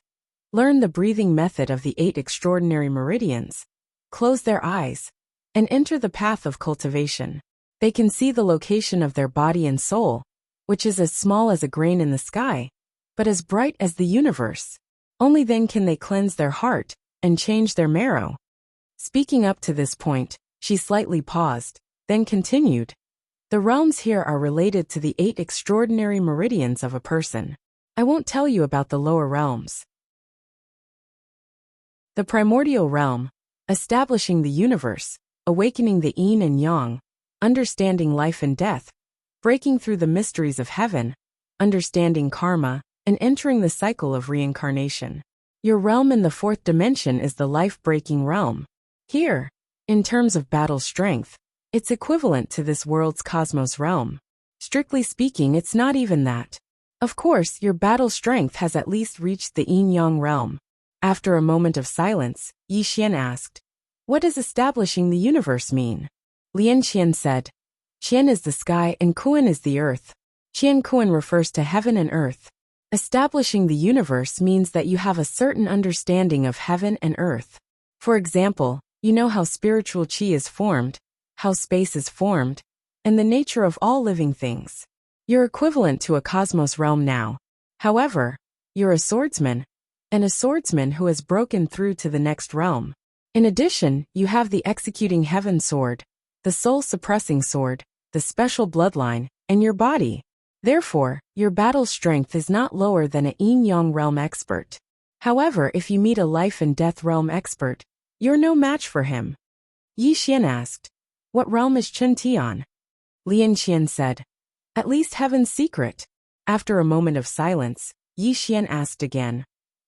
learn the breathing method of the 8 extraordinary meridians, close their eyes, and enter the path of cultivation. They can see the location of their body and soul, which is as small as a grain in the sky, but as bright as the universe. Only then can they cleanse their heart and change their marrow. Speaking up to this point, she slightly paused, then continued. The realms here are related to the 8 extraordinary meridians of a person. I won't tell you about the lower realms. The primordial realm, establishing the universe, awakening the yin and yang, understanding life and death, breaking through the mysteries of heaven, understanding karma, and entering the cycle of reincarnation. Your realm in the fourth dimension is the life-breaking realm. Here, in terms of battle strength, it's equivalent to this world's cosmos realm. Strictly speaking, it's not even that. Of course, your battle strength has at least reached the yin-yang realm. After a moment of silence, Yi Xian asked, what does establishing the universe mean? Lian Qian said, Qian is the sky and Kuan is the earth. Qian Kuan refers to heaven and earth. Establishing the universe means that you have a certain understanding of heaven and earth. For example, you know how spiritual qi is formed, how space is formed, and the nature of all living things. You're equivalent to a cosmos realm now. However, you're a swordsman, and a swordsman who has broken through to the next realm. In addition, you have the executing heaven sword, the soul-suppressing sword, the special bloodline, and your body. Therefore, your battle strength is not lower than a yin-yang realm expert. However, if you meet a life and death realm expert, you're no match for him. Yi Xian asked, what realm is Chen Tian? Lian Qian said, at least heaven's secret. After a moment of silence, Yi Xian asked again,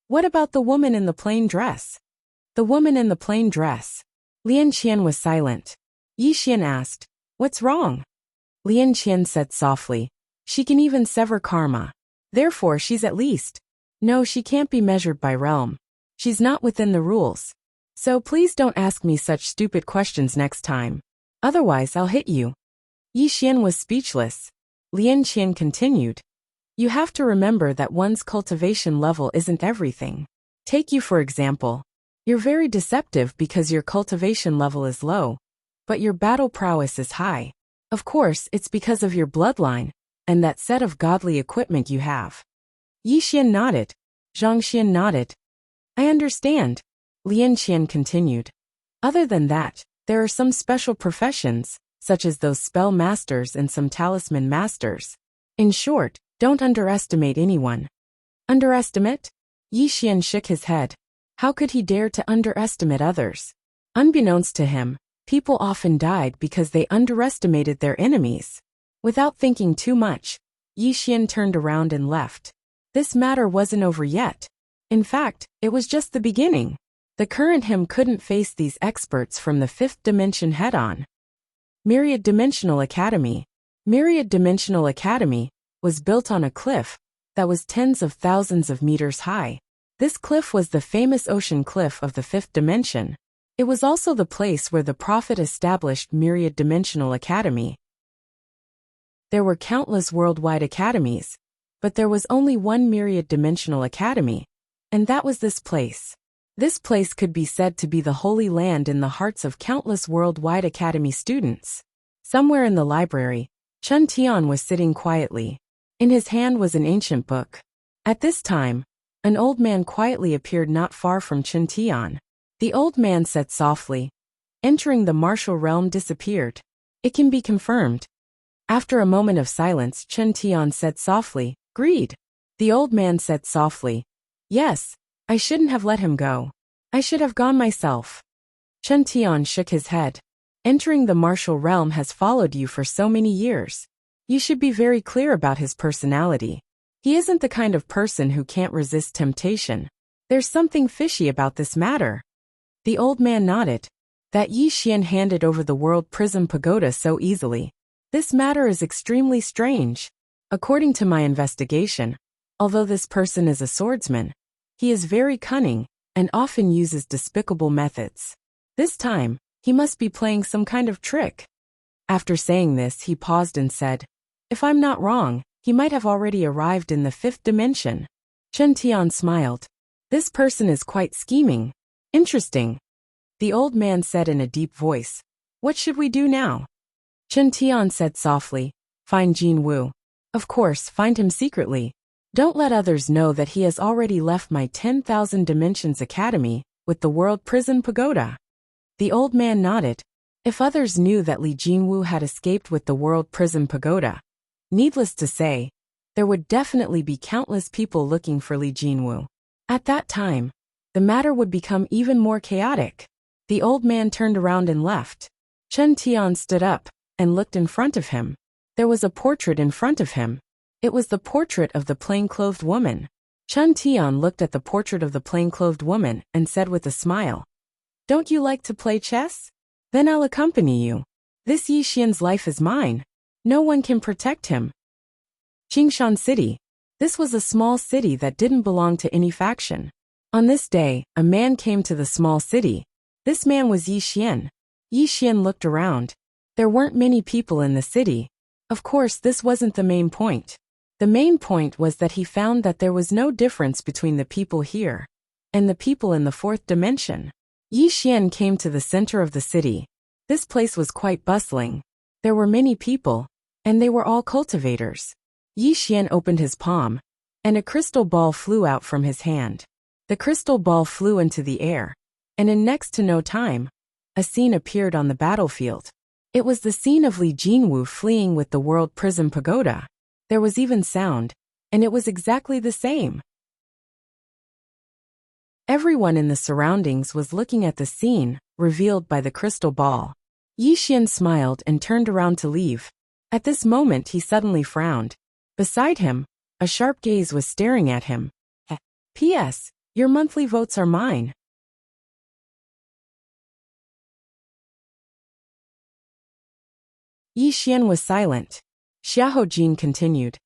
what about the woman in the plain dress? The woman in the plain dress. Lian Qian was silent. Yi Xian asked, what's wrong? Lian Qian said softly, she can even sever karma. Therefore she's at least. No, she can't be measured by realm. She's not within the rules. So please don't ask me such stupid questions next time. Otherwise I'll hit you. Yi Xian was speechless. Lian Qian continued. You have to remember that one's cultivation level isn't everything. Take you for example. You're very deceptive because your cultivation level is low, but your battle prowess is high. Of course, it's because of your bloodline and that set of godly equipment you have. Yi Xian nodded. Zhang Xian nodded. I understand. Lian Qian continued. Other than that, there are some special professions, such as those spell masters and some talisman masters. In short, don't underestimate anyone. Underestimate? Yi Xian shook his head. How could he dare to underestimate others? Unbeknownst to him, people often died because they underestimated their enemies. Without thinking too much, Yi Xian turned around and left. This matter wasn't over yet. In fact, it was just the beginning. The current him couldn't face these experts from the fifth dimension head-on. Myriad Dimensional Academy. Myriad Dimensional Academy was built on a cliff that was tens of thousands of meters high. This cliff was the famous ocean cliff of the fifth dimension. It was also the place where the Prophet established Myriad Dimensional Academy. There were countless worldwide academies, but there was only one Myriad Dimensional Academy, and that was this place. This place could be said to be the holy land in the hearts of countless worldwide academy students. Somewhere in the library, Chen Tian was sitting quietly. In his hand was an ancient book. At this time, an old man quietly appeared not far from Chen Tian. The old man said softly, entering the martial realm disappeared. It can be confirmed. After a moment of silence, Chen Tian said softly, "Greed." The old man said softly, "Yes, I shouldn't have let him go. I should have gone myself." Chen Tian shook his head. "Entering the martial realm has followed you for so many years. You should be very clear about his personality. He isn't the kind of person who can't resist temptation. There's something fishy about this matter." The old man nodded. "That Yi Xian handed over the World Prism Pagoda so easily. This matter is extremely strange. According to my investigation, although this person is a swordsman, he is very cunning and often uses despicable methods. This time, he must be playing some kind of trick." After saying this, he paused and said, "If I'm not wrong, he might have already arrived in the 5th dimension." Chen Tian smiled. "This person is quite scheming. Interesting." The old man said in a deep voice, "What should we do now?" Chen Tian said softly, "Find Jin Wu. Of course, find him secretly. Don't let others know that he has already left my 10,000 Dimensions Academy with the World Prison Pagoda." The old man nodded. If others knew that Li Jinwu had escaped with the World Prison Pagoda, needless to say, there would definitely be countless people looking for Li Jinwu. At that time, the matter would become even more chaotic. The old man turned around and left. Chen Tian stood up and looked in front of him. There was a portrait in front of him. It was the portrait of the plain-clothed woman. Chen Tian looked at the portrait of the plain-clothed woman and said with a smile, "Don't you like to play chess? Then I'll accompany you. This Yi Xian's life is mine. No one can protect him." Jingshan City. This was a small city that didn't belong to any faction. On this day, a man came to the small city. This man was Yi Xian. Yi Xian looked around. There weren't many people in the city. Of course, this wasn't the main point. The main point was that he found that there was no difference between the people here and the people in the 4th dimension. Yi Xian came to the center of the city. This place was quite bustling. There were many people, and they were all cultivators. Yi Xian opened his palm, and a crystal ball flew out from his hand. The crystal ball flew into the air, and in next to no time, a scene appeared on the battlefield. It was the scene of Li Jinwu fleeing with the World Prison Pagoda. There was even sound, and it was exactly the same. Everyone in the surroundings was looking at the scene, revealed by the crystal ball. Yi Xian smiled and turned around to leave. At this moment he suddenly frowned. Beside him, a sharp gaze was staring at him. "P.S. Your monthly votes are mine." Yi Xian was silent. Xiahou Jin continued.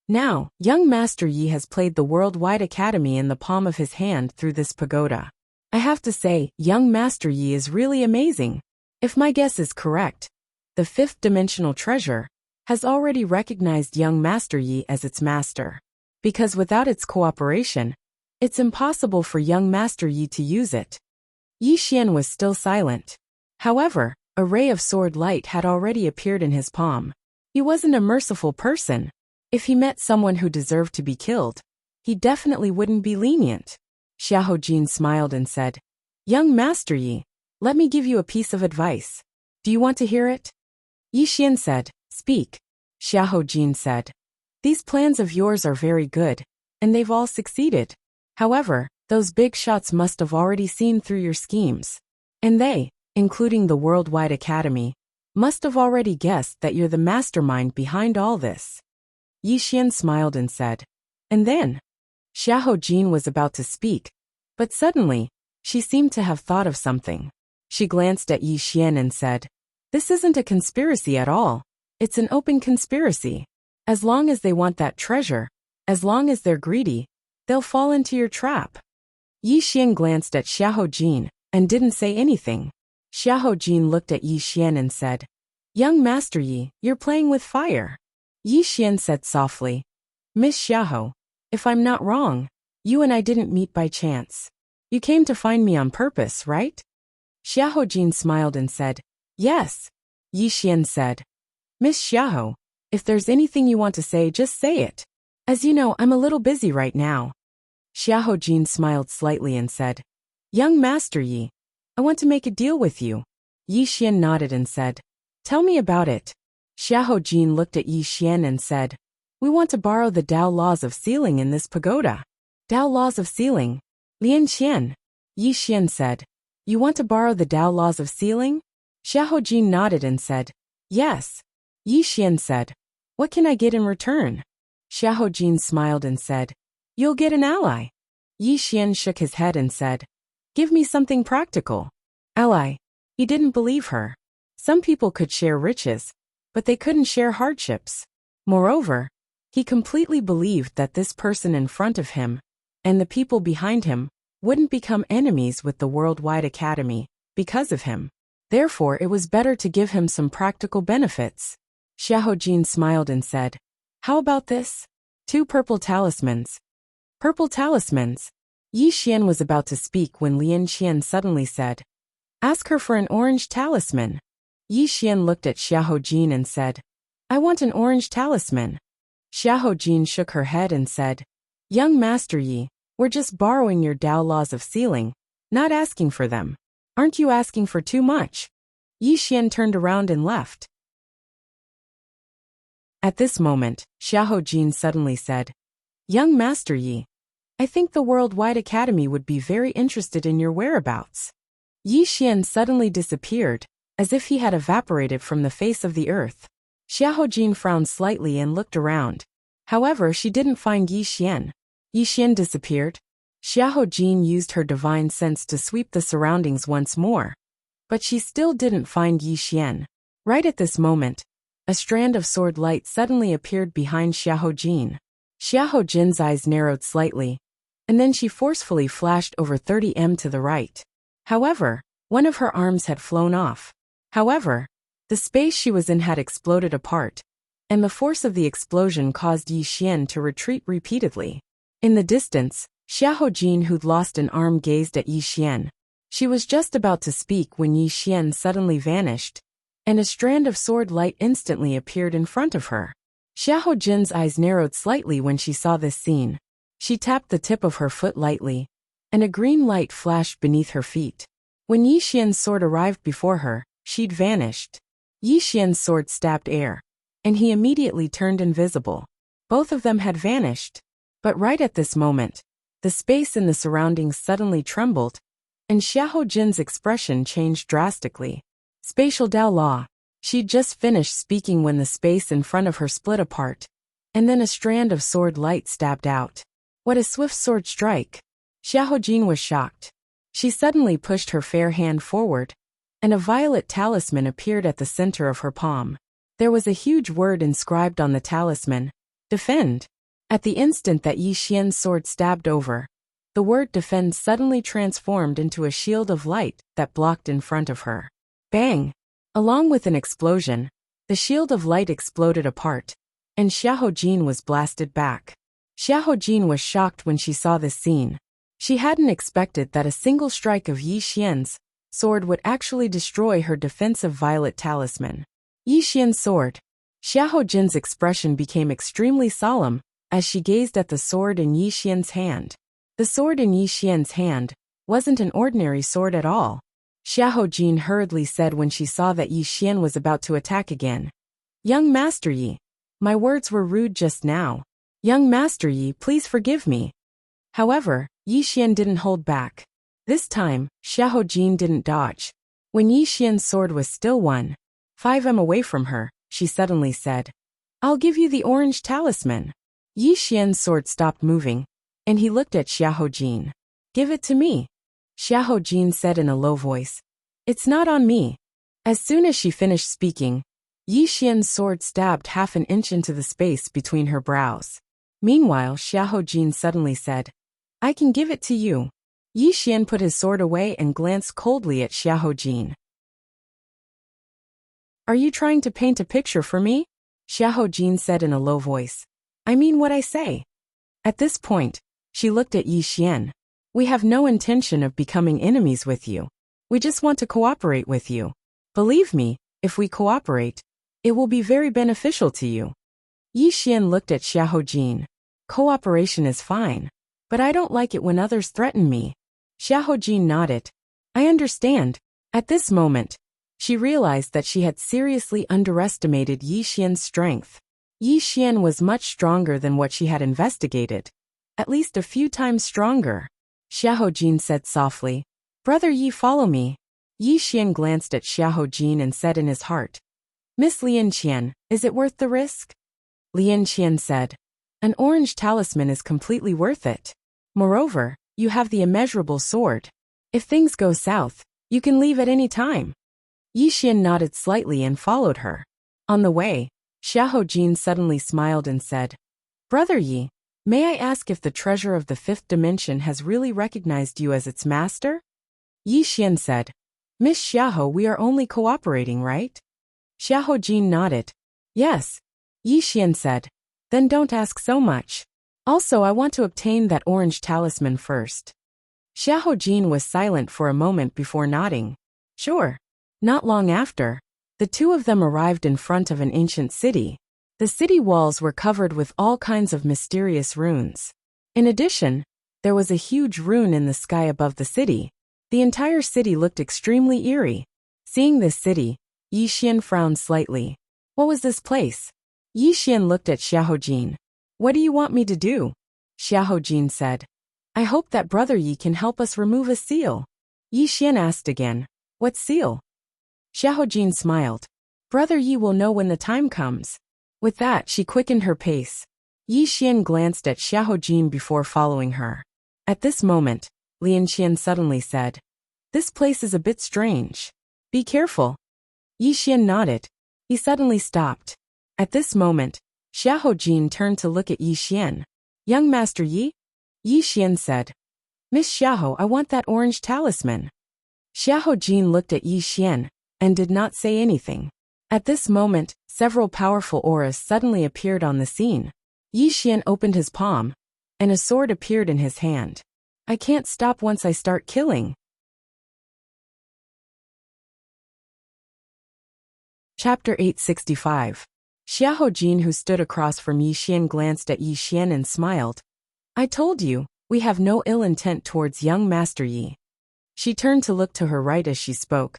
"Now, young Master Yi has played the Worldwide Academy in the palm of his hand through this pagoda. I have to say, young Master Yi is really amazing. If my guess is correct, the 5th dimensional treasure has already recognized young Master Yi as its master. Because without its cooperation, it's impossible for young Master Yi to use it." Yi Xian was still silent. However, a ray of sword light had already appeared in his palm. He wasn't a merciful person. If he met someone who deserved to be killed, he definitely wouldn't be lenient. Xiahou Jin smiled and said, "Young Master Yi, let me give you a piece of advice. Do you want to hear it?" Yi Xian said, "Speak." Xiahou Jin said, "These plans of yours are very good, and they've all succeeded. However, those big shots must have already seen through your schemes. And they, including the Worldwide Academy, must have already guessed that you're the mastermind behind all this." Yi Xian smiled and said, "And then?" Xiahou Jin was about to speak, but suddenly, she seemed to have thought of something. She glanced at Yi Xian and said, "This isn't a conspiracy at all. It's an open conspiracy. As long as they want that treasure, as long as they're greedy, they'll fall into your trap." Yi Xian glanced at Xiahou Jin and didn't say anything. Xiahou Jin looked at Yi Xian and said, "Young Master Yi, you're playing with fire." Yi Xian said softly, "Miss Xiahou, if I'm not wrong, you and I didn't meet by chance. You came to find me on purpose, right?" Xiahou Jin smiled and said, "Yes." Yi Xian said, "Miss Xiahou, if there's anything you want to say, just say it. As you know, I'm a little busy right now." Xiahou Jin smiled slightly and said, "Young Master Yi, I want to make a deal with you." Yi Xian nodded and said, "Tell me about it." Xiahou looked at Yi Xian and said, "We want to borrow the Dao laws of sealing in this pagoda." Dao laws of sealing? Lian Xian. Yi Xian said, "You want to borrow the Dao laws of sealing?" Xiahou nodded and said, "Yes." Yi Xian said, "What can I get in return?" Xiahou smiled and said, "You'll get an ally." Yi Xian shook his head and said, "Give me something practical." Ally. He didn't believe her. Some people could share riches, but they couldn't share hardships. Moreover, he completely believed that this person in front of him, and the people behind him, wouldn't become enemies with the Worldwide Academy because of him. Therefore, it was better to give him some practical benefits. Xiahou smiled and said, "How about this? 2 purple talismans." Purple talismans? Yi Xian was about to speak when Lian Xian suddenly said, "Ask her for an orange talisman." Yi Xian looked at Xiahou and said, "I want an orange talisman." Xiahou shook her head and said, "Young Master Yi, we're just borrowing your Dao laws of sealing, not asking for them. Aren't you asking for too much?" Yi Xian turned around and left. At this moment, Xiahou suddenly said, "Young Master Yi, I think the Worldwide Academy would be very interested in your whereabouts." Yi Xian suddenly disappeared, as if he had evaporated from the face of the earth. Xiahou frowned slightly and looked around. However, she didn't find Yi Xian. Yi Xian disappeared. Xiahou used her divine sense to sweep the surroundings once more, but she still didn't find Yi Xian. Right at this moment, a strand of sword light suddenly appeared behind Xiahou Xiahou's eyes narrowed slightly, and then she forcefully flashed over 30 m to the right. However, one of her arms had flown off. However, the space she was in had exploded apart, and the force of the explosion caused Yi Xian to retreat repeatedly. In the distance, Xiahou who'd lost an arm, gazed at Yi Xian. She was just about to speak when Yi Xian suddenly vanished, and a strand of sword light instantly appeared in front of her. Xiahou's eyes narrowed slightly when she saw this scene. She tapped the tip of her foot lightly, and a green light flashed beneath her feet. When Yi Xian's sword arrived before her, she'd vanished. Yi Xian's sword stabbed air, and he immediately turned invisible. Both of them had vanished. But right at this moment, the space in the surroundings suddenly trembled, and Xiahou's expression changed drastically. Spatial Dao Law. She'd just finished speaking when the space in front of her split apart, and then a strand of sword light stabbed out. What a swift sword strike! Xiahou was shocked. She suddenly pushed her fair hand forward, and a violet talisman appeared at the center of her palm. There was a huge word inscribed on the talisman, "Defend." At the instant that Yi Xian's sword stabbed over, the word "defend" suddenly transformed into a shield of light that blocked in front of her. Bang! Along with an explosion, the shield of light exploded apart, and Xiahou was blasted back. Xiahou was shocked when she saw this scene. She hadn't expected that a single strike of Yi Xian's sword would actually destroy her defensive violet talisman. Yi Xian's sword. Xiahou's expression became extremely solemn as she gazed at the sword in Yi Xian's hand. The sword in Yi Xian's hand wasn't an ordinary sword at all. Xiahou hurriedly said when she saw that Yi Xian was about to attack again, "Young Master Yi, my words were rude just now. Young Master Yi, please forgive me." However, Yi Xian didn't hold back. This time, Xiahou didn't dodge. When Yi Xian's sword was still 1.5 m away from her, she suddenly said, "I'll give you the orange talisman." Yi Xian's sword stopped moving, and he looked at Xiahou. "Give it to me," Xiahou said in a low voice. "It's not on me." As soon as she finished speaking, Yi Xian's sword stabbed half an inch into the space between her brows. Meanwhile, Xiahou suddenly said, "I can give it to you." Yi Xian put his sword away and glanced coldly at Xiahou. "Are you trying to paint a picture for me?" Xiahou said in a low voice. "I mean what I say." At this point, she looked at Yi Xian. "We have no intention of becoming enemies with you. We just want to cooperate with you. Believe me, if we cooperate, it will be very beneficial to you." Yi Xian looked at Xiahou. "Cooperation is fine, but I don't like it when others threaten me." Xiahou nodded. "I understand." At this moment, She realized that she had seriously underestimated Yi Xian's strength. Yi Xian was much stronger than what she had investigated. At least a few times stronger. Xiahou Jin said softly, "Brother Yi, follow me." Yi Xian glanced at Xiahou Jin and said in his heart, "Miss Lian Qian, is it worth the risk?" Lian Qian said, "An orange talisman is completely worth it. Moreover, you have the immeasurable sword. If things go south, you can leave at any time." Yi Xian nodded slightly and followed her. On the way, Xiahou Jin suddenly smiled and said, "Brother Yi, may I ask if the treasure of the fifth dimension has really recognized you as its master?" Yi Xian said, "Miss Xiahou, we are only cooperating, right?" Xiahou Jin nodded. "Yes." Yi Xian said, "Then don't ask so much. Also, I want to obtain that orange talisman first." Xiahou Jin was silent for a moment before nodding. "Sure." Not long after, the two of them arrived in front of an ancient city. The city walls were covered with all kinds of mysterious runes. In addition, there was a huge rune in the sky above the city. The entire city looked extremely eerie. Seeing this city, Yi Xian frowned slightly. What was this place? Yi Xian looked at Xiahou Jin. "What do you want me to do?" Xiahou Jin said, "I hope that Brother Yi can help us remove a seal." Yi Xian asked again, "What seal?" Xiahou Jin smiled. "Brother Yi will know when the time comes." With that, she quickened her pace. Yi Xian glanced at Xiahou Jin before following her. At this moment, Lian Qian suddenly said, "This place is a bit strange. Be careful." Yi Xian nodded. He suddenly stopped. At this moment, Xiahou Jin turned to look at Yi Xian. "Young Master Yi?" Yi Xian said, "Miss Xiahou, I want that orange talisman." Xiahou Jin looked at Yi Xian and did not say anything. At this moment, several powerful auras suddenly appeared on the scene. Yi Xian opened his palm, and a sword appeared in his hand. "I can't stop once I start killing." Chapter 865. Xiahou Jin, who stood across from Yi Xian, glanced at Yi Xian and smiled. "I told you, we have no ill intent towards young Master Yi." She turned to look to her right as she spoke.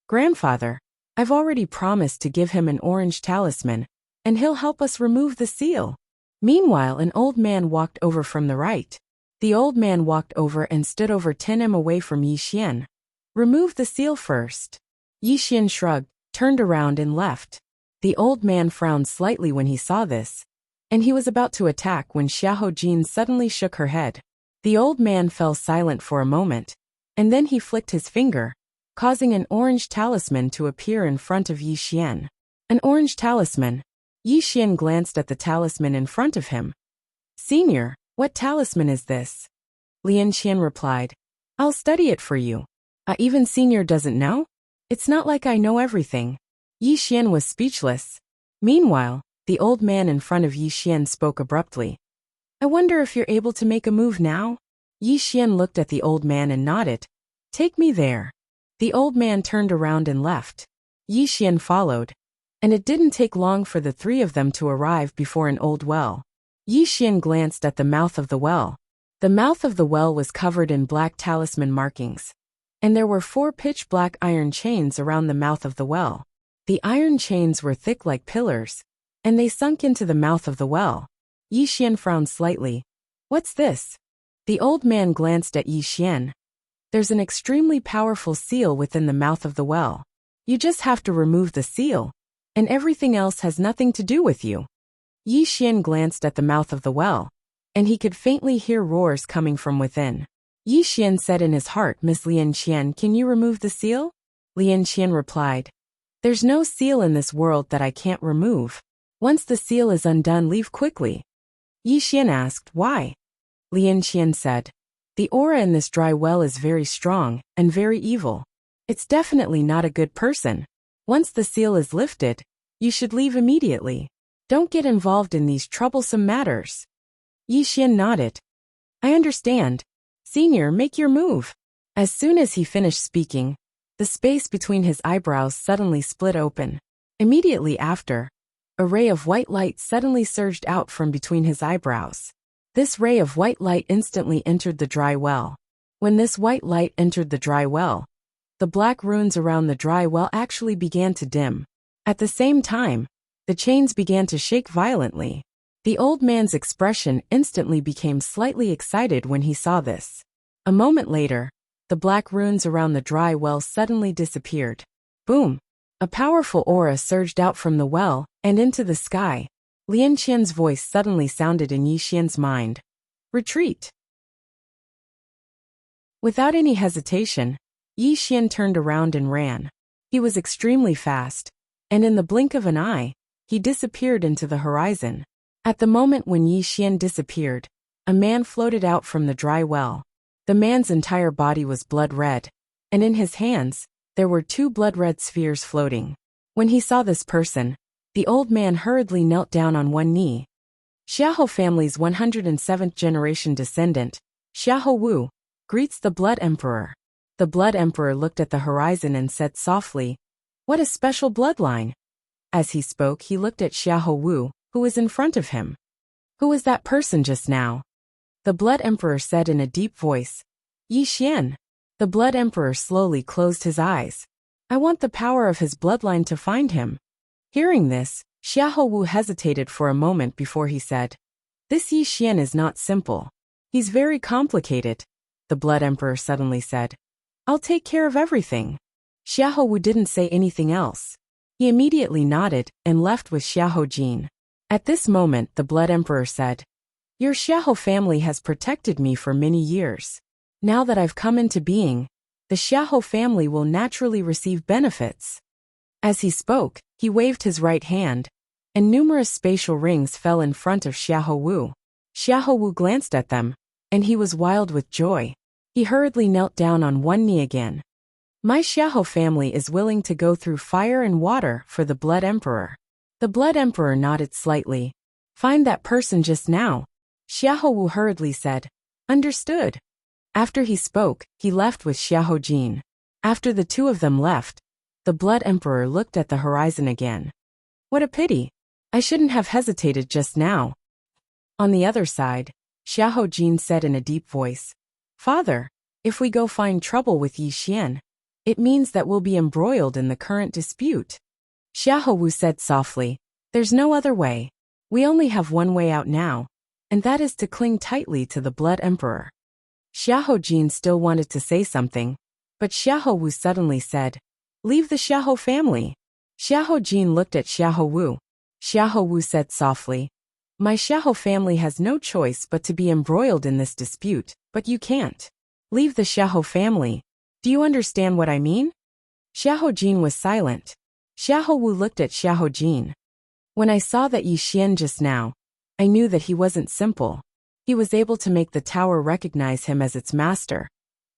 "Grandfather, I've already promised to give him an orange talisman, and he'll help us remove the seal." Meanwhile, an old man walked over from the right. The old man walked over and stood over 10 m away from Yi Xian. "Remove the seal first." Yi Xian shrugged, turned around and left. The old man frowned slightly when he saw this, and he was about to attack when Xiahou Jin suddenly shook her head. The old man fell silent for a moment, and then he flicked his finger, causing an orange talisman to appear in front of Yi Xian. An orange talisman. Yi Xian glanced at the talisman in front of him. "Senior, what talisman is this?" Lian Qian replied, "I'll study it for you." Even Senior doesn't know? It's not like I know everything." Yi Xian was speechless. Meanwhile, the old man in front of Yi Xian spoke abruptly. "I wonder if you're able to make a move now?" Yi Xian looked at the old man and nodded. "Take me there." The old man turned around and left. Yi Xian followed, and it didn't take long for the three of them to arrive before an old well. Yi Xian glanced at the mouth of the well. The mouth of the well was covered in black talisman markings, and there were 4 pitch-black iron chains around the mouth of the well. The iron chains were thick like pillars, and they sunk into the mouth of the well. Yi Xian frowned slightly. "What's this?" The old man glanced at Yi Xian. "There's an extremely powerful seal within the mouth of the well. You just have to remove the seal, and everything else has nothing to do with you." Yi Xian glanced at the mouth of the well, and he could faintly hear roars coming from within. Yi Xian said in his heart, "Miss Lian Qian, can you remove the seal?" Lian Qian replied, "There's no seal in this world that I can't remove. Once the seal is undone, leave quickly." Yi Xian asked, "Why?" Lian Qian said, "The aura in this dry well is very strong and very evil. It's definitely not a good person. Once the seal is lifted, you should leave immediately. Don't get involved in these troublesome matters." Yi Xian nodded. "I understand. Senior, make your move." As soon as he finished speaking, the space between his eyebrows suddenly split open. Immediately after, a ray of white light suddenly surged out from between his eyebrows. This ray of white light instantly entered the dry well. When this white light entered the dry well, the black runes around the dry well actually began to dim. At the same time, the chains began to shake violently. The old man's expression instantly became slightly excited when he saw this. A moment later, the black runes around the dry well suddenly disappeared. Boom! A powerful aura surged out from the well and into the sky. Lian Qian's voice suddenly sounded in Yi Xian's mind. Retreat! Without any hesitation, Yi Xian turned around and ran. He was extremely fast, and in the blink of an eye, he disappeared into the horizon. At the moment when Yi Xian disappeared, a man floated out from the dry well. The man's entire body was blood red, and in his hands, there were 2 blood-red spheres floating. When he saw this person, the old man hurriedly knelt down on one knee. Xiahou family's 107th generation descendant, Xiahou Wu, greets the Blood Emperor. The Blood Emperor looked at the horizon and said softly, "What a special bloodline." As he spoke, he looked at Xiahou Wu, who was in front of him. "Who was that person just now?" The Blood Emperor said in a deep voice. "Yi Xian." The Blood Emperor slowly closed his eyes. "I want the power of his bloodline to find him." Hearing this, Xiahou Wu hesitated for a moment before he said, "This Yi Xian is not simple. He's very complicated." The Blood Emperor suddenly said, "I'll take care of everything." Xiahou Wu didn't say anything else. He immediately nodded and left with Xiahou Jin. At this moment, the Blood Emperor said, "Your Xiahou family has protected me for many years. Now that I've come into being, the Xiahou family will naturally receive benefits." As he spoke, he waved his right hand, and numerous spatial rings fell in front of Xiahou Wu. Xiahou Wu glanced at them, and he was wild with joy. He hurriedly knelt down on one knee again. "My Xiahou family is willing to go through fire and water for the Blood Emperor." The Blood Emperor nodded slightly. "Find that person just now." Xiahou Wu hurriedly said, "Understood." After he spoke, he left with Xiahou Jin. After the 2 of them left, the Blood Emperor looked at the horizon again. "What a pity. I shouldn't have hesitated just now." On the other side, Xiahou Jin said in a deep voice, "Father, if we go find trouble with Yi Xian, it means that we'll be embroiled in the current dispute." Xiahou Wu said softly, "There's no other way. We only have one way out now, and that is to cling tightly to the Blood Emperor." Xiahou Jin still wanted to say something, but Xiahou Wu suddenly said, "Leave the Xiahou family." Xiahou Jin looked at Xiahou Wu. Xiahou Wu said softly, "My Xiahou family has no choice but to be embroiled in this dispute, but you can't. Leave the Xiahou family. Do you understand what I mean?" Xiahou Jin was silent. Xiahou Wu looked at Xiahou Jin. "When I saw that Yi Xian just now, I knew that he wasn't simple. He was able to make the tower recognize him as its master,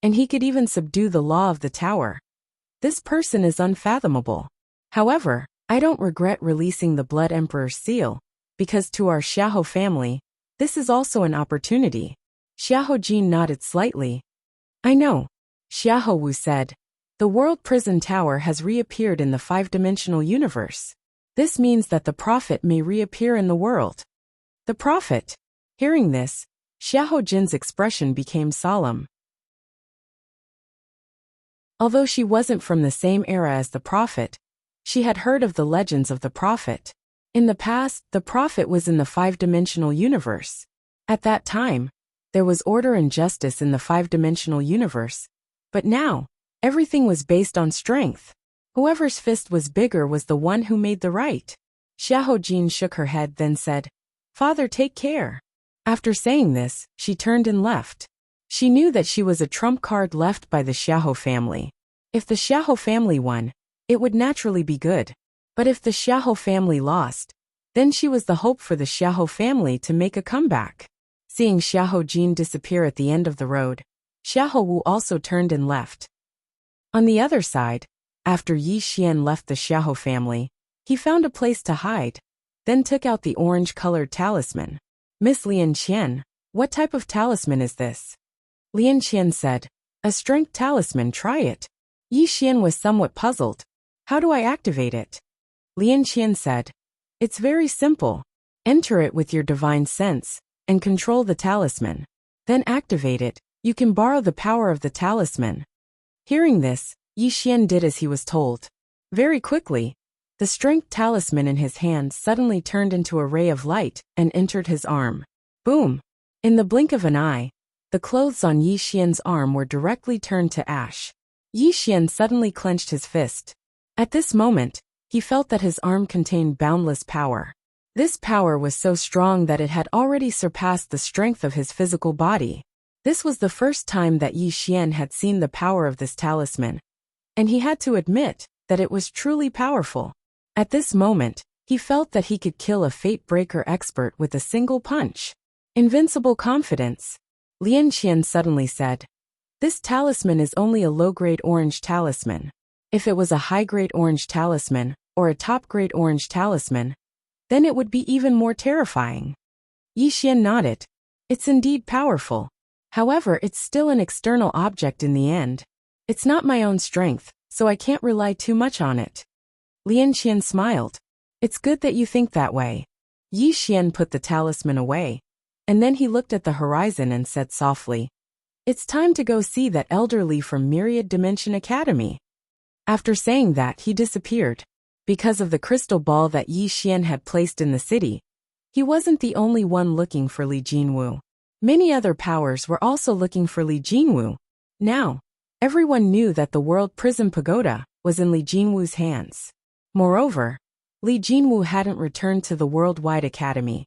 and he could even subdue the law of the tower. This person is unfathomable. However, I don't regret releasing the Blood Emperor's seal, because to our Xiahou family, this is also an opportunity." Xiahou Jin nodded slightly. "I know." Xiahou Wu said, "The World Prison Tower has reappeared in the 5-dimensional universe. This means that the Prophet may reappear in the world." "The Prophet?" Hearing this, Xiahou Jin's expression became solemn. Although she wasn't from the same era as the Prophet, she had heard of the legends of the Prophet. In the past, the Prophet was in the 5-dimensional universe. At that time, there was order and justice in the 5-dimensional universe. But now, everything was based on strength. Whoever's fist was bigger was the one who made the right. Xiahou Jin shook her head, then said, "Father, take care." After saying this, she turned and left. She knew that she was a trump card left by the Xiahou family. If the Xiahou family won, it would naturally be good. But if the Xiahou family lost, then she was the hope for the Xiahou family to make a comeback. Seeing Xiahou Jin disappear at the end of the road, Xiahou Wu also turned and left. On the other side, after Yi Xian left the Xiahou family, he found a place to hide, then took out the orange-colored talisman. "Miss Lian Qian, what type of talisman is this?" Lian Qian said, "A strength talisman, try it." Yi Xian was somewhat puzzled. "How do I activate it?" Lian Qian said, "It's very simple. Enter it with your divine sense, and control the talisman. Then activate it. You can borrow the power of the talisman." Hearing this, Yi Xian did as he was told. Very quickly, the strength talisman in his hand suddenly turned into a ray of light and entered his arm. Boom! In the blink of an eye, the clothes on Yi Xian's arm were directly turned to ash. Yi Xian suddenly clenched his fist. At this moment, he felt that his arm contained boundless power. This power was so strong that it had already surpassed the strength of his physical body. This was the first time that Yi Xian had seen the power of this talisman, and he had to admit that it was truly powerful. At this moment, he felt that he could kill a fate-breaker expert with a single punch. Invincible confidence. Lian Qian suddenly said. This talisman is only a low-grade orange talisman. If it was a high-grade orange talisman, or a top-grade orange talisman, then it would be even more terrifying. Yi Xian nodded. It's indeed powerful. However, it's still an external object in the end. It's not my own strength, so I can't rely too much on it. Lian Qian smiled. It's good that you think that way. Yi Xian put the talisman away, and then he looked at the horizon and said softly, It's time to go see that elderly from Myriad Dimension Academy. After saying that, he disappeared. Because of the crystal ball that Yi Xian had placed in the city, he wasn't the only one looking for Li Jinwu. Many other powers were also looking for Li Jinwu. Now, everyone knew that the World Prism Pagoda was in Li Jinwu's hands. Moreover, Li Jinwu hadn't returned to the Worldwide Academy,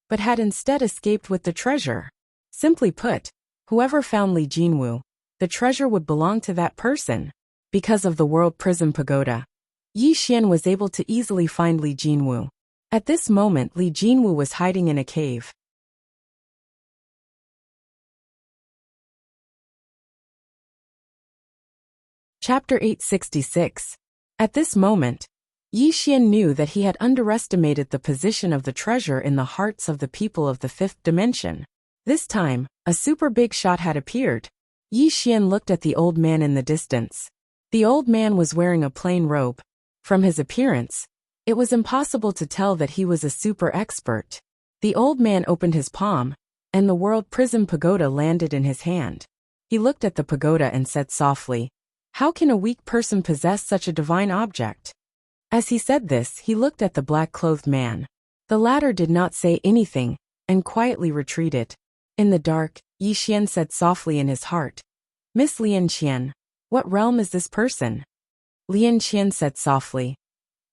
but had instead escaped with the treasure. Simply put, whoever found Li Jinwu, the treasure would belong to that person. Because of the World Prism Pagoda, Yi Xian was able to easily find Li Jinwu. At this moment, Li Jinwu was hiding in a cave. Chapter 866. At this moment, Yi Xian knew that he had underestimated the position of the treasure in the hearts of the people of the fifth dimension. This time, a super big shot had appeared. Yi Xian looked at the old man in the distance. The old man was wearing a plain robe. From his appearance, it was impossible to tell that he was a super expert. The old man opened his palm, and the World Prism Pagoda landed in his hand. He looked at the pagoda and said softly, How can a weak person possess such a divine object? As he said this, he looked at the black-clothed man. The latter did not say anything, and quietly retreated. In the dark, Yi Xian said softly in his heart, Miss Lian Qian, what realm is this person? Lian Qian said softly.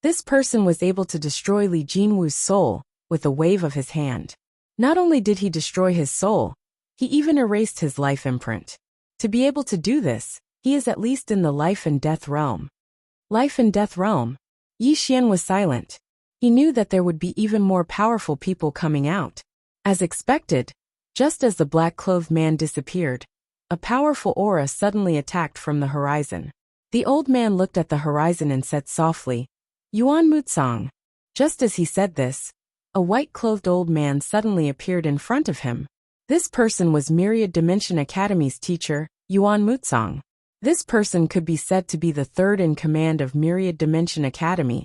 This person was able to destroy Li Jinwu's soul with a wave of his hand. Not only did he destroy his soul, he even erased his life imprint. To be able to do this, he is at least in the life and death realm. Life and death realm. Yi Xian was silent. He knew that there would be even more powerful people coming out. As expected, just as the black-clothed man disappeared, a powerful aura suddenly attacked from the horizon. The old man looked at the horizon and said softly, Yuan Mutsang. Just as he said this, a white-clothed old man suddenly appeared in front of him. This person was Myriad Dimension Academy's teacher, Yuan Mutsang. This person could be said to be the third in command of Myriad Dimension Academy,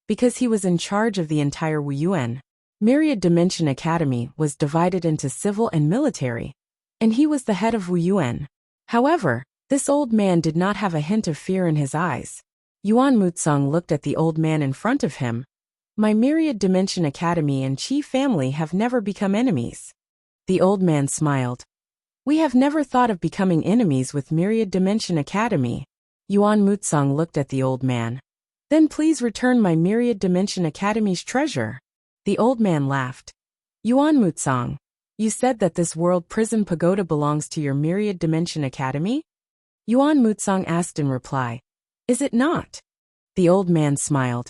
because he was in charge of the entire Wuyuan. Myriad Dimension Academy was divided into civil and military, and he was the head of Wuyuan. However, this old man did not have a hint of fear in his eyes. Yuan Mutsang looked at the old man in front of him. My Myriad Dimension Academy and Qi family have never become enemies. The old man smiled. We have never thought of becoming enemies with Myriad Dimension Academy. Yuan Mutsang looked at the old man. Then please return my Myriad Dimension Academy's treasure. The old man laughed. Yuan Mutsang, you said that this World Prism Pagoda belongs to your Myriad Dimension Academy? Yuan Mutsang asked in reply. Is it not? The old man smiled.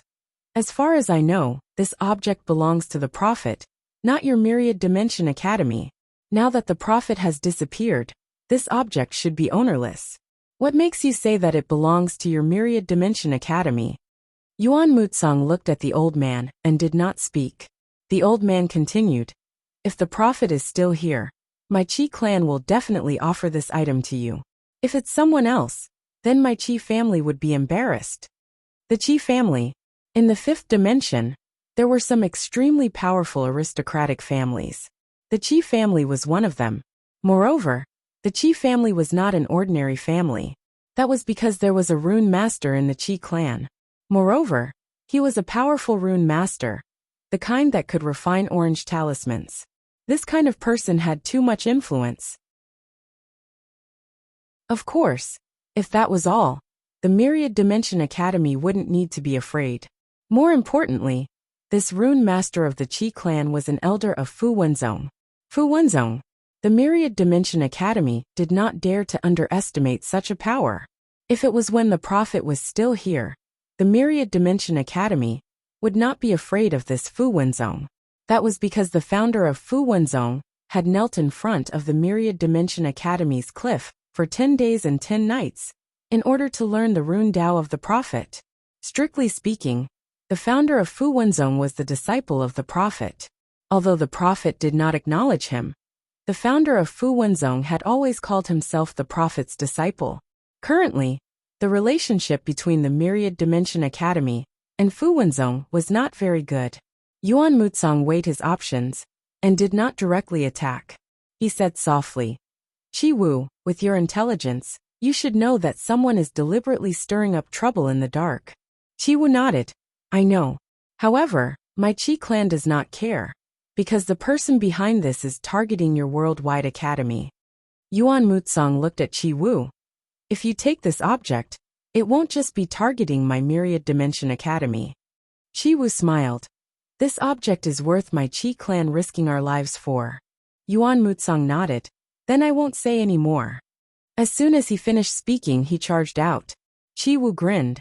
As far as I know, this object belongs to the Prophet, not your Myriad Dimension Academy. Now that the Prophet has disappeared, this object should be ownerless. What makes you say that it belongs to your Myriad Dimension Academy? Yuan Mutsang looked at the old man and did not speak. The old man continued. If the Prophet is still here, my Qi clan will definitely offer this item to you. If it's someone else, then my Qi family would be embarrassed. The Qi family. In the fifth dimension, there were some extremely powerful aristocratic families. The Qi family was one of them. Moreover, the Qi family was not an ordinary family. That was because there was a rune master in the Qi clan. Moreover, he was a powerful rune master, the kind that could refine orange talismans. This kind of person had too much influence. Of course, if that was all, the Myriad Dimension Academy wouldn't need to be afraid. More importantly, this rune master of the Qi clan was an elder of Fu Wenzong. Fu Wenzong. The Myriad Dimension Academy did not dare to underestimate such a power. If it was when the prophet was still here, the Myriad Dimension Academy would not be afraid of this Fu Wenzong. That was because the founder of Fu Wenzong had knelt in front of the Myriad Dimension Academy's cliff for 10 days and 10 nights in order to learn the rune Tao of the prophet. Strictly speaking, the founder of Fu Wenzong was the disciple of the prophet. Although the prophet did not acknowledge him, the founder of Fu Wenzong had always called himself the prophet's disciple. Currently, the relationship between the Myriad Dimension Academy and Fu Wenzong was not very good. Yuan Mutsong weighed his options and did not directly attack. He said softly, "Qi Wu, with your intelligence, you should know that someone is deliberately stirring up trouble in the dark." Qi Wu nodded. "I know. However, my Qi clan does not care, because the person behind this is targeting your worldwide academy." Yuan Mutsong looked at Qi Wu. "If you take this object, it won't just be targeting my Myriad Dimension Academy." Qi Wu smiled. "This object is worth my Qi clan risking our lives for." Yuan Mutsong nodded. "Then I won't say any more." As soon as he finished speaking, he charged out. Qi Wu grinned.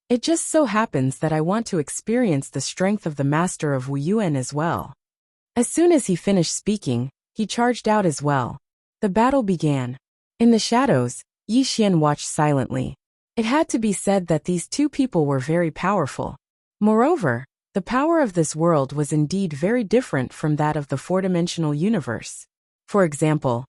"It just so happens that I want to experience the strength of the master of Wu Yuan as well." As soon as he finished speaking, he charged out as well. The battle began. In the shadows, Yi Xian watched silently. It had to be said that these two people were very powerful. Moreover, the power of this world was indeed very different from that of the four-dimensional universe. For example,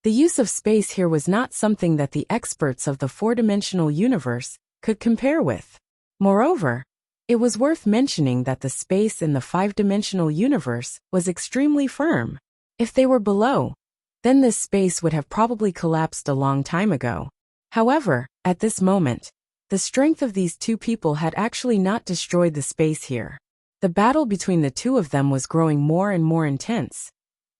the use of space here was not something that the experts of the four-dimensional universe could compare with. Moreover, it was worth mentioning that the space in the five-dimensional universe was extremely firm. If they were below, then this space would have probably collapsed a long time ago. However, at this moment, the strength of these two people had actually not destroyed the space here. The battle between the two of them was growing more and more intense,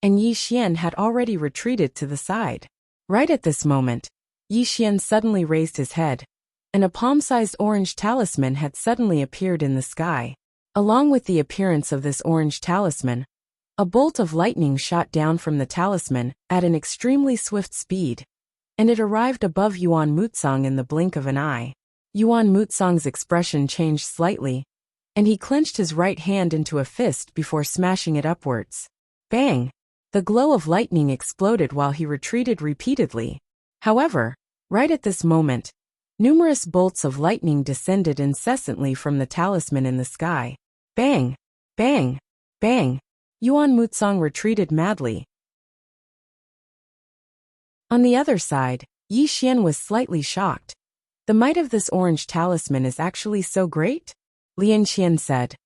and Yi Xian had already retreated to the side. Right at this moment, Yi Xian suddenly raised his head, and a palm-sized orange talisman had suddenly appeared in the sky. Along with the appearance of this orange talisman, a bolt of lightning shot down from the talisman at an extremely swift speed, and it arrived above Yuan Mutsong in the blink of an eye. Yuan Mutsong's expression changed slightly, and he clenched his right hand into a fist before smashing it upwards. Bang! The glow of lightning exploded while he retreated repeatedly. However, right at this moment, numerous bolts of lightning descended incessantly from the talisman in the sky. Bang! Bang! Bang! Yuan Mutsong retreated madly. On the other side, Yi Xian was slightly shocked. "The might of this orange talisman is actually so great?" Lian Qian said.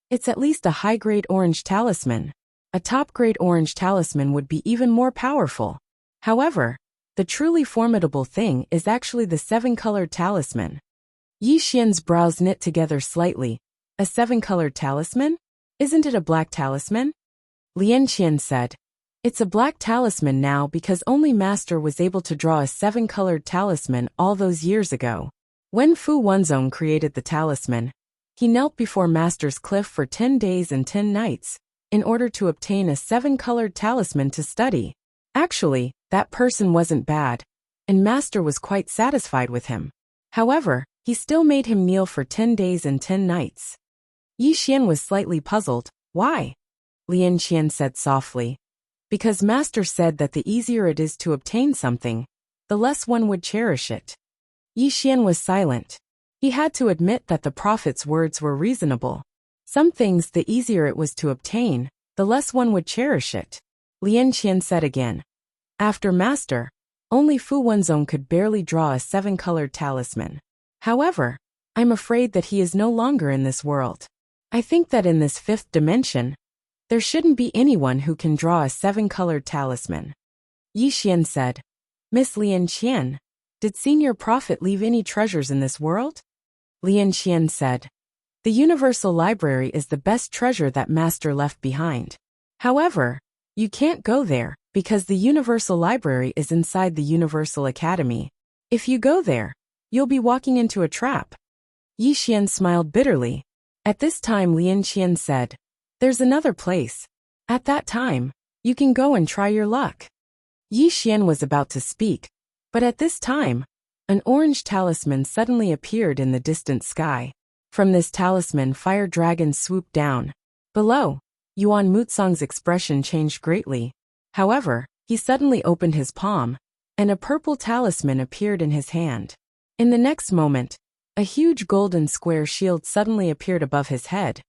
"It's at least a high-grade orange talisman. A top-grade orange talisman would be even more powerful. However, the truly formidable thing is actually the seven-colored talisman." Yi Xian's brows knit together slightly. "A seven-colored talisman? Isn't it a black talisman?" Lian Qian said. "It's a black talisman now because only Master was able to draw a seven-colored talisman all those years ago. When Fu Wenzong created the talisman, he knelt before Master's cliff for 10 days and 10 nights in order to obtain a seven-colored talisman to study. Actually, that person wasn't bad, and Master was quite satisfied with him. However, he still made him kneel for 10 days and 10 nights. Yi Xian was slightly puzzled. "Why?" Lian Qian said softly. "Because Master said that the easier it is to obtain something, the less one would cherish it." Yi Xian was silent. He had to admit that the prophet's words were reasonable. Some things, the easier it was to obtain, the less one would cherish it. Lian Qian said again. "After Master, only Fu Wenzong could barely draw a seven-colored talisman. However, I'm afraid that he is no longer in this world. I think that in this fifth dimension, there shouldn't be anyone who can draw a seven-colored talisman." Yi Xian said. "Miss Lian Qian, Did Senior Prophet leave any treasures in this world? Lian Qian said. The Universal Library is the best treasure that Master left behind. However, you can't go there, because the Universal Library is inside the Universal Academy. If you go there, you'll be walking into a trap. Yi Xian smiled bitterly. At this time Lian Qian said, There's another place. At that time, you can go and try your luck. Yi Xian was about to speak, but at this time, an orange talisman suddenly appeared in the distant sky. From this talisman fire dragons swooped down. Below, Yuan Mutsong's expression changed greatly. However, he suddenly opened his palm, and a purple talisman appeared in his hand. In the next moment, a huge golden square shield suddenly appeared above his head,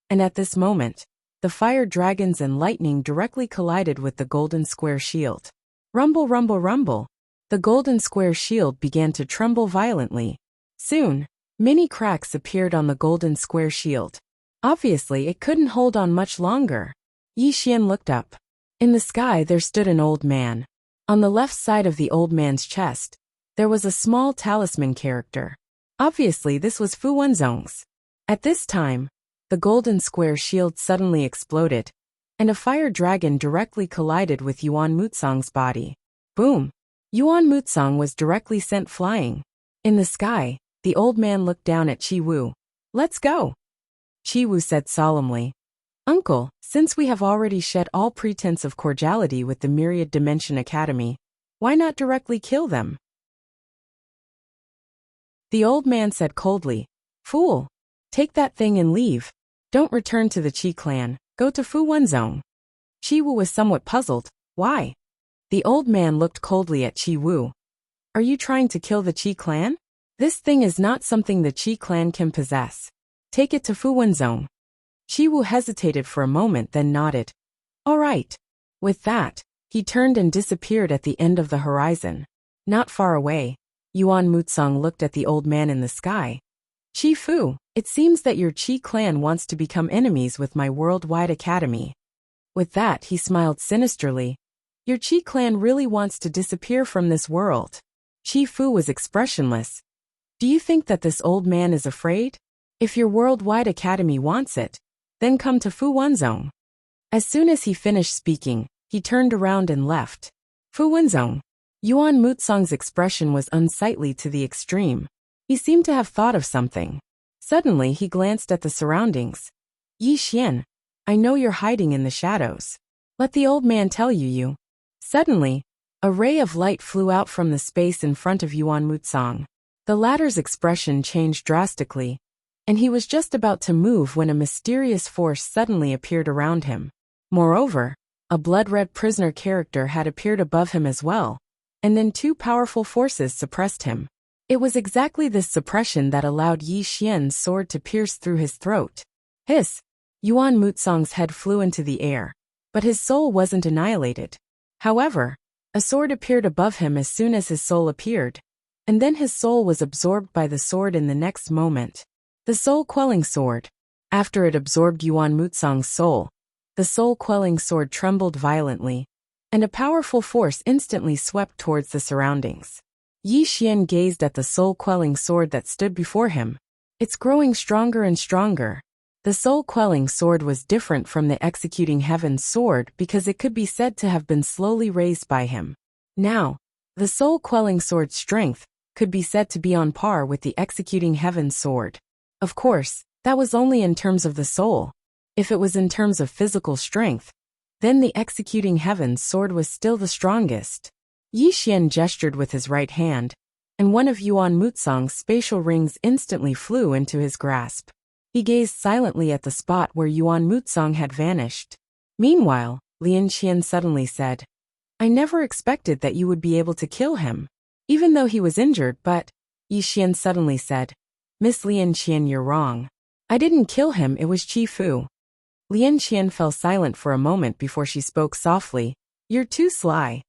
and at this moment, the fire dragons and lightning directly collided with the golden square shield. Rumble, rumble, rumble. The golden square shield began to tremble violently. Soon, many cracks appeared on the golden square shield. Obviously, it couldn't hold on much longer. Yi Xian looked up. In the sky there stood an old man. On the left side of the old man's chest, there was a small talisman character. Obviously, this was Fu Wenzong's. At this time, the golden square shield suddenly exploded, and a fire dragon directly collided with Yuan Mutsong's body. Boom! Yuan Mutsong was directly sent flying. In the sky, the old man looked down at Qi Wu. Let's go! Qi Wu said solemnly. Uncle, since we have already shed all pretense of cordiality with the Myriad Dimension Academy, why not directly kill them? The old man said coldly, Fool! Take that thing and leave. Don't return to the Qi clan. Go to Fu Wenzong. Qi Wu was somewhat puzzled. Why? The old man looked coldly at Qi Wu. Are you trying to kill the Qi clan? This thing is not something the Qi clan can possess. Take it to Fu Wenzong. Qi Wu hesitated for a moment, then nodded. All right. With that, he turned and disappeared at the end of the horizon. Not far away, Yuan Mutsong looked at the old man in the sky. Qi Fu, it seems that your Qi clan wants to become enemies with my worldwide academy. With that, he smiled sinisterly. Your Qi clan really wants to disappear from this world. Qi Fu was expressionless. Do you think that this old man is afraid? If your worldwide academy wants it, then come to Fu Wenzong. As soon as he finished speaking, he turned around and left. Fu Wenzong. Yuan Mutsong's expression was unsightly to the extreme. He seemed to have thought of something. Suddenly he glanced at the surroundings. Yi Xian, I know you're hiding in the shadows. Let the old man tell you. Suddenly, a ray of light flew out from the space in front of Yuan Mutsong. The latter's expression changed drastically, and he was just about to move when a mysterious force suddenly appeared around him. Moreover, a blood-red prisoner character had appeared above him as well, and then two powerful forces suppressed him. It was exactly this suppression that allowed Yi Xian's sword to pierce through his throat. Hiss! Yuan Mutsong's head flew into the air, but his soul wasn't annihilated. However, a sword appeared above him as soon as his soul appeared, and then his soul was absorbed by the sword in the next moment. The soul-quelling sword. After it absorbed Yuan Mutsong's soul, the soul-quelling sword trembled violently, and a powerful force instantly swept towards the surroundings. Yi Xian gazed at the soul-quelling sword that stood before him. It's growing stronger and stronger. The soul-quelling sword was different from the executing heaven's sword because it could be said to have been slowly raised by him. Now, the soul-quelling sword's strength could be said to be on par with the executing heaven's sword. Of course, that was only in terms of the soul. If it was in terms of physical strength, then the executing heaven's sword was still the strongest. Yi Xian gestured with his right hand, and one of Yuan Mutsong's spatial rings instantly flew into his grasp. He gazed silently at the spot where Yuan Mutsong had vanished. Meanwhile, Lian Qian suddenly said, I never expected that you would be able to kill him, even though he was injured, but, Yi Xian suddenly said, Miss Lian Qian, you're wrong. I didn't kill him, it was Qi Fu. Lian Qian fell silent for a moment before she spoke softly, You're too sly.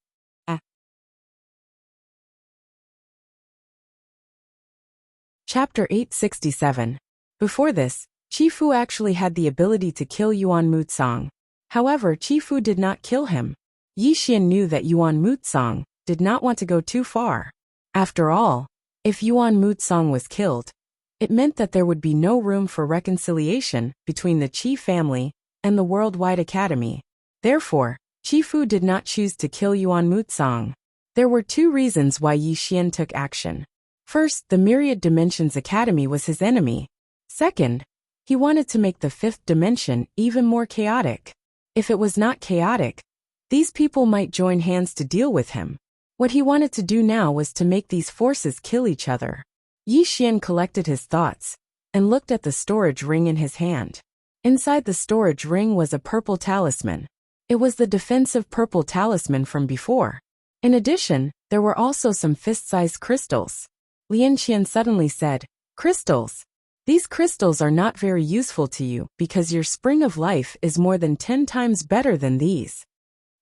Chapter 867. Before this, Qi Fu actually had the ability to kill Yuan Mutsong. However, Qi Fu did not kill him. Yi Xian knew that Yuan Mutsong did not want to go too far. After all, if Yuan Mutsong was killed, it meant that there would be no room for reconciliation between the Qi family and the worldwide academy. Therefore, Qi Fu did not choose to kill Yuan Mutsong. There were two reasons why Yi Xian took action. First, the Myriad Dimensions Academy was his enemy. Second, he wanted to make the fifth dimension even more chaotic. If it was not chaotic, these people might join hands to deal with him. What he wanted to do now was to make these forces kill each other. Yi Xian collected his thoughts and looked at the storage ring in his hand. Inside the storage ring was a purple talisman. It was the defensive purple talisman from before. In addition, there were also some fist-sized crystals. Lian Qian suddenly said, "Crystals. These crystals are not very useful to you because your spring of life is more than 10 times better than these."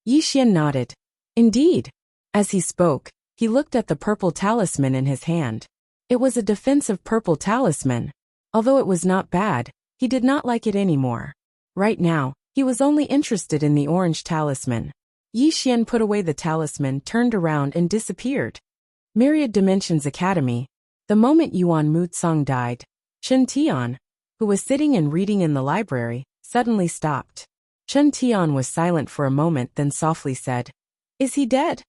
Yi Xian nodded. Indeed. As he spoke, he looked at the purple talisman in his hand. It was a defensive purple talisman. Although it was not bad, he did not like it anymore. Right now, he was only interested in the orange talisman. Yi Xian put away the talisman, turned around and disappeared. Myriad Dimensions Academy. The moment Yuan Mutsong died, Chen Tian, who was sitting and reading in the library, suddenly stopped. Chen Tian was silent for a moment, then softly said, "Is he dead?"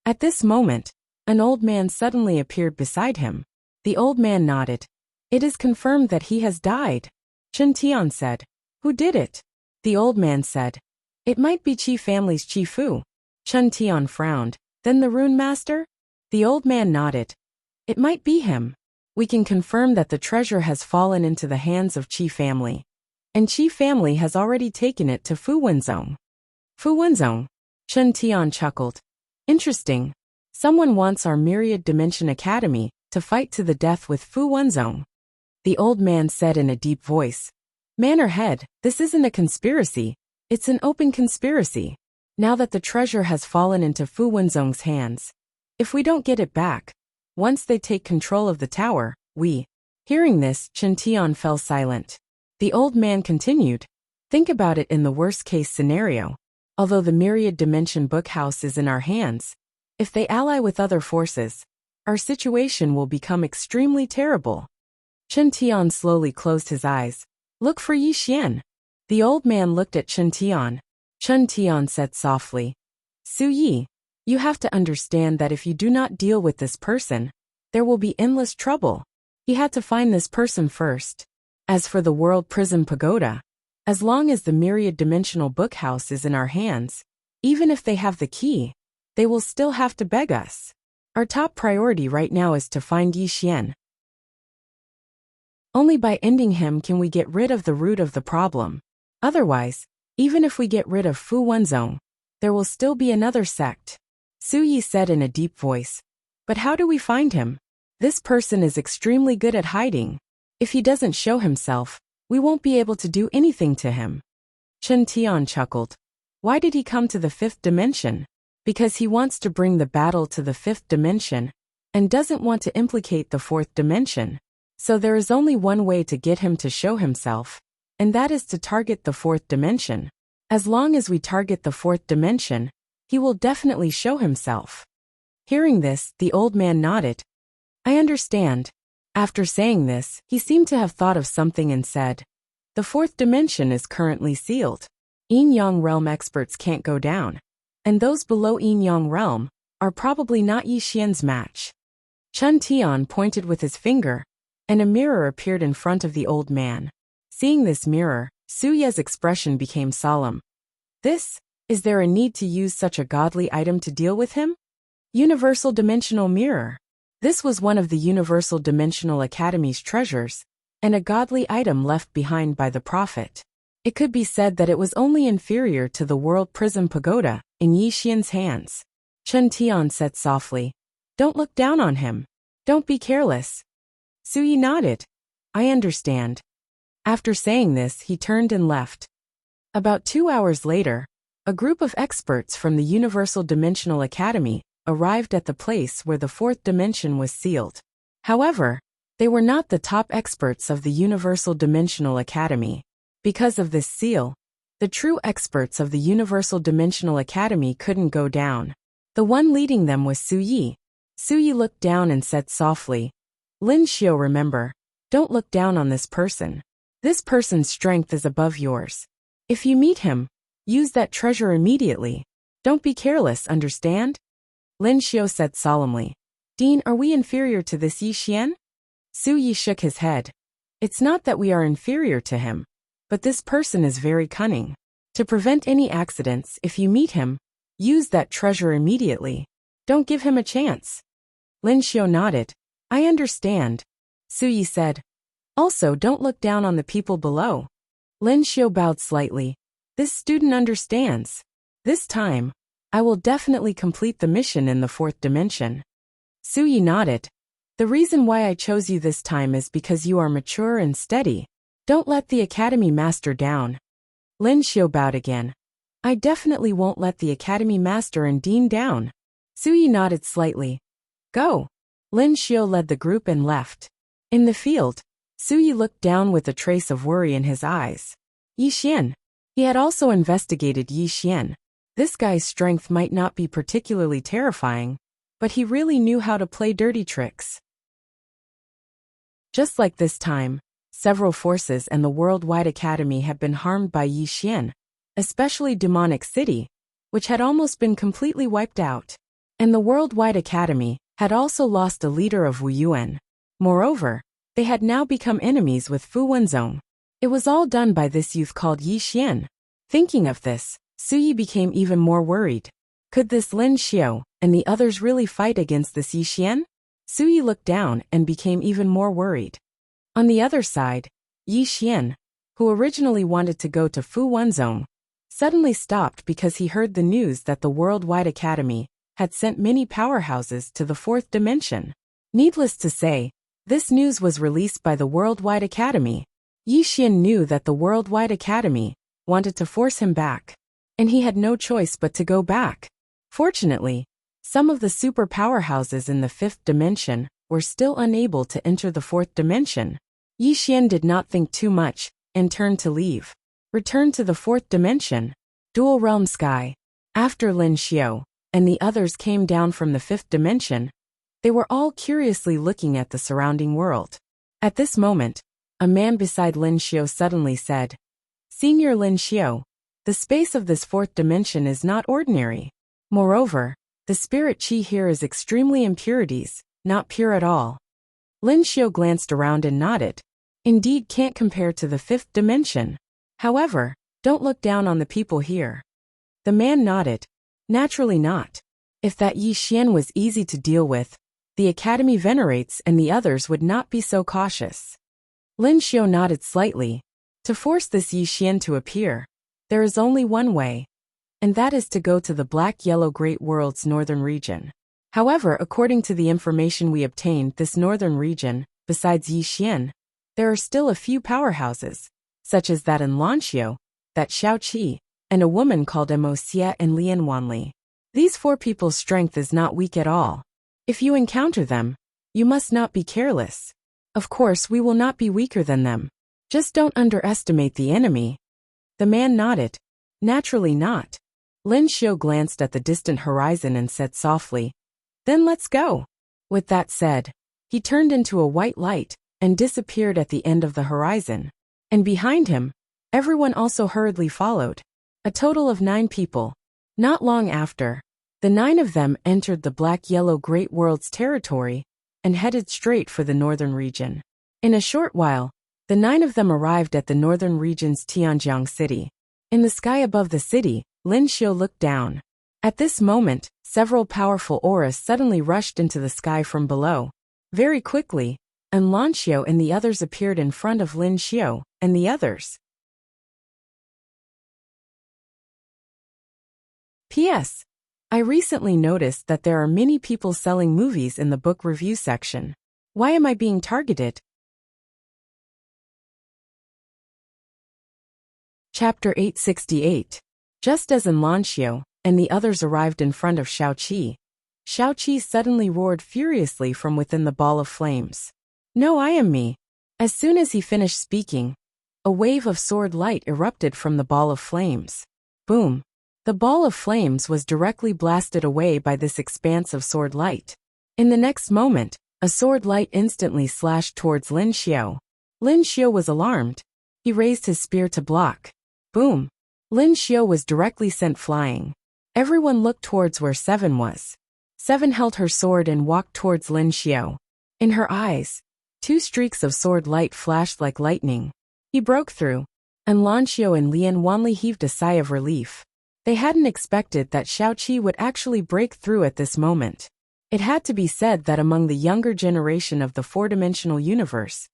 At this moment, an old man suddenly appeared beside him. The old man nodded. "It is confirmed that he has died." Chen Tian said, "Who did it?" The old man said, "It might be Qi family's Qi Fu." Chen Tian frowned. "Then the rune master?" The old man nodded. "It might be him. We can confirm that the treasure has fallen into the hands of Qi family. And Qi family has already taken it to Fu Wenzong." Fu Wenzong? Chen Tian chuckled. "Interesting. Someone wants our Myriad Dimension Academy to fight to the death with Fu Wenzong." The old man said in a deep voice, "Man or head, this isn't a conspiracy. It's an open conspiracy. Now that the treasure has fallen into Fu Wenzong's hands, if we don't get it back, once they take control of the tower, we..." Hearing this, Chen Tian fell silent. The old man continued, "Think about it in the worst-case scenario. Although the Myriad Dimension Bookhouse is in our hands, if they ally with other forces, our situation will become extremely terrible." Chen Tian slowly closed his eyes. "Look for Yi Xian." The old man looked at Chen Tian. Chen Tian said softly, "Su Yi, you have to understand that if you do not deal with this person, there will be endless trouble. He had to find this person first. As for the World Prison Pagoda, as long as the Myriad Dimensional Bookhouse is in our hands, even if they have the key, they will still have to beg us. Our top priority right now is to find Yi Xian. Only by ending him can we get rid of the root of the problem. Otherwise, even if we get rid of Fu Wenzong, there will still be another sect." Su Yi said in a deep voice. "But how do we find him? This person is extremely good at hiding. If he doesn't show himself, we won't be able to do anything to him." Chen Tian chuckled. "Why did he come to the fifth dimension? Because he wants to bring the battle to the fifth dimension, and doesn't want to implicate the fourth dimension. So there is only one way to get him to show himself, and that is to target the fourth dimension. As long as we target the fourth dimension, he will definitely show himself." Hearing this, the old man nodded. "I understand." After saying this, he seemed to have thought of something and said, "The fourth dimension is currently sealed. Yin Yang realm experts can't go down, and those below Yin Yang realm are probably not Yi Xian's match." Chen Tian pointed with his finger, and a mirror appeared in front of the old man. Seeing this mirror, Su Ye's expression became solemn. Is there a need to use such a godly item to deal with him? Universal Dimensional Mirror. This was one of the Universal Dimensional Academy's treasures, and a godly item left behind by the Prophet. It could be said that it was only inferior to the World Prism Pagoda in Yi Xian's hands. Chen Tian said softly, "Don't look down on him. Don't be careless." Su Yi nodded. "I understand." After saying this, he turned and left. About 2 hours later, a group of experts from the Universal Dimensional Academy arrived at the place where the fourth dimension was sealed. However, they were not the top experts of the Universal Dimensional Academy. Because of this seal, the true experts of the Universal Dimensional Academy couldn't go down. The one leading them was Su Yi. Suyi looked down and said softly, Lin Xiao, remember, don't look down on this person. This person's strength is above yours. If you meet him, use that treasure immediately. Don't be careless, understand? Lin Xiao said solemnly. Dean, are we inferior to this Yi Xian? Suyi shook his head. It's not that we are inferior to him, but this person is very cunning. To prevent any accidents, if you meet him, use that treasure immediately. Don't give him a chance. Lin Xiao nodded. I understand. Suyi said. Also, don't look down on the people below. Lin Xiao bowed slightly. This student understands. This time, I will definitely complete the mission in the fourth dimension. Suyi nodded. The reason why I chose you this time is because you are mature and steady. Don't let the Academy Master down. Lin Xiao bowed again. I definitely won't let the Academy Master and Dean down. Suyi nodded slightly. Go. Lin Xiao led the group and left. In the field, Suyi looked down with a trace of worry in his eyes. Yi Xian. He had also investigated Yi Xian. This guy's strength might not be particularly terrifying, but he really knew how to play dirty tricks. Just like this time, several forces and the Worldwide Academy had been harmed by Yi Xian, especially Demonic City, which had almost been completely wiped out. And the Worldwide Academy had also lost a leader of Wu Yuan. Moreover, they had now become enemies with Fu Wenzong. It was all done by this youth called Yi Xian. Thinking of this, Suyi became even more worried. Could this Lin Xiao and the others really fight against this Yi Xian? Suyi looked down and became even more worried. On the other side, Yi Xian, who originally wanted to go to Fu Wenzong, suddenly stopped because he heard the news that the Worldwide Academy had sent many powerhouses to the fourth dimension. Needless to say, this news was released by the Worldwide Academy. Yi Xian knew that the Worldwide Academy wanted to force him back, and he had no choice but to go back. Fortunately, some of the super powerhouses in the fifth dimension were still unable to enter the fourth dimension. Yi Xian did not think too much and turned to leave. Return to the fourth dimension. Dual Realm Sky. After Lin Xiao and the others came down from the fifth dimension, they were all curiously looking at the surrounding world. At this moment, a man beside Lin Xiao suddenly said, Senior Lin Xiao, the space of this fourth dimension is not ordinary. Moreover, the spirit chi here is extremely impurities, not pure at all. Lin Xiao glanced around and nodded. Indeed can't compare to the fifth dimension. However, don't look down on the people here. The man nodded. Naturally not. If that Yi Xian was easy to deal with, the Academy venerates and the others would not be so cautious. Lin Xiao nodded slightly. To force this Yi Xian to appear, there is only one way, and that is to go to the Black-Yellow Great World's northern region. However, according to the information we obtained, this northern region, besides Yi Xian, there are still a few powerhouses, such as that in Lanxiu, that Xiaoqi, and a woman called Mo Xie and Lian Wanli. These four people's strength is not weak at all. If you encounter them, you must not be careless. Of course, we will not be weaker than them. Just don't underestimate the enemy. The man nodded. Naturally not. Lin Xiao glanced at the distant horizon and said softly, Then let's go. With that said, he turned into a white light and disappeared at the end of the horizon. And behind him, everyone also hurriedly followed. A total of 9 people. Not long after, the 9 of them entered the Black-Yellow Great World's territory and headed straight for the northern region. In a short while, the 9 of them arrived at the northern region's Tianjiang city. In the sky above the city, Lin Xiao looked down. At this moment, several powerful auras suddenly rushed into the sky from below. Very quickly, and Lan Xiao and the others appeared in front of Lin Xiao and the others. P.S. I recently noticed that there are many people selling movies in the book review section. Why am I being targeted? Chapter 868. Just as in Lanxiu and the others arrived in front of Xiaoqi, Xiaoqi suddenly roared furiously from within the ball of flames. No, I am me. As soon as he finished speaking, a wave of sword light erupted from the ball of flames. Boom. The ball of flames was directly blasted away by this expanse of sword light. In the next moment, a sword light instantly slashed towards Lin Xiao. Lin Xiao was alarmed. He raised his spear to block. Boom! Lin Xiao was directly sent flying. Everyone looked towards where Seven was. Seven held her sword and walked towards Lin Xiao. In her eyes, 2 streaks of sword light flashed like lightning. He broke through, and Lan Xiao and Lian Wanli heaved a sigh of relief. They hadn't expected that Xiaoqi would actually break through at this moment. It had to be said that among the younger generation of the 4-dimensional universe,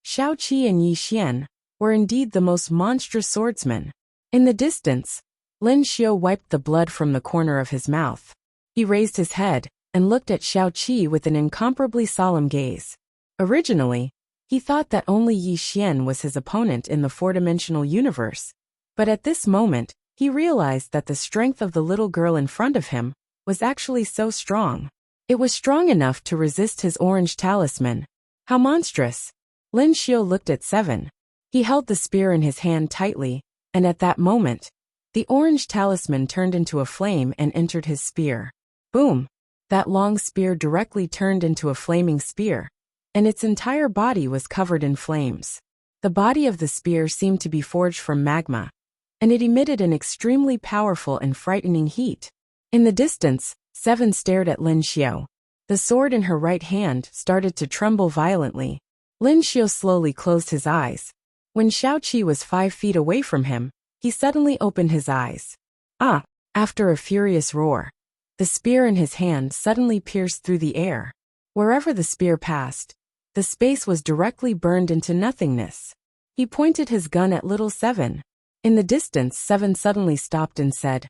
Xiaoqi and Yi Xian were indeed the most monstrous swordsmen. In the distance, Lin Xiao wiped the blood from the corner of his mouth. He raised his head and looked at Xiaoqi with an incomparably solemn gaze. Originally, he thought that only Yi Xian was his opponent in the 4-dimensional universe, but at this moment, he realized that the strength of the little girl in front of him was actually so strong. It was strong enough to resist his orange talisman. How monstrous! Lin Xiao looked at Seven. He held the spear in his hand tightly, and at that moment, the orange talisman turned into a flame and entered his spear. Boom! That long spear directly turned into a flaming spear, and its entire body was covered in flames. The body of the spear seemed to be forged from magma, and it emitted an extremely powerful and frightening heat. In the distance, Seven stared at Lin Xiao. The sword in her right hand started to tremble violently. Lin Xiao slowly closed his eyes. When Xiaoqi was 5 feet away from him, he suddenly opened his eyes. Ah! After a furious roar, the spear in his hand suddenly pierced through the air. Wherever the spear passed, the space was directly burned into nothingness. He pointed his gun at little Seven. In the distance, Seven suddenly stopped and said,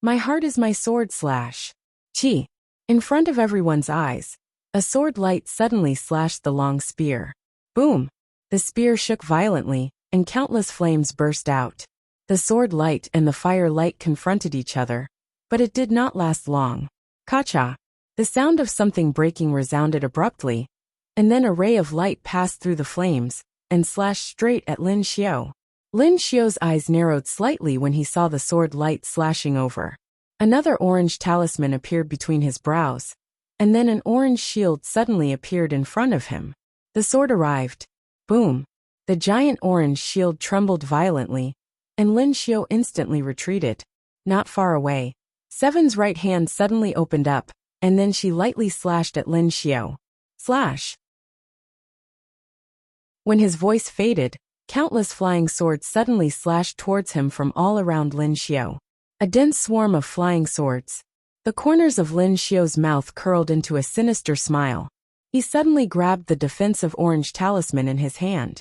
"My heart is my sword slash." Chi! In front of everyone's eyes, a sword light suddenly slashed the long spear. Boom! The spear shook violently, and countless flames burst out. The sword light and the fire light confronted each other, but it did not last long. Ka-cha! The sound of something breaking resounded abruptly, and then a ray of light passed through the flames and slashed straight at Lin Xiao. Lin Xiao's eyes narrowed slightly when he saw the sword light slashing over. Another orange talisman appeared between his brows, and then an orange shield suddenly appeared in front of him. The sword arrived. Boom! The giant orange shield trembled violently, and Lin Xiao instantly retreated. Not far away, Seven's right hand suddenly opened up, and then she lightly slashed at Lin Xiao. Slash! When his voice faded, countless flying swords suddenly slashed towards him from all around Lin Xiao. A dense swarm of flying swords. The corners of Lin Xiao's mouth curled into a sinister smile. He suddenly grabbed the defensive orange talisman in his hand.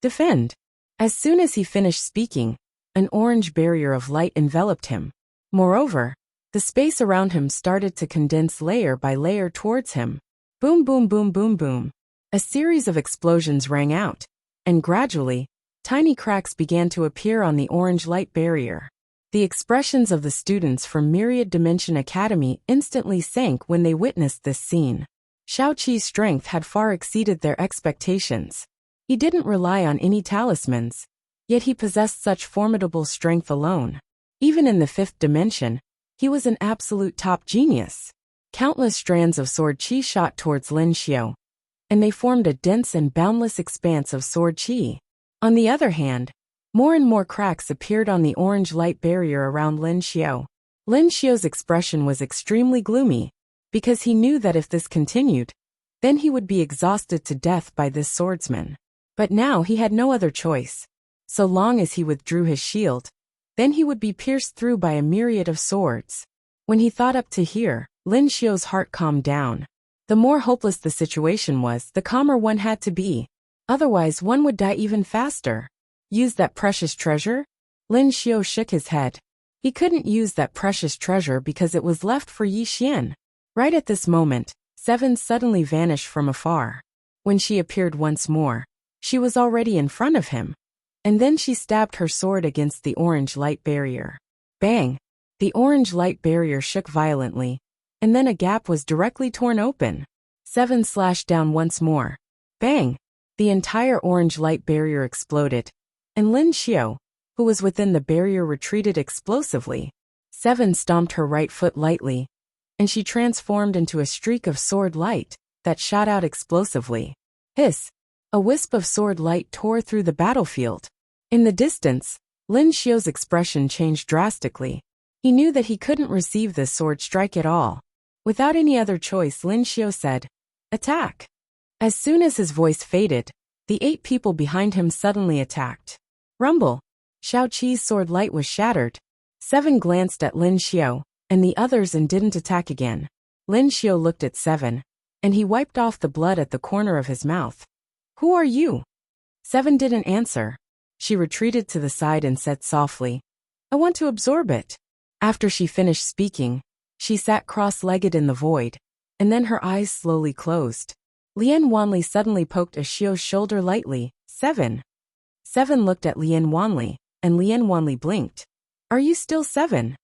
Defend! As soon as he finished speaking, an orange barrier of light enveloped him. Moreover, the space around him started to condense layer by layer towards him. Boom, boom, boom, boom, boom. A series of explosions rang out, and gradually, tiny cracks began to appear on the orange light barrier. The expressions of the students from Myriad Dimension Academy instantly sank when they witnessed this scene. Xiaoqi's strength had far exceeded their expectations. He didn't rely on any talismans, yet he possessed such formidable strength alone. Even in the 5th dimension, he was an absolute top genius. Countless strands of sword qi shot towards Lin Xiao, and they formed a dense and boundless expanse of sword qi. On the other hand, more and more cracks appeared on the orange light barrier around Lin Xiao. Lin Xiao's expression was extremely gloomy, because he knew that if this continued, then he would be exhausted to death by this swordsman. But now he had no other choice. So long as he withdrew his shield, then he would be pierced through by a myriad of swords. When he thought up to here, Lin Xiao's heart calmed down. The more hopeless the situation was, the calmer one had to be. Otherwise one would die even faster. Use that precious treasure? Lin Xiao shook his head. He couldn't use that precious treasure because it was left for Yi Xian. Right at this moment, Seven suddenly vanished from afar. When she appeared once more, she was already in front of him. And then she stabbed her sword against the orange light barrier. Bang! The orange light barrier shook violently, and then a gap was directly torn open. Seven slashed down once more. Bang! The entire orange light barrier exploded, and Lin Xiao, who was within the barrier, retreated explosively. Seven stomped her right foot lightly, and she transformed into a streak of sword light that shot out explosively. Hiss! A wisp of sword light tore through the battlefield. In the distance, Lin Xiu's expression changed drastically. He knew that he couldn't receive this sword strike at all. Without any other choice, Lin Xiu said, "Attack!" As soon as his voice faded, the 8 people behind him suddenly attacked. Rumble! Xiao Qi's sword light was shattered. 7 glanced at Lin Xiu and the others and didn't attack again. Lin Xiu looked at 7, and he wiped off the blood at the corner of his mouth. "Who are you?" 7 didn't answer. She retreated to the side and said softly, "I want to absorb it." After she finished speaking, she sat cross-legged in the void, and then her eyes slowly closed. Lian Wanli suddenly poked a Xiu's shoulder lightly. 7. 7 looked at Lian Wanli, and Lian Wanli blinked. "Are you still 7?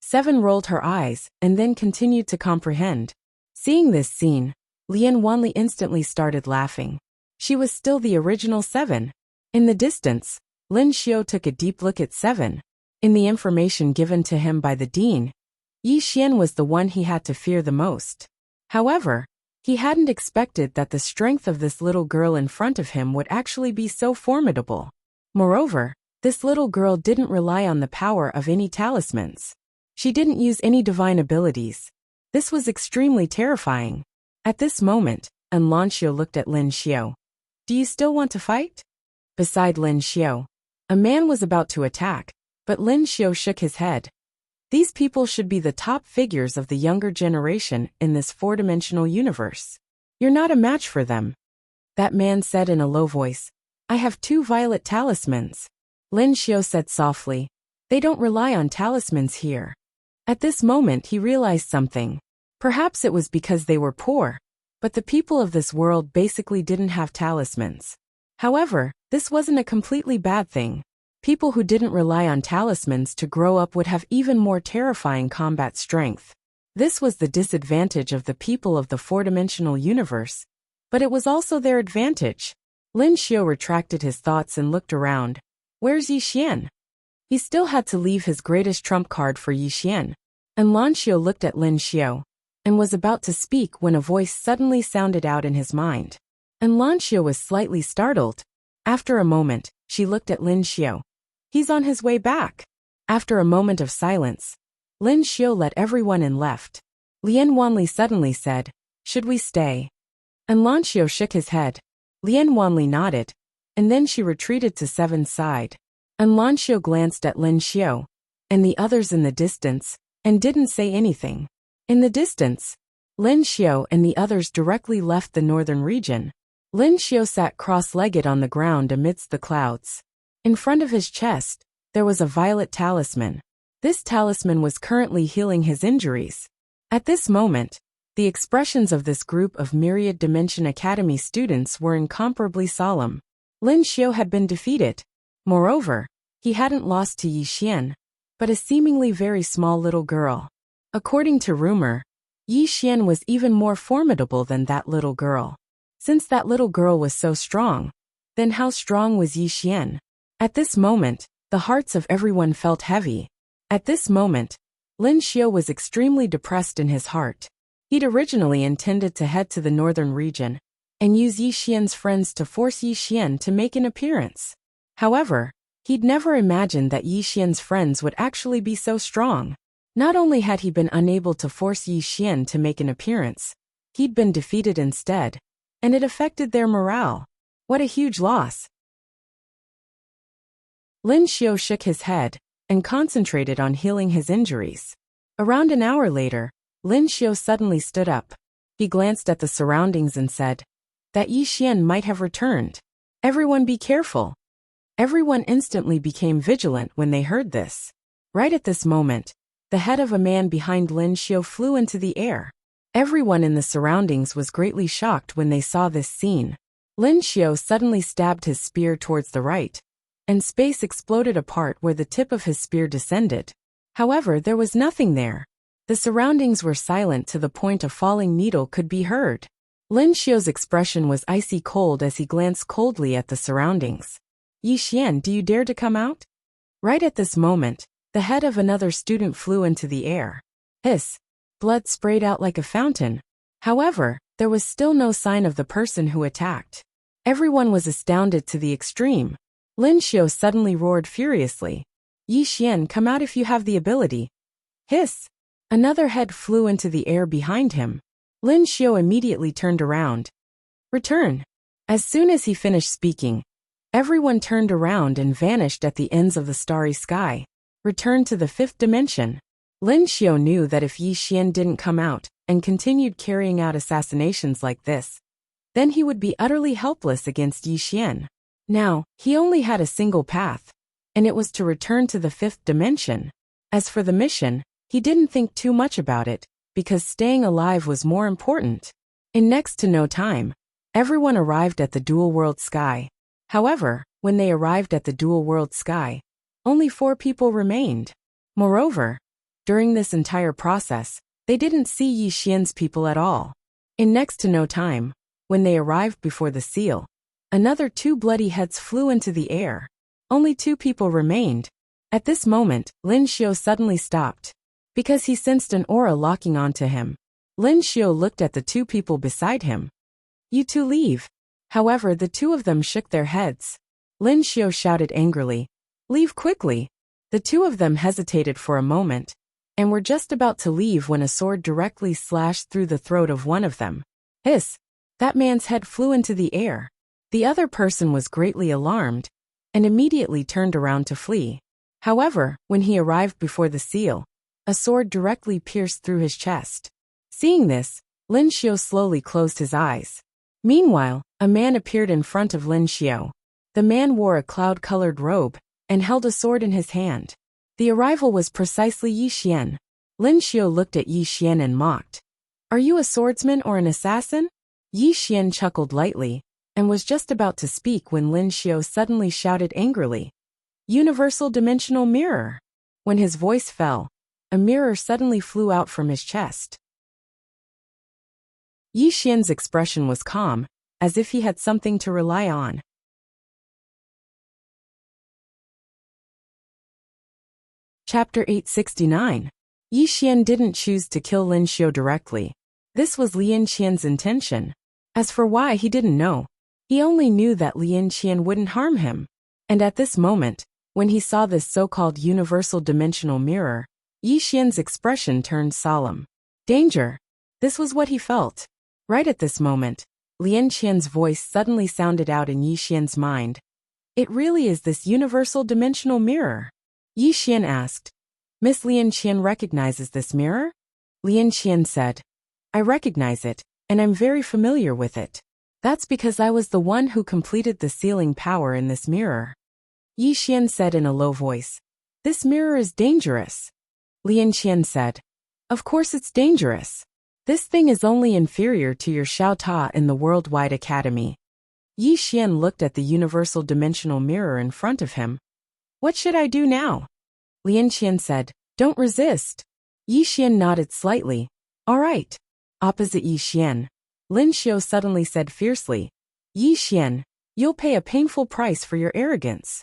7 rolled her eyes, and then continued to comprehend. Seeing this scene, Lian Wanli instantly started laughing. She was still the original 7. In the distance, Lin Xiu took a deep look at 7. In the information given to him by the dean, Yi Xian was the one he had to fear the most. However, he hadn't expected that the strength of this little girl in front of him would actually be so formidable. Moreover, this little girl didn't rely on the power of any talismans. She didn't use any divine abilities. This was extremely terrifying. At this moment, Lan Xiu looked at Lin Xiu. "Do you still want to fight?" Beside Lin Xiu, a man was about to attack, but Lin Xiu shook his head. These people should be the top figures of the younger generation in this 4-dimensional universe. "You're not a match for them," that man said in a low voice. "I have 2 violet talismans." Lin Xiu said softly, "They don't rely on talismans here." At this moment he realized something. Perhaps it was because they were poor, but the people of this world basically didn't have talismans. However, this wasn't a completely bad thing. People who didn't rely on talismans to grow up would have even more terrifying combat strength. This was the disadvantage of the people of the 4-dimensional universe, but it was also their advantage. Lin Xiu retracted his thoughts and looked around. Where's Yi Xian? He still had to leave his greatest trump card for Yi Xian. And Lan Xiu looked at Lin Xiu and was about to speak when a voice suddenly sounded out in his mind. And Lan Xiu was slightly startled. After a moment, she looked at Lin Xiu. "He's on his way back." After a moment of silence, Lin Xiu let everyone in left. Lian Wanli suddenly said, "Should we stay?" And Lan Xiu shook his head. Lian Wanli nodded, and then she retreated to 7's side. And Lan Xiu glanced at Lin Xiu and the others in the distance and didn't say anything. In the distance, Lin Xiu and the others directly left the northern region. Lin Xiu sat cross-legged on the ground amidst the clouds. In front of his chest, there was a violet talisman. This talisman was currently healing his injuries. At this moment, the expressions of this group of Myriad Dimension Academy students were incomparably solemn. Lin Xiu had been defeated. Moreover, he hadn't lost to Yi Xian, but a seemingly very small little girl. According to rumor, Yi Xian was even more formidable than that little girl. Since that little girl was so strong, then how strong was Yi Xian? At this moment, the hearts of everyone felt heavy. At this moment, Lin Xiu was extremely depressed in his heart. He'd originally intended to head to the northern region and use Yi Xian's friends to force Yi Xian to make an appearance. However, he'd never imagined that Yi Xian's friends would actually be so strong. Not only had he been unable to force Yi Xian to make an appearance, he'd been defeated instead, and it affected their morale. What a huge loss. Lin Xiu shook his head and concentrated on healing his injuries. Around an hour later, Lin Xiu suddenly stood up. He glanced at the surroundings and said that Yi Xian might have returned. "Everyone be careful." Everyone instantly became vigilant when they heard this. Right at this moment, the head of a man behind Lin Xiu flew into the air. Everyone in the surroundings was greatly shocked when they saw this scene. Lin Xiu suddenly stabbed his spear towards the right, and space exploded apart where the tip of his spear descended. However, there was nothing there. The surroundings were silent to the point a falling needle could be heard. Lin Xiu's expression was icy cold as he glanced coldly at the surroundings. "Yi Xian, do you dare to come out?" Right at this moment, the head of another student flew into the air. Hiss! Blood sprayed out like a fountain. However, there was still no sign of the person who attacked. Everyone was astounded to the extreme. Lin Xiao suddenly roared furiously. Yi Xian, come out if you have the ability. Hiss! Another head flew into the air behind him. Lin Xiao immediately turned around. Return! As soon as he finished speaking, everyone turned around and vanished at the ends of the starry sky. Return to the fifth dimension. Lin Xiao knew that if Yi Xian didn't come out and continued carrying out assassinations like this, then he would be utterly helpless against Yi Xian. Now, he only had a single path, and it was to return to the fifth dimension. As for the mission, he didn't think too much about it, because staying alive was more important. In next to no time, everyone arrived at the dual world sky. However, when they arrived at the dual world sky, only 4 people remained. Moreover, during this entire process, they didn't see Yi Xian's people at all. In next to no time, when they arrived before the seal, another 2 bloody heads flew into the air. Only 2 people remained. At this moment, Lin Xiao suddenly stopped, because he sensed an aura locking onto him. Lin Xiao looked at the 2 people beside him. You 2 leave. However, the 2 of them shook their heads. Lin Xiao shouted angrily, leave quickly. The 2 of them hesitated for a moment, and were just about to leave when a sword directly slashed through the throat of one of them. Hiss! That man's head flew into the air. The other person was greatly alarmed, and immediately turned around to flee. However, when he arrived before the seal, a sword directly pierced through his chest. Seeing this, Lin Xiao slowly closed his eyes. Meanwhile, a man appeared in front of Lin Xiao. The man wore a cloud-colored robe, and held a sword in his hand. The arrival was precisely Yi Xian. Lin Xiao looked at Yi Xian and mocked. Are you a swordsman or an assassin? Yi Xian chuckled lightly, and was just about to speak when Lin Xiao suddenly shouted angrily. Universal dimensional mirror! When his voice fell, a mirror suddenly flew out from his chest. Yi Xian's expression was calm, as if he had something to rely on. Chapter 869. Yi Xian didn't choose to kill Lin Xiao directly. This was Lin Qian's intention. As for why, he didn't know. He only knew that Lin Qian wouldn't harm him. And at this moment, when he saw this so-called universal dimensional mirror, Yi Xian's expression turned solemn. Danger! This was what he felt. Right at this moment, Lin Qian's voice suddenly sounded out in Yi Xian's mind. It really is this universal dimensional mirror. Yi Xian asked, Miss Lin Qian recognizes this mirror? Lin Qian said, I recognize it, and I'm very familiar with it. That's because I was the one who completed the sealing power in this mirror. Yi Xian said in a low voice, This mirror is dangerous. Lin Qian said, Of course it's dangerous. This thing is only inferior to your Xiao Ta in the Worldwide Academy. Yi Xian looked at the universal dimensional mirror in front of him. What should I do now? Lin Qian said, Don't resist. Yi Xian nodded slightly. All right. Opposite Yi Xian, Lin Xiao suddenly said fiercely, Yi Xian, you'll pay a painful price for your arrogance.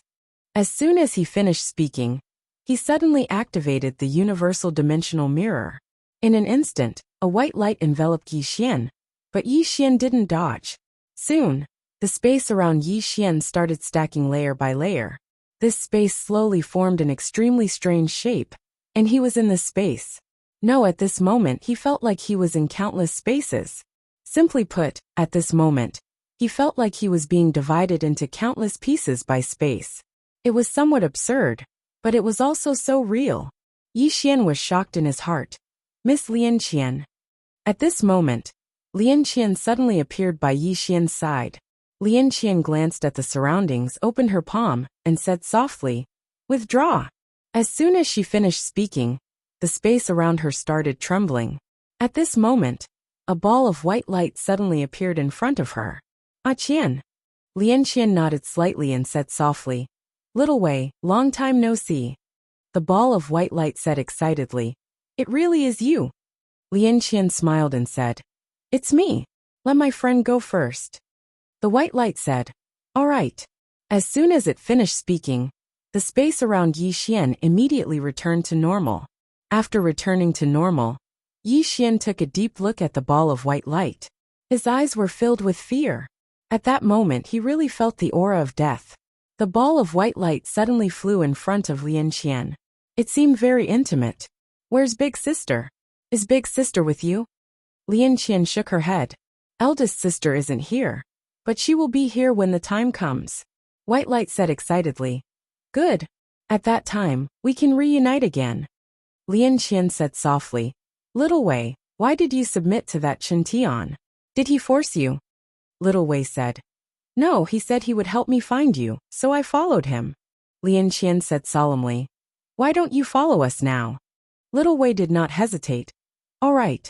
As soon as he finished speaking, he suddenly activated the universal dimensional mirror. In an instant, a white light enveloped Yi Xian, but Yi Xian didn't dodge. Soon, the space around Yi Xian started stacking layer by layer. This space slowly formed an extremely strange shape, and he was in this space. No, at this moment he felt like he was in countless spaces. Simply put, at this moment, he felt like he was being divided into countless pieces by space. It was somewhat absurd, but it was also so real. Yi Xian was shocked in his heart. Miss Lin Qian. At this moment, Lin Qian suddenly appeared by Yi Xian's side. Lin Qian glanced at the surroundings, opened her palm, and said softly, Withdraw. As soon as she finished speaking, the space around her started trembling. At this moment, a ball of white light suddenly appeared in front of her. Ah Qian. Lin Qian nodded slightly and said softly, Little Wei, long time no see. The ball of white light said excitedly, It really is you. Lin Qian smiled and said, It's me. Let my friend go first. The white light said, All right. As soon as it finished speaking, The space around Yi Xian immediately returned to normal. After returning to normal, Yi Xian took a deep look at the ball of white light. His eyes were filled with fear. At that moment he really felt the aura of death. The ball of white light suddenly flew in front of Lin Xian. It seemed very intimate. "Where's Big Sister? Is Big Sister with you?" Lin Xian shook her head. "Eldest sister isn't here. But she will be here when the time comes," White Light said excitedly. "Good. At that time, we can reunite again." Lin Xian said softly. "Little Wei, why did you submit to that Chen Tian? Did he force you?" Little Wei said. "No, he said he would help me find you, so I followed him." Lin Xian said solemnly. "Why don't you follow us now?" Little Wei did not hesitate. "All right.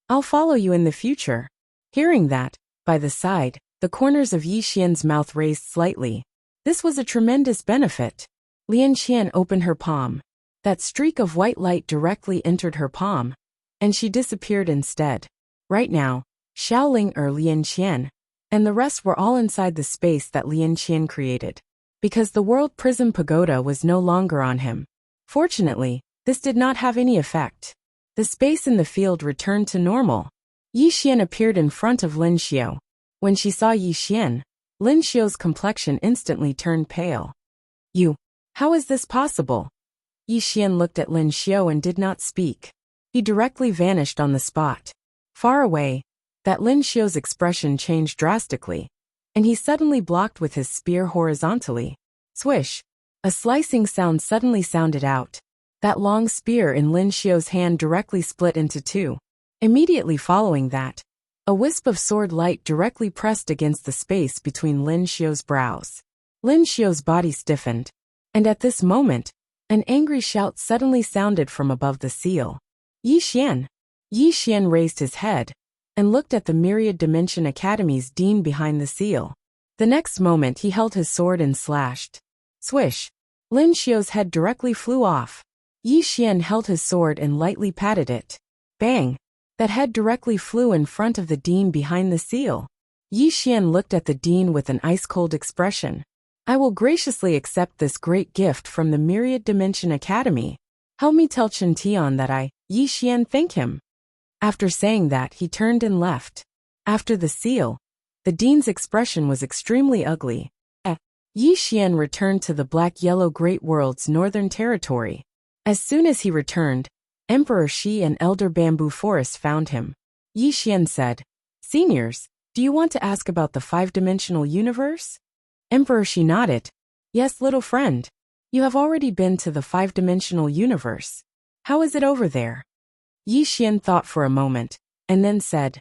I'll follow you in the future." Hearing that, by the side, the corners of Yi Xian's mouth raised slightly. This was a tremendous benefit. Lin Xian opened her palm. That streak of white light directly entered her palm, and she disappeared instead. Right now, Xiaoling Lin Xian, and the rest were all inside the space that Lin Xian created. Because the World Prism Pagoda was no longer on him. Fortunately, this did not have any effect. The space in the field returned to normal. Yi Xian appeared in front of Lin Xiao. When she saw Yi Xian, Lin Xiao's complexion instantly turned pale. How is this possible?" Yi Xian looked at Lin Xiao and did not speak. He directly vanished on the spot. Far away, that Lin Xiao's expression changed drastically, and he suddenly blocked with his spear horizontally. Swish! A slicing sound suddenly sounded out. That long spear in Lin Xiao's hand directly split into two. Immediately following that, a wisp of sword light directly pressed against the space between Lin Xiao's brows. Lin Xiao's body stiffened, and at this moment, an angry shout suddenly sounded from above the seal. "Yi Xian!" Yi Xian raised his head and looked at the Myriad Dimension Academy's dean behind the seal. The next moment he held his sword and slashed. Swish! Lin Xiao's head directly flew off. Yi Xian held his sword and lightly patted it. Bang! That head directly flew in front of the dean behind the seal. Yi Xian looked at the dean with an ice-cold expression. "I will graciously accept this great gift from the Myriad Dimension Academy. Help me tell Chen Tian that Yi Xian, thank him." After saying that, he turned and left. After the seal, the dean's expression was extremely ugly. Yi Xian returned to the Black-Yellow Great World's northern territory. As soon as he returned, Emperor Shi and Elder Bamboo Forest found him. Yi Xian said, "Seniors, do you want to ask about the five-dimensional universe?" Emperor Shi nodded. "Yes, little friend. You have already been to the five-dimensional universe. How is it over there?" Yi Xian thought for a moment, and then said,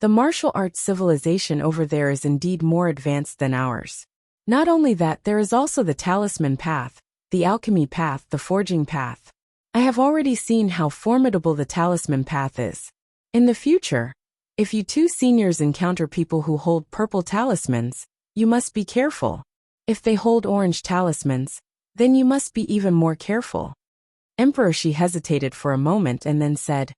"The martial arts civilization over there is indeed more advanced than ours. Not only that, there is also the talisman path, the alchemy path, the forging path. I have already seen how formidable the talisman path is. In the future, if you two seniors encounter people who hold purple talismans, you must be careful. If they hold orange talismans, then you must be even more careful." Emperor Shi hesitated for a moment and then said,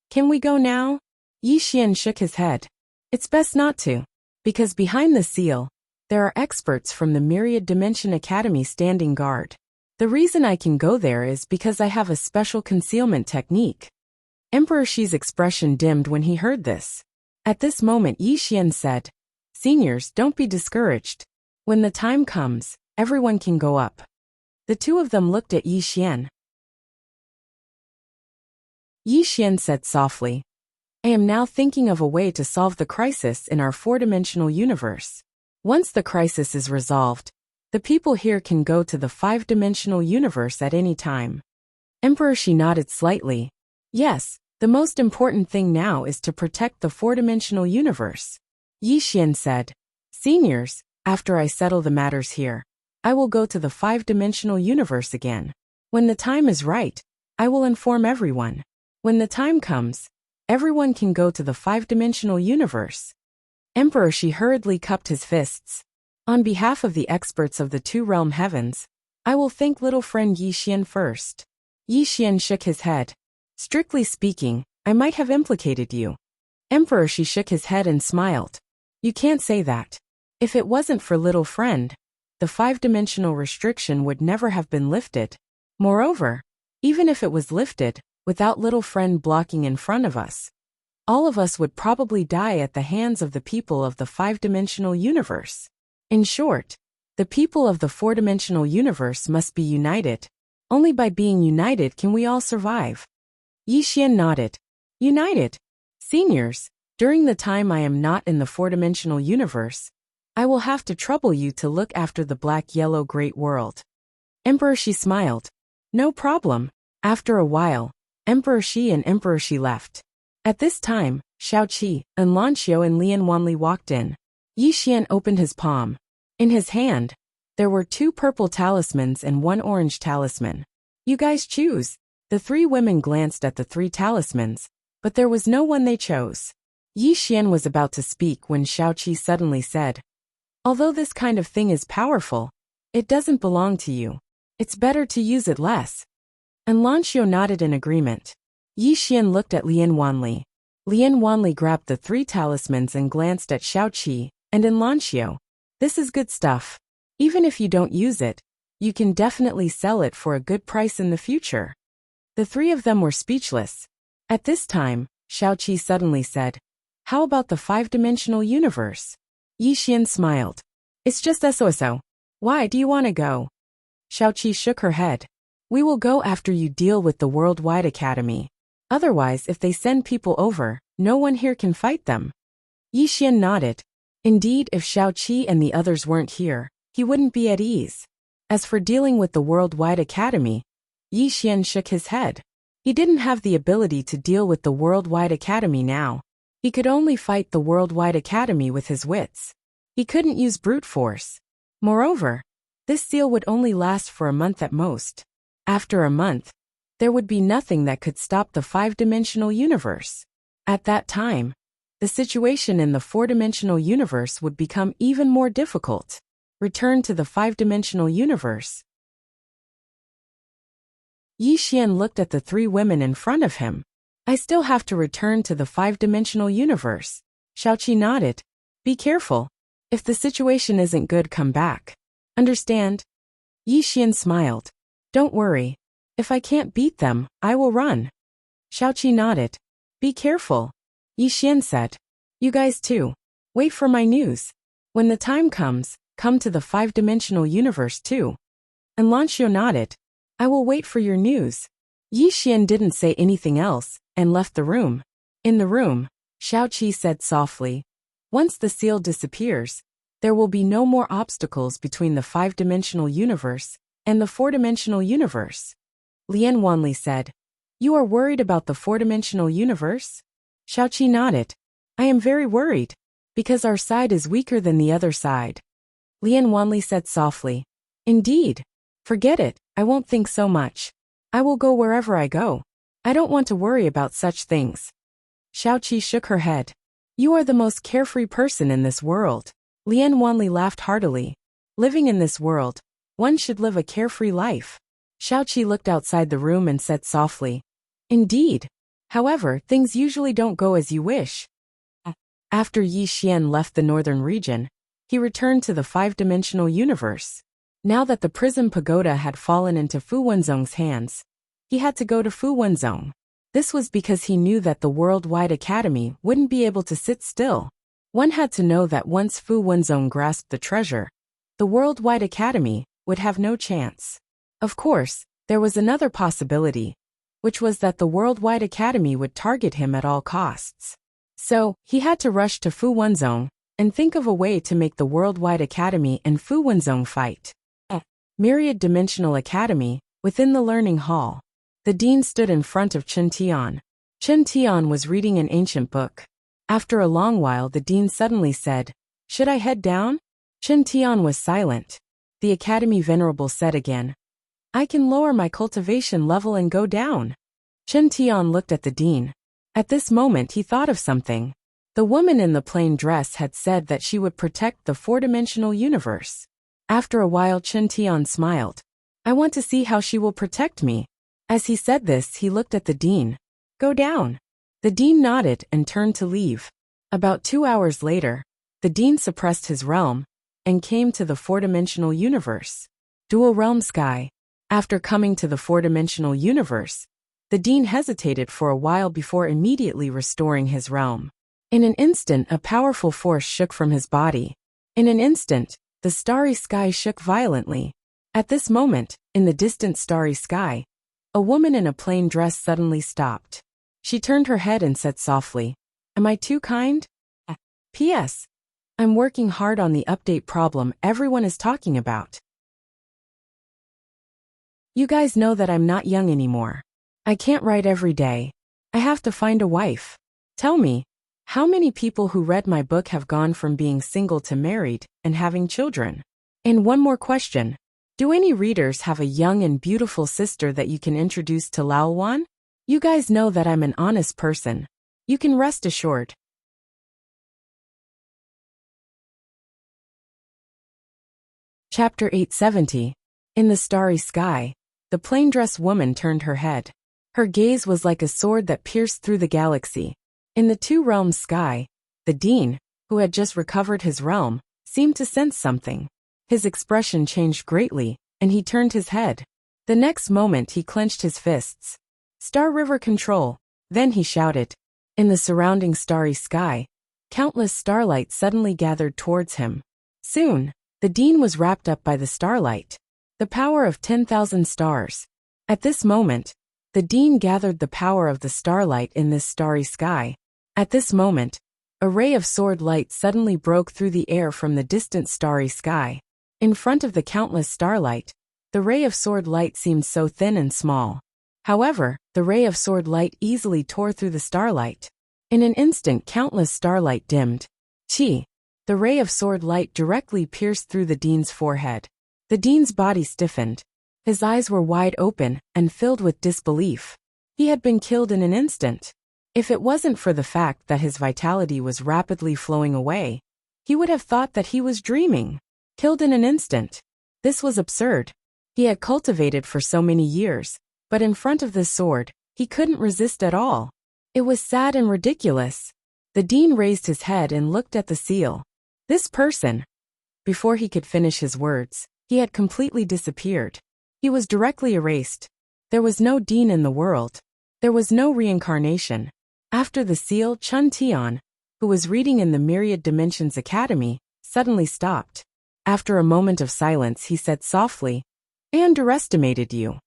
"Can we go now?" Yi Xian shook his head. "It's best not to. Because behind the seal, there are experts from the Myriad Dimension Academy standing guard. The reason I can go there is because I have a special concealment technique." Emperor Shi's expression dimmed when he heard this. At this moment Yi Xian said, "Seniors, don't be discouraged. When the time comes, everyone can go up." The two of them looked at Yi Xian. Yi Xian said softly, "I am now thinking of a way to solve the crisis in our four-dimensional universe. Once the crisis is resolved, the people here can go to the five-dimensional universe at any time." Emperor Shi nodded slightly. "Yes, the most important thing now is to protect the four-dimensional universe." Yi Xian said, "Seniors, after I settle the matters here, I will go to the five-dimensional universe again. When the time is right, I will inform everyone. When the time comes, everyone can go to the five-dimensional universe." Emperor Shi hurriedly cupped his fists. "On behalf of the experts of the two-realm heavens, I will thank little friend Yi Xian first." Yi Xian shook his head. "Strictly speaking, I might have implicated you." Emperor Shi shook his head and smiled. "You can't say that. If it wasn't for little friend, the five-dimensional restriction would never have been lifted. Moreover, even if it was lifted, without little friend blocking in front of us, all of us would probably die at the hands of the people of the five-dimensional universe. In short, the people of the four-dimensional universe must be united. Only by being united can we all survive. Yi Xian nodded. United. Seniors, during the time I am not in the four-dimensional universe, I will have to trouble you to look after the black-yellow great world. Emperor Shi smiled. No problem. After a while, Emperor Shi and Emperor Shi left. At this time, Xiao Qi, and Lan Xiu and Lian Wanli walked in. Yi Xian opened his palm. In his hand, there were 2 purple talismans and 1 orange talisman. You guys choose. The 3 women glanced at the 3 talismans, but there was no one they chose. Yi Xian was about to speak when Xiao Qi suddenly said, although this kind of thing is powerful, it doesn't belong to you. It's better to use it less. And Lan Xiu nodded in agreement. Yi Xian looked at Lian Wanli. Lian Wanli grabbed the 3 talismans and glanced at Xiao Qi, and in Lan Xiu. This is good stuff. Even if you don't use it, you can definitely sell it for a good price in the future. The 3 of them were speechless. At this time, Xiao Qi suddenly said, how about the five-dimensional universe? Yi Xian smiled. It's just SOSO. Why do you want to go? Xiao Qi shook her head. We will go after you deal with the Worldwide Academy. Otherwise, if they send people over, no one here can fight them. Yi Xian nodded. Indeed, if Xiao Qi and the others weren't here, he wouldn't be at ease. As for dealing with the Worldwide Academy, Yi Xian shook his head. He didn't have the ability to deal with the Worldwide Academy now. He could only fight the Worldwide Academy with his wits. He couldn't use brute force. Moreover, this seal would only last for a month at most. After a month, there would be nothing that could stop the five-dimensional universe. At that time, the situation in the four-dimensional universe would become even more difficult. Return to the five-dimensional universe. Yi Xian looked at the 3 women in front of him. I still have to return to the five-dimensional universe. Xiao Qi nodded. Be careful. If the situation isn't good, come back. Understand? Yi Xian smiled. Don't worry. If I can't beat them, I will run. Xiao Qi nodded. Be careful. Yi Xian said. You guys too. Wait for my news. When the time comes, come to the five-dimensional universe too. And Lan Xiu nodded. I will wait for your news. Yi Xian didn't say anything else, and left the room. In the room, Xiao Qi said softly, once the seal disappears, there will be no more obstacles between the five-dimensional universe and the four-dimensional universe. Lian Wanli said, you are worried about the four-dimensional universe? Xiao Qi nodded. I am very worried, because our side is weaker than the other side. Lian Wanli said softly, indeed. Forget it, I won't think so much. I will go wherever I go. I don't want to worry about such things. Xiao Qi shook her head. You are the most carefree person in this world. Lian Wanli laughed heartily. Living in this world, one should live a carefree life. Xiao Qi looked outside the room and said softly, indeed. However, things usually don't go as you wish. After Yi Xian left the northern region, he returned to the five-dimensional universe. Now that the Prism Pagoda had fallen into Fu Wenzong's hands, he had to go to Fu Wenzong. This was because he knew that the Worldwide Academy wouldn't be able to sit still. One had to know that once Fu Wenzong grasped the treasure, the Worldwide Academy would have no chance. Of course, there was another possibility, which was that the Worldwide Academy would target him at all costs. So, he had to rush to Fu Wenzong and think of a way to make the Worldwide Academy and Fu Wenzong fight. Myriad Dimensional Academy, within the learning hall. The dean stood in front of Chen Tian. Chen Tian was reading an ancient book. After a long while, the dean suddenly said, should I head down? Chen Tian was silent. The Academy Venerable said again, I can lower my cultivation level and go down. Chen Tian looked at the dean. At this moment he thought of something. The woman in the plain dress had said that she would protect the four-dimensional universe. After a while Chen Tian smiled. I want to see how she will protect me. As he said this, he looked at the dean. Go down. The dean nodded and turned to leave. About 2 hours later, the dean suppressed his realm and came to the four-dimensional universe. Dual Realm Sky. After coming to the four-dimensional universe, the Dean hesitated for a while before immediately restoring his realm. In an instant, a powerful force shook from his body. In an instant, the starry sky shook violently. At this moment, in the distant starry sky, a woman in a plain dress suddenly stopped. She turned her head and said softly, "Am I too kind? P.S. I'm working hard on the update problem everyone is talking about. You guys know that I'm not young anymore. I can't write every day. I have to find a wife. Tell me, how many people who read my book have gone from being single to married and having children? And one more question. Do any readers have a young and beautiful sister that you can introduce to Laowan? You guys know that I'm an honest person. You can rest assured." Chapter 870. In the starry sky, the plain-dressed woman turned her head. Her gaze was like a sword that pierced through the galaxy. In the two-realm sky, the Dean, who had just recovered his realm, seemed to sense something. His expression changed greatly, and he turned his head. The next moment he clenched his fists. "Star River Control!" Then he shouted. In the surrounding starry sky, countless starlight suddenly gathered towards him. Soon, the Dean was wrapped up by the starlight. The power of 10,000 stars. At this moment, the Dean gathered the power of the starlight in this starry sky. At this moment, a ray of sword light suddenly broke through the air from the distant starry sky. In front of the countless starlight, the ray of sword light seemed so thin and small. However, the ray of sword light easily tore through the starlight. In an instant, countless starlight dimmed. Chi! The ray of sword light directly pierced through the Dean's forehead. The Dean's body stiffened. His eyes were wide open and filled with disbelief. He had been killed in an instant. If it wasn't for the fact that his vitality was rapidly flowing away, he would have thought that he was dreaming. Killed in an instant. This was absurd. He had cultivated for so many years, but in front of this sword, he couldn't resist at all. It was sad and ridiculous. The Dean raised his head and looked at the seal. This person. Before he could finish his words, he had completely disappeared. He was directly erased. There was no Dean in the world. There was no reincarnation. After the seal, Chun Tian, who was reading in the Myriad Dimensions Academy, suddenly stopped. After a moment of silence, he said softly, "I underestimated you."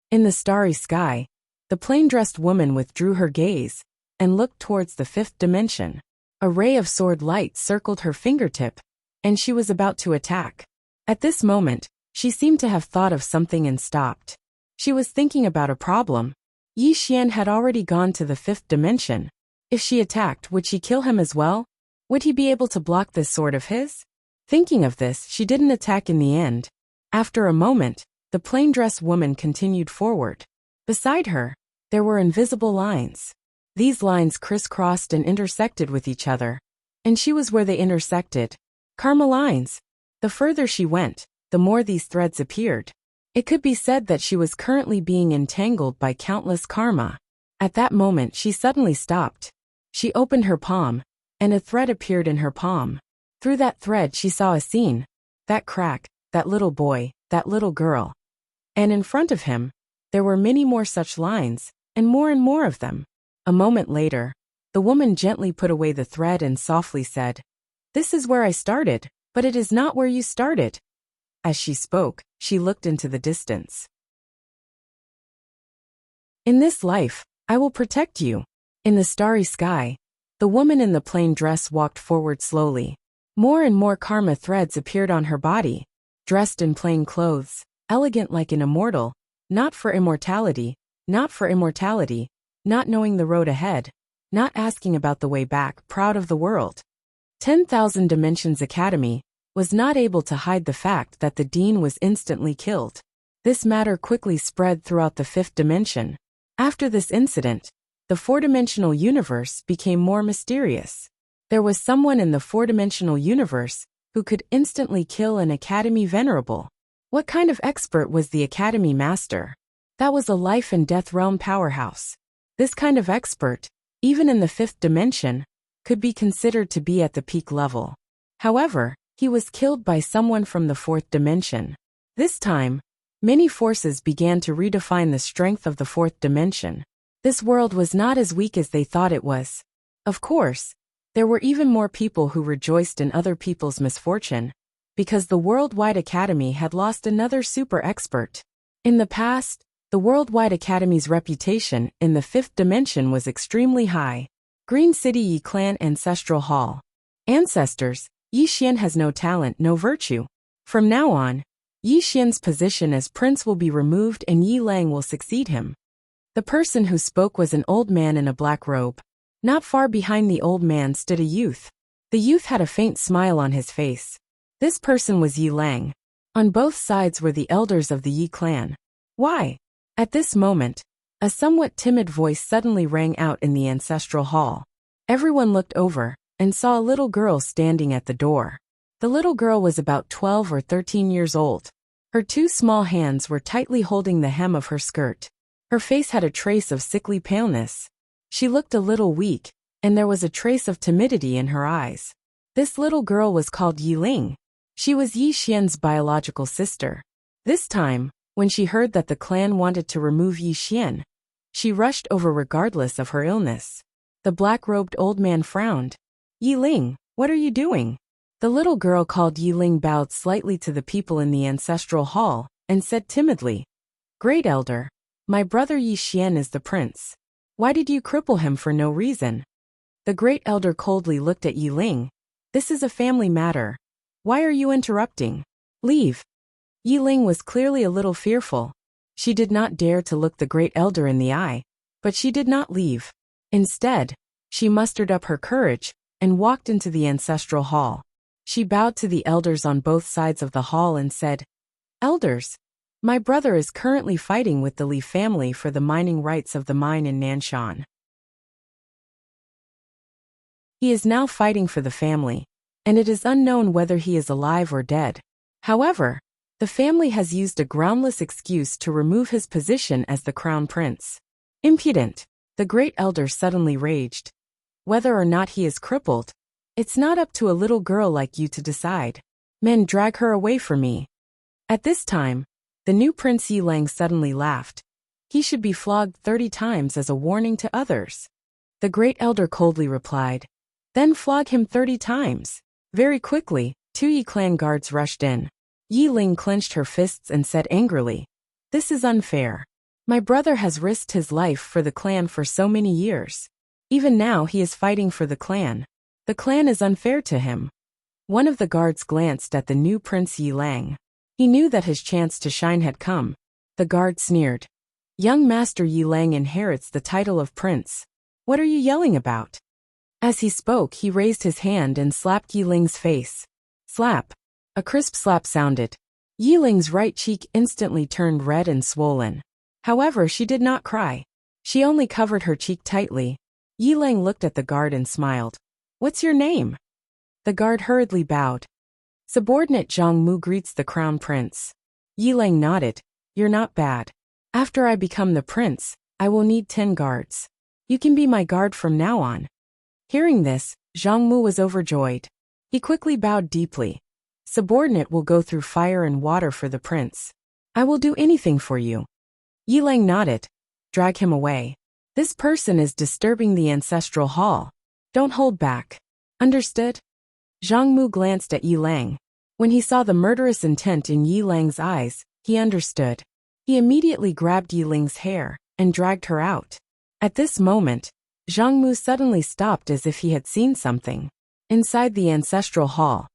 In the starry sky, the plain-dressed woman withdrew her gaze and looked towards the fifth dimension. A ray of sword light circled her fingertip, and she was about to attack. At this moment, she seemed to have thought of something and stopped. She was thinking about a problem. Yi Xian had already gone to the fifth dimension. If she attacked, would she kill him as well? Would he be able to block this sword of his? Thinking of this, she didn't attack in the end. After a moment, the plain-dressed woman continued forward. Beside her, there were invisible lines. These lines crisscrossed and intersected with each other, and she was where they intersected. Karma lines. The further she went, the more these threads appeared. It could be said that she was currently being entangled by countless karma. At that moment, she suddenly stopped. She opened her palm, and a thread appeared in her palm. Through that thread, she saw a scene. That crack, that little boy, that little girl. And in front of him, there were many more such lines, and more of them. A moment later, the woman gently put away the thread and softly said, "This is where I started, but it is not where you started." As she spoke, she looked into the distance. "In this life, I will protect you." In the starry sky, the woman in the plain dress walked forward slowly. More and more karma threads appeared on her body. Dressed in plain clothes, elegant like an immortal, not for immortality, not knowing the road ahead, not asking about the way back, proud of the world. 10,000 Dimensions Academy was not able to hide the fact that the Dean was instantly killed. This matter quickly spread throughout the fifth dimension. After this incident, the four-dimensional universe became more mysterious. There was someone in the four-dimensional universe who could instantly kill an Academy Venerable. What kind of expert was the Academy Master? That was a life and death realm powerhouse. This kind of expert, even in the fifth dimension, could be considered to be at the peak level. However, He was killed by someone from the fourth dimension. This time, many forces began to redefine the strength of the fourth dimension. This world was not as weak as they thought it was. Of course, there were even more people who rejoiced in other people's misfortune, because the Worldwide Academy had lost another super expert. In the past, the Worldwide Academy's reputation in the fifth dimension was extremely high. Green City Yi Clan Ancestral Hall. Ancestors, Yi Xian has no talent, no virtue. From now on, Yi Xian's position as prince will be removed and Yi Lang will succeed him. The person who spoke was an old man in a black robe. Not far behind the old man stood a youth. The youth had a faint smile on his face. This person was Yi Lang. On both sides were the elders of the Yi clan. Why? At this moment, a somewhat timid voice suddenly rang out in the ancestral hall. Everyone looked over and saw a little girl standing at the door. The little girl was about 12 or 13 years old. Her two small hands were tightly holding the hem of her skirt. Her face had a trace of sickly paleness. She looked a little weak, and there was a trace of timidity in her eyes. This little girl was called Yi Ling. She was Yi Xian's biological sister. This time, when she heard that the clan wanted to remove Yi Xian, she rushed over regardless of her illness. The black-robed old man frowned. Yi Ling, what are you doing? The little girl called Yi Ling bowed slightly to the people in the ancestral hall and said timidly, "Great Elder, my brother Yi Xian is the prince. Why did you cripple him for no reason?" The great elder coldly looked at Yi Ling. "This is a family matter. Why are you interrupting? Leave." Yi Ling was clearly a little fearful. She did not dare to look the great elder in the eye, but she did not leave. Instead, she mustered up her courage and walked into the ancestral hall. She bowed to the elders on both sides of the hall and said, "Elders, my brother is currently fighting with the Li family for the mining rights of the mine in Nanshan. He is now fighting for the family, and it is unknown whether he is alive or dead. However, the family has used a groundless excuse to remove his position as the crown prince." Impudent! The great elder suddenly raged. "Whether or not he is crippled, it's not up to a little girl like you to decide. Men, drag her away from me." At this time, the new Prince Yi Lang suddenly laughed. "He should be flogged 30 times as a warning to others." The great elder coldly replied, "Then flog him 30 times. Very quickly, 2 Yi clan guards rushed in. Yi Ling clenched her fists and said angrily, "This is unfair. My brother has risked his life for the clan for so many years. Even now he is fighting for the clan. The clan is unfair to him." One of the guards glanced at the new Prince Yi Lang. He knew that his chance to shine had come. The guard sneered, "Young Master Yi Lang inherits the title of prince. What are you yelling about?" As he spoke, he raised his hand and slapped Yi Ling's face. Slap. A crisp slap sounded. Yi Ling's right cheek instantly turned red and swollen. However, she did not cry. She only covered her cheek tightly. Yi Lang looked at the guard and smiled. "What's your name?" The guard hurriedly bowed. "Subordinate Zhang Mu greets the crown prince." Yi Lang nodded. "You're not bad. After I become the prince, I will need 10 guards. You can be my guard from now on." Hearing this, Zhang Mu was overjoyed. He quickly bowed deeply. "Subordinate will go through fire and water for the prince. I will do anything for you." Yi Lang nodded. "Drag him away. This person is disturbing the ancestral hall. Don't hold back. Understood?" Zhang Mu glanced at Yi Lang. When he saw the murderous intent in Yi Lang's eyes, he understood. He immediately grabbed Yi Ling's hair and dragged her out. At this moment, Zhang Mu suddenly stopped as if he had seen something. Inside the ancestral hall,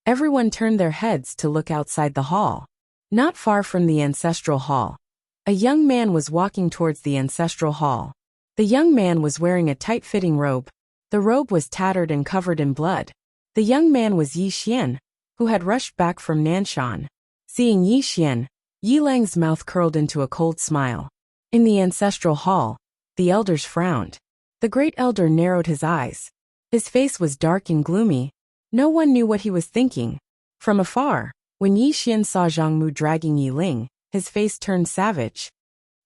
everyone turned their heads to look outside the hall. Not far from the ancestral hall, a young man was walking towards the ancestral hall. The young man was wearing a tight-fitting robe. The robe was tattered and covered in blood. The young man was Yi Xian, who had rushed back from Nanshan. Seeing Yi Xian, Yi Lang's mouth curled into a cold smile. In the ancestral hall, the elders frowned. The great elder narrowed his eyes. His face was dark and gloomy. No one knew what he was thinking. From afar, when Yi Xian saw Zhang Mu dragging Yi Ling, his face turned savage.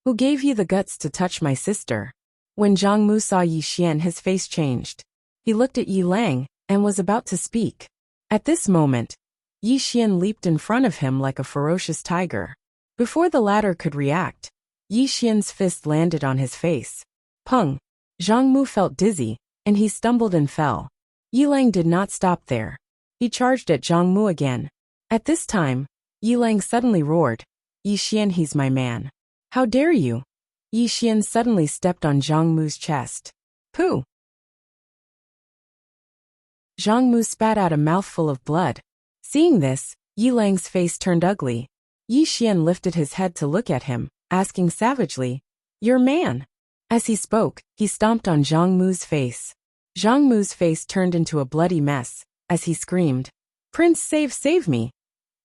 "Who gave you the guts to touch my sister?" When Zhang Mu saw Yi Xian, his face changed. He looked at Yi Lang and was about to speak. At this moment, Yi Xian leaped in front of him like a ferocious tiger. Before the latter could react, Yi Xian's fist landed on his face. Pung! Zhang Mu felt dizzy, and he stumbled and fell. Yi Lang did not stop there. He charged at Zhang Mu again. At this time, Yi Lang suddenly roared, "Yi Xian, he's my man. How dare you?" Yi Xian suddenly stepped on Zhang Mu's chest. Pooh! Zhang Mu spat out a mouthful of blood. Seeing this, Yi Lang's face turned ugly. Yi Xian lifted his head to look at him, asking savagely, "Your man?" As he spoke, he stomped on Zhang Mu's face. Zhang Mu's face turned into a bloody mess, as he screamed, "Prince, save me!"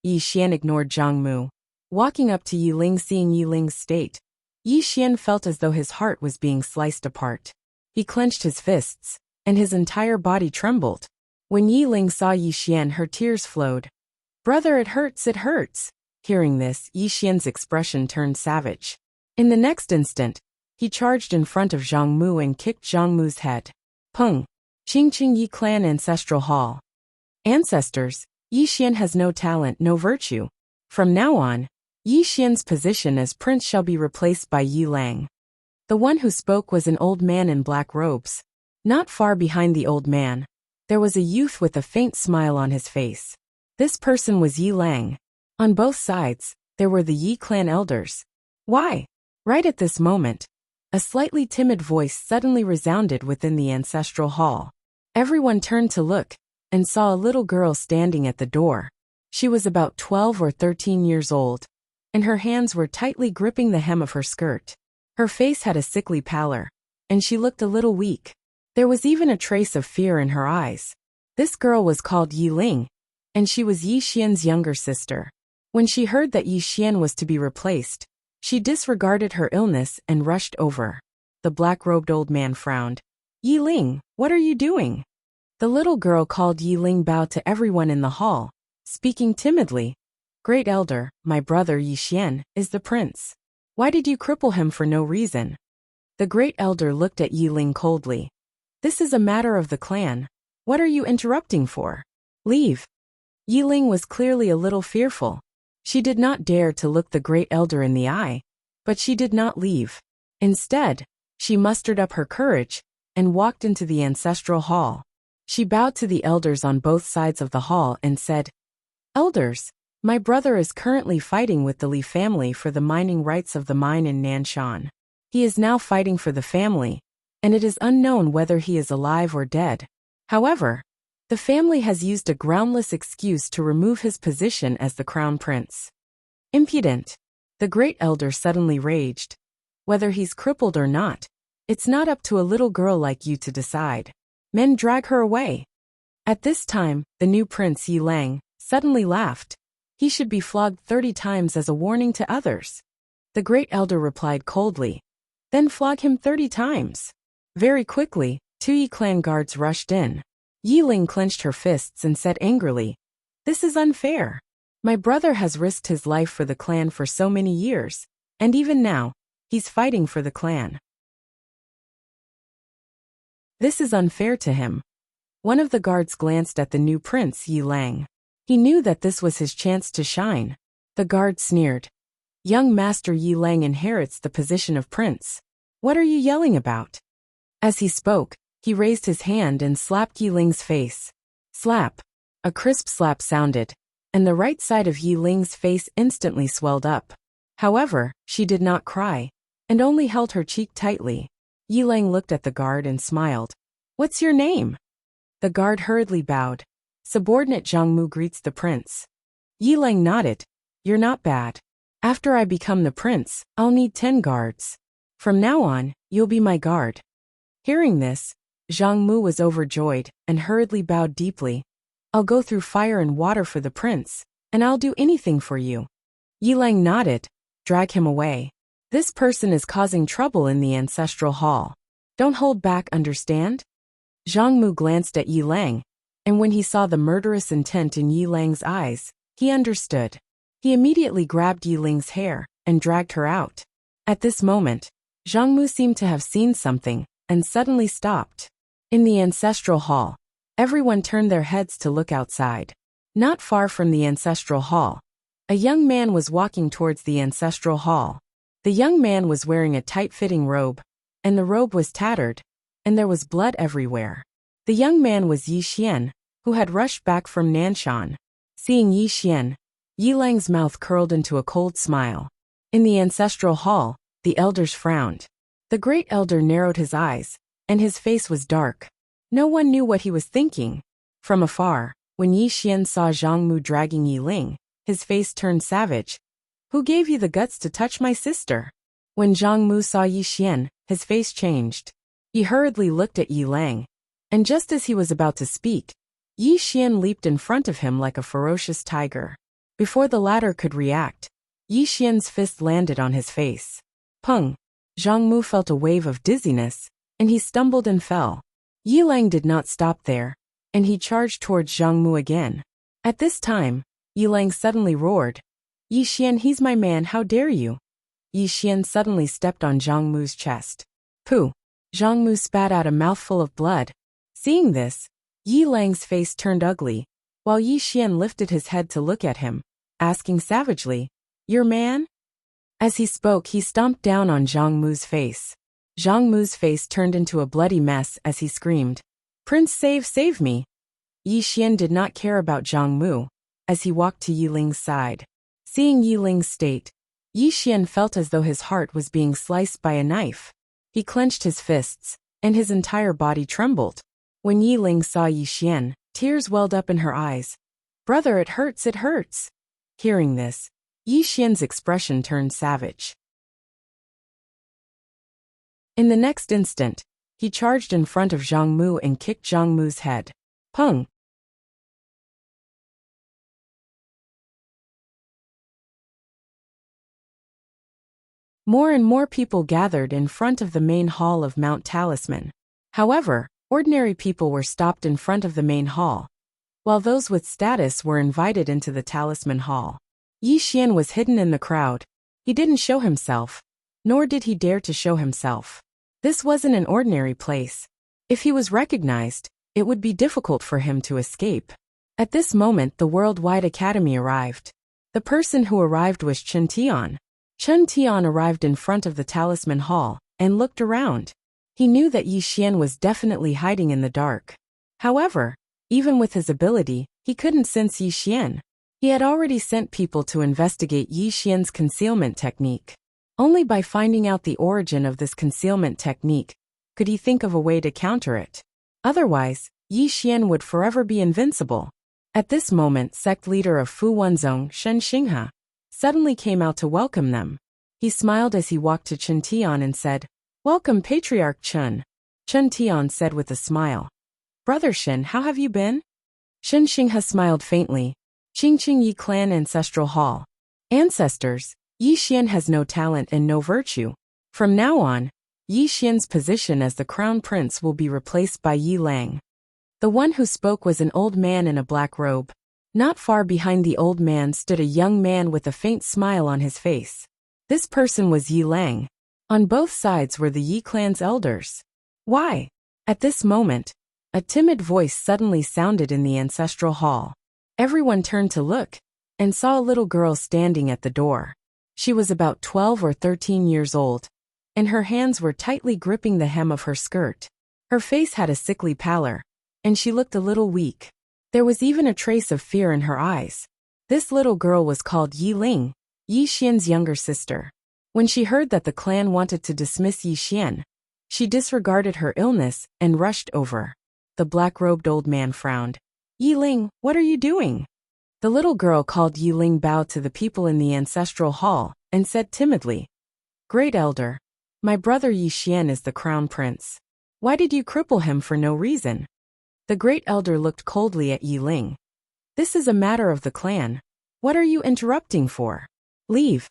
Yi Xian ignored Zhang Mu. Walking up to Yi Ling, seeing Yi Ling's state, Yi Xian felt as though his heart was being sliced apart. He clenched his fists, and his entire body trembled. When Yi Ling saw Yi Xian, her tears flowed. "Brother, it hurts, it hurts." Hearing this, Yi Xian's expression turned savage. In the next instant, he charged in front of Zhang Mu and kicked Zhang Mu's head. Pung! Qingqing Yi Clan Ancestral Hall. Ancestors, Yi Xian has no talent, no virtue. From now on, Yi Xian's position as prince shall be replaced by Yi Lang. The one who spoke was an old man in black robes. Not far behind the old man, there was a youth with a faint smile on his face. This person was Yi Lang. On both sides, there were the Yi clan elders. Why? Right at this moment, a slightly timid voice suddenly resounded within the ancestral hall. Everyone turned to look, and saw a little girl standing at the door. She was about 12 or 13 years old, and her hands were tightly gripping the hem of her skirt. Her face had a sickly pallor, and she looked a little weak. There was even a trace of fear in her eyes. This girl was called Yi Ling, and she was Yi Xian's younger sister. When she heard that Yi Xian was to be replaced, she disregarded her illness and rushed over. The black-robed old man frowned. "Yi Ling, what are you doing?" The little girl called Yi Ling bowed to everyone in the hall, speaking timidly. "Great elder, my brother Yi Xian is the prince. Why did you cripple him for no reason?" The great elder looked at Yi Ling coldly. "This is a matter of the clan. What are you interrupting for? Leave." Yi Ling was clearly a little fearful. She did not dare to look the great elder in the eye, but she did not leave. Instead, she mustered up her courage and walked into the ancestral hall. She bowed to the elders on both sides of the hall and said, "Elders, my brother is currently fighting with the Li family for the mining rights of the mine in Nanshan. He is now fighting for the family, and it is unknown whether he is alive or dead. However, the family has used a groundless excuse to remove his position as the crown prince." Impudent! The great elder suddenly raged. "Whether he's crippled or not, it's not up to a little girl like you to decide. Men, drag her away." At this time, the new prince Yi Lang suddenly laughed. "He should be flogged 30 times as a warning to others." The great elder replied coldly, "Then flog him 30 times. Very quickly, 2 Yi clan guards rushed in. Yi Ling clenched her fists and said angrily, "This is unfair. My brother has risked his life for the clan for so many years, and even now, he's fighting for the clan. This is unfair to him." One of the guards glanced at the new prince Yi Lang. He knew that this was his chance to shine. The guard sneered, "Young master Yi Lang inherits the position of prince. What are you yelling about?" As he spoke, he raised his hand and slapped Yi Ling's face. Slap! A crisp slap sounded, and the right side of Yi Ling's face instantly swelled up. However, she did not cry, and only held her cheek tightly. Yi Lang looked at the guard and smiled. "What's your name?" The guard hurriedly bowed. "Subordinate Zhang Mu greets the prince." Yi Lang nodded. "You're not bad. After I become the prince, I'll need 10 guards. From now on, you'll be my guard." Hearing this, Zhang Mu was overjoyed and hurriedly bowed deeply. "I'll go through fire and water for the prince, and I'll do anything for you." Yi Lang nodded. "Drag him away. This person is causing trouble in the ancestral hall. Don't hold back, understand?" Zhang Mu glanced at Yi Lang, and when he saw the murderous intent in Yi Lang's eyes, he understood. He immediately grabbed Yi Ling's hair and dragged her out. At this moment, Zhang Mu seemed to have seen something and suddenly stopped. In the ancestral hall, everyone turned their heads to look outside. Not far from the ancestral hall, a young man was walking towards the ancestral hall. The young man was wearing a tight-fitting robe, and the robe was tattered, and there was blood everywhere. The young man was Yi Xian, who had rushed back from Nanshan. Seeing Yi Xian, Yi Lang's mouth curled into a cold smile. In the ancestral hall, the elders frowned. The great elder narrowed his eyes, and his face was dark. No one knew what he was thinking. From afar, when Yi Xian saw Zhang Mu dragging Yi Ling, his face turned savage. "Who gave you the guts to touch my sister?" When Zhang Mu saw Yi Xian, his face changed. He hurriedly looked at Yi Lang, and just as he was about to speak, Yi Xian leaped in front of him like a ferocious tiger. Before the latter could react, Yi Xian's fist landed on his face. Pung! Zhang Mu felt a wave of dizziness, and he stumbled and fell. Yi Lang did not stop there, and he charged towards Zhang Mu again. At this time, Yi Lang suddenly roared, "Yi Xian, he's my man, how dare you!" Yi Xian suddenly stepped on Zhang Mu's chest. Pooh! Zhang Mu spat out a mouthful of blood. Seeing this, Yi Lang's face turned ugly, while Yi Xian lifted his head to look at him, asking savagely, "Your man?" As he spoke, he stomped down on Zhang Mu's face. Zhang Mu's face turned into a bloody mess as he screamed, "Prince, save me!" Yi Xian did not care about Zhang Mu, as he walked to Yi Ling's side. Seeing Yi Ling's state, Yi Xian felt as though his heart was being sliced by a knife. He clenched his fists, and his entire body trembled. When Yi Ling saw Yi Xian, tears welled up in her eyes. "Brother, it hurts, it hurts!" Hearing this, Yi Xian's expression turned savage. In the next instant, he charged in front of Zhang Mu and kicked Zhang Mu's head. Pung! More and more people gathered in front of the main hall of Mount Talisman. However, ordinary people were stopped in front of the main hall, while those with status were invited into the Talisman Hall. Yi Xian was hidden in the crowd. He didn't show himself, nor did he dare to show himself. This wasn't an ordinary place. If he was recognized, it would be difficult for him to escape. At this moment, the Worldwide Academy arrived. The person who arrived was Chen Tian. Chen Tian arrived in front of the Talisman Hall and looked around. He knew that Yi Xian was definitely hiding in the dark. However, even with his ability, he couldn't sense Yi Xian. He had already sent people to investigate Yi Xian's concealment technique. Only by finding out the origin of this concealment technique could he think of a way to counter it. Otherwise, Yi Xian would forever be invincible. At this moment, sect leader of Fu Wenzong, Shen Xinghe, suddenly came out to welcome them. He smiled as he walked to Chen Tian and said, "Welcome, Patriarch Chen." Chen Tian said with a smile, "Brother Shen, how have you been?" Shen Xinghe smiled faintly. Qingqing Yi Clan Ancestral Hall. Ancestors, Yi Xian has no talent and no virtue. From now on, Yi Xian's position as the crown prince will be replaced by Yi Lang. The one who spoke was an old man in a black robe. Not far behind the old man stood a young man with a faint smile on his face. This person was Yi Lang. On both sides were the Yi clan's elders. Why? At this moment, a timid voice suddenly sounded in the ancestral hall. Everyone turned to look, and saw a little girl standing at the door. She was about 12 or 13 years old, and her hands were tightly gripping the hem of her skirt. Her face had a sickly pallor, and she looked a little weak. There was even a trace of fear in her eyes. This little girl was called Yi Ling, Yi Xian's younger sister. When she heard that the clan wanted to dismiss Yi Xian, she disregarded her illness and rushed over. The black-robed old man frowned. "Yi Ling, what are you doing?" The little girl called Yi Ling bowed to the people in the ancestral hall and said timidly, "Great elder, my brother Yi Xian is the crown prince. Why did you cripple him for no reason?" The great elder looked coldly at Yi Ling. "This is a matter of the clan. What are you interrupting for? Leave."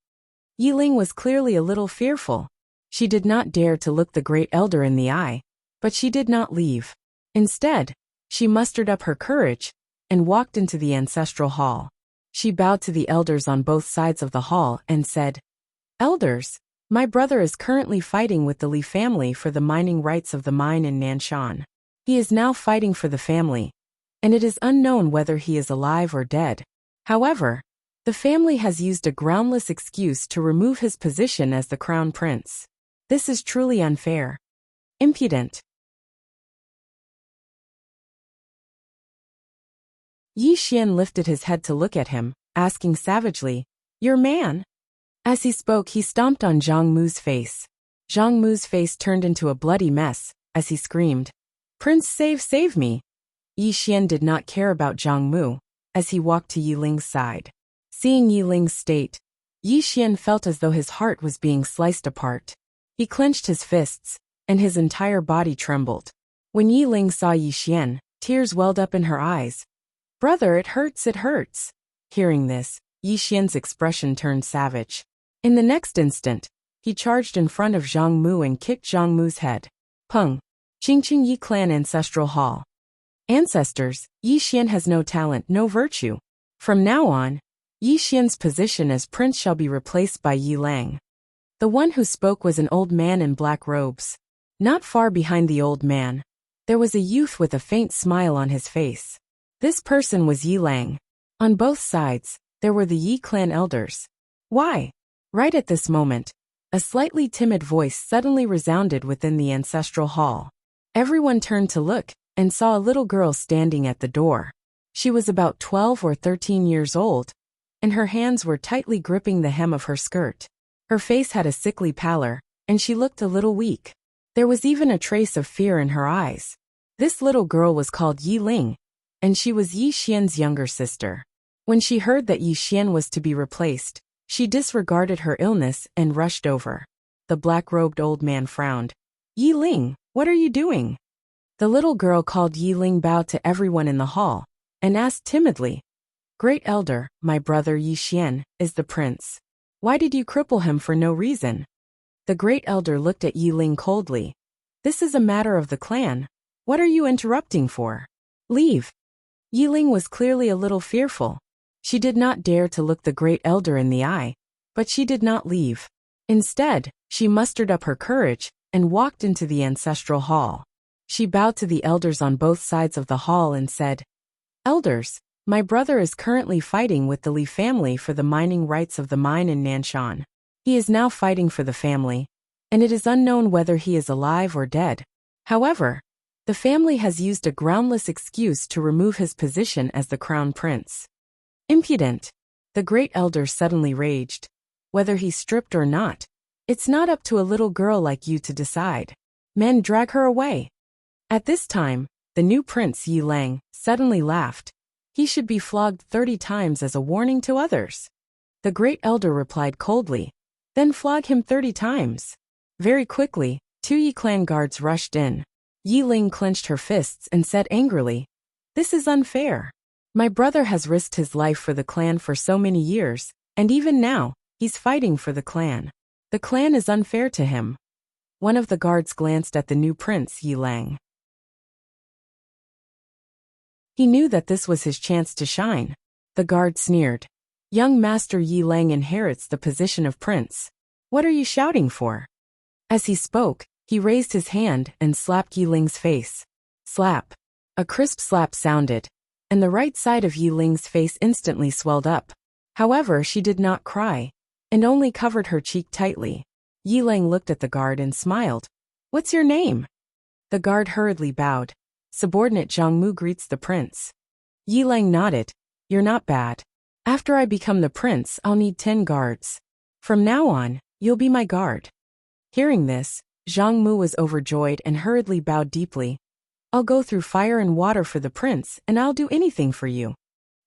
Yi Ling was clearly a little fearful. She did not dare to look the great elder in the eye, but she did not leave. Instead, she mustered up her courage and walked into the ancestral hall. She bowed to the elders on both sides of the hall and said, "Elders, my brother is currently fighting with the Li family for the mining rights of the mine in Nanshan. He is now fighting for the family, and it is unknown whether he is alive or dead. However, the family has used a groundless excuse to remove his position as the crown prince. This is truly unfair. Impudent. Yi Xian lifted his head to look at him, asking savagely, "Your man?" As he spoke, he stomped on Zhang Mu's face. Zhang Mu's face turned into a bloody mess, as he screamed, "Prince, save me!" Yi Xian did not care about Zhang Mu, as he walked to Yi Ling's side. Seeing Yi Ling's state, Yi Xian felt as though his heart was being sliced apart. He clenched his fists, and his entire body trembled. When Yi Ling saw Yi Xian, tears welled up in her eyes. "Brother, it hurts, it hurts." Hearing this, Yi Xian's expression turned savage. In the next instant, he charged in front of Zhang Mu and kicked Zhang Mu's head. Peng. Qingqing Yi Clan Ancestral Hall. Ancestors, Yi Xian has no talent, no virtue. From now on, Yi Xian's position as prince shall be replaced by Yi Lang. The one who spoke was an old man in black robes. Not far behind the old man, there was a youth with a faint smile on his face. This person was Yi Lang. On both sides, there were the Yi clan elders. Why? Right at this moment, a slightly timid voice suddenly resounded within the ancestral hall. Everyone turned to look, and saw a little girl standing at the door. She was about 12 or 13 years old, and her hands were tightly gripping the hem of her skirt. Her face had a sickly pallor, and she looked a little weak. There was even a trace of fear in her eyes. This little girl was called Yi Ling, and she was Yi Xian's younger sister. When she heard that Yi Xian was to be replaced, she disregarded her illness and rushed over. The black-robed old man frowned. "Yi Ling, what are you doing?" The little girl called Yi Ling bowed to everyone in the hall, and asked timidly, "Great elder, my brother Yi Xian, is the prince. Why did you cripple him for no reason?" The great elder looked at Yi Ling coldly. "This is a matter of the clan. What are you interrupting for? Leave." Yi Ling was clearly a little fearful. She did not dare to look the great elder in the eye, but she did not leave. Instead, she mustered up her courage and walked into the ancestral hall. She bowed to the elders on both sides of the hall and said, "Elders, my brother is currently fighting with the Li family for the mining rights of the mine in Nanshan. He is now fighting for the family, and it is unknown whether he is alive or dead. However, the family has used a groundless excuse to remove his position as the crown prince." Impudent. The great elder suddenly raged. "Whether he's stripped or not, it's not up to a little girl like you to decide. Men, drag her away." At this time, the new prince Yi Lang suddenly laughed. He should be flogged 30 times as a warning to others. The great elder replied coldly, "Then flog him 30 times. Very quickly, 2 Yi clan guards rushed in. Yi Ling clenched her fists and said angrily, "This is unfair. My brother has risked his life for the clan for so many years, and even now, he's fighting for the clan. The clan is unfair to him." One of the guards glanced at the new prince Yi Lang. He knew that this was his chance to shine. The guard sneered, "Young Master Yi Lang inherits the position of prince. What are you shouting for?" As he spoke, he raised his hand and slapped Yi Ling's face. Slap. A crisp slap sounded, and the right side of Yi Ling's face instantly swelled up. However, she did not cry, and only covered her cheek tightly. Yi Ling looked at the guard and smiled. "What's your name?" The guard hurriedly bowed. "Subordinate Zhang Mu greets the prince." Yi Ling nodded. "You're not bad. After I become the prince, I'll need 10 guards. From now on, you'll be my guard." Hearing this, Zhang Mu was overjoyed and hurriedly bowed deeply. "I'll go through fire and water for the prince, and I'll do anything for you."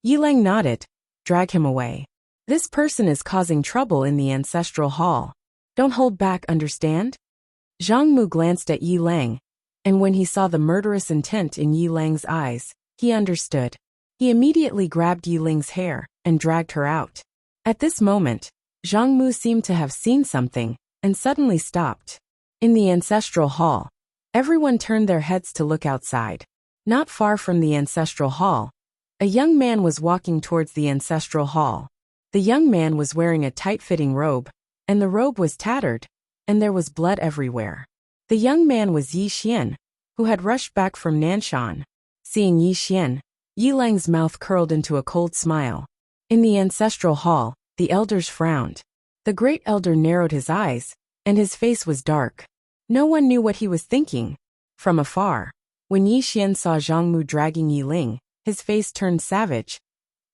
Yi Ling nodded. "Drag him away. This person is causing trouble in the ancestral hall. Don't hold back, understand?" Zhang Mu glanced at Yi Lang, and when he saw the murderous intent in Yi Lang's eyes, he understood. He immediately grabbed Yi Ling's hair and dragged her out. At this moment, Zhang Mu seemed to have seen something, and suddenly stopped. In the ancestral hall, everyone turned their heads to look outside. Not far from the ancestral hall, a young man was walking towards the ancestral hall. The young man was wearing a tight-fitting robe, and the robe was tattered, and there was blood everywhere. The young man was Yi Xian, who had rushed back from Nanshan. Seeing Yi Xian, Yilang's mouth curled into a cold smile. In the ancestral hall, the elders frowned. The great elder narrowed his eyes, and his face was dark. No one knew what he was thinking. From afar, when Yi Xian saw Zhang Mu dragging Yiling, his face turned savage.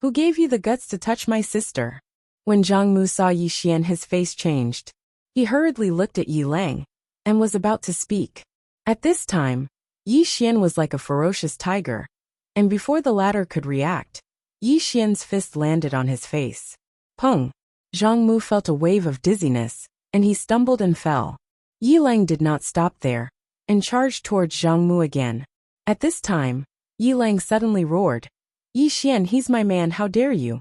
Who gave you the guts to touch my sister? When Zhang Mu saw Yi Xian, his face changed. He hurriedly looked at Yiling, and was about to speak. At this time, Yi Xian was like a ferocious tiger, and before the latter could react, Yi Xian's fist landed on his face. Pung! Zhang Mu felt a wave of dizziness, and he stumbled and fell. Yiling did not stop there, and charged towards Zhang Mu again. At this time, Yiling suddenly roared, Yi Xian, he's my man, how dare you?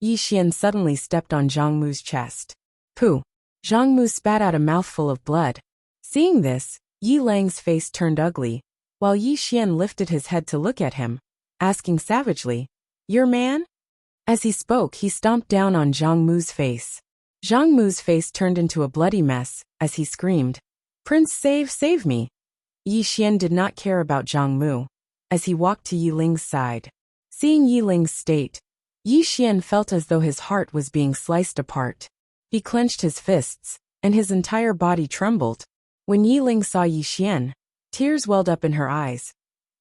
Yi Xian suddenly stepped on Zhang Mu's chest. Pooh! Zhang Mu spat out a mouthful of blood. Seeing this, Yiling's face turned ugly, while Yi Xian lifted his head to look at him, asking savagely, Your man? As he spoke, he stomped down on Zhang Mu's face. Zhang Mu's face turned into a bloody mess, as he screamed, Prince, save me! Yi Xian did not care about Zhang Mu, as he walked to Yiling's side. Seeing Yiling's state, Yi Xian felt as though his heart was being sliced apart. He clenched his fists, and his entire body trembled. When Yiling saw Yi Xian, tears welled up in her eyes.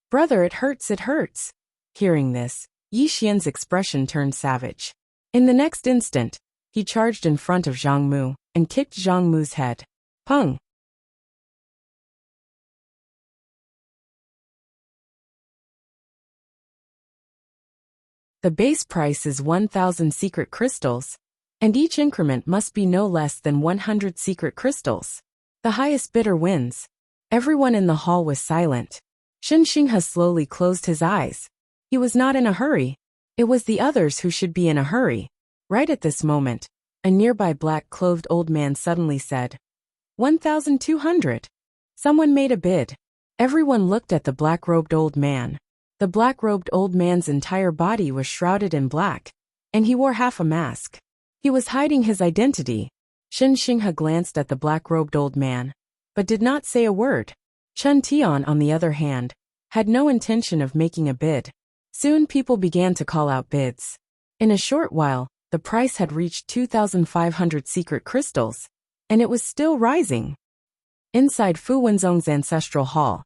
Brother, it hurts, it hurts. Hearing this, Yi Xian's expression turned savage. In the next instant, he charged in front of Zhang Mu, and kicked Zhang Mu's head. Pung! The base price is 1,000 secret crystals, and each increment must be no less than 100 secret crystals. The highest bidder wins. Everyone in the hall was silent. Shen Xinghe slowly closed his eyes. He was not in a hurry. It was the others who should be in a hurry. Right at this moment, a nearby black-clothed old man suddenly said, 1,200. Someone made a bid. Everyone looked at the black-robed old man. The black-robed old man's entire body was shrouded in black, and he wore half a mask. He was hiding his identity. Shen Xinghe glanced at the black-robed old man, but did not say a word. Chen Tian, on the other hand, had no intention of making a bid. Soon people began to call out bids. In a short while, the price had reached 2,500 secret crystals, and it was still rising. Inside Fu Wenzong's ancestral hall,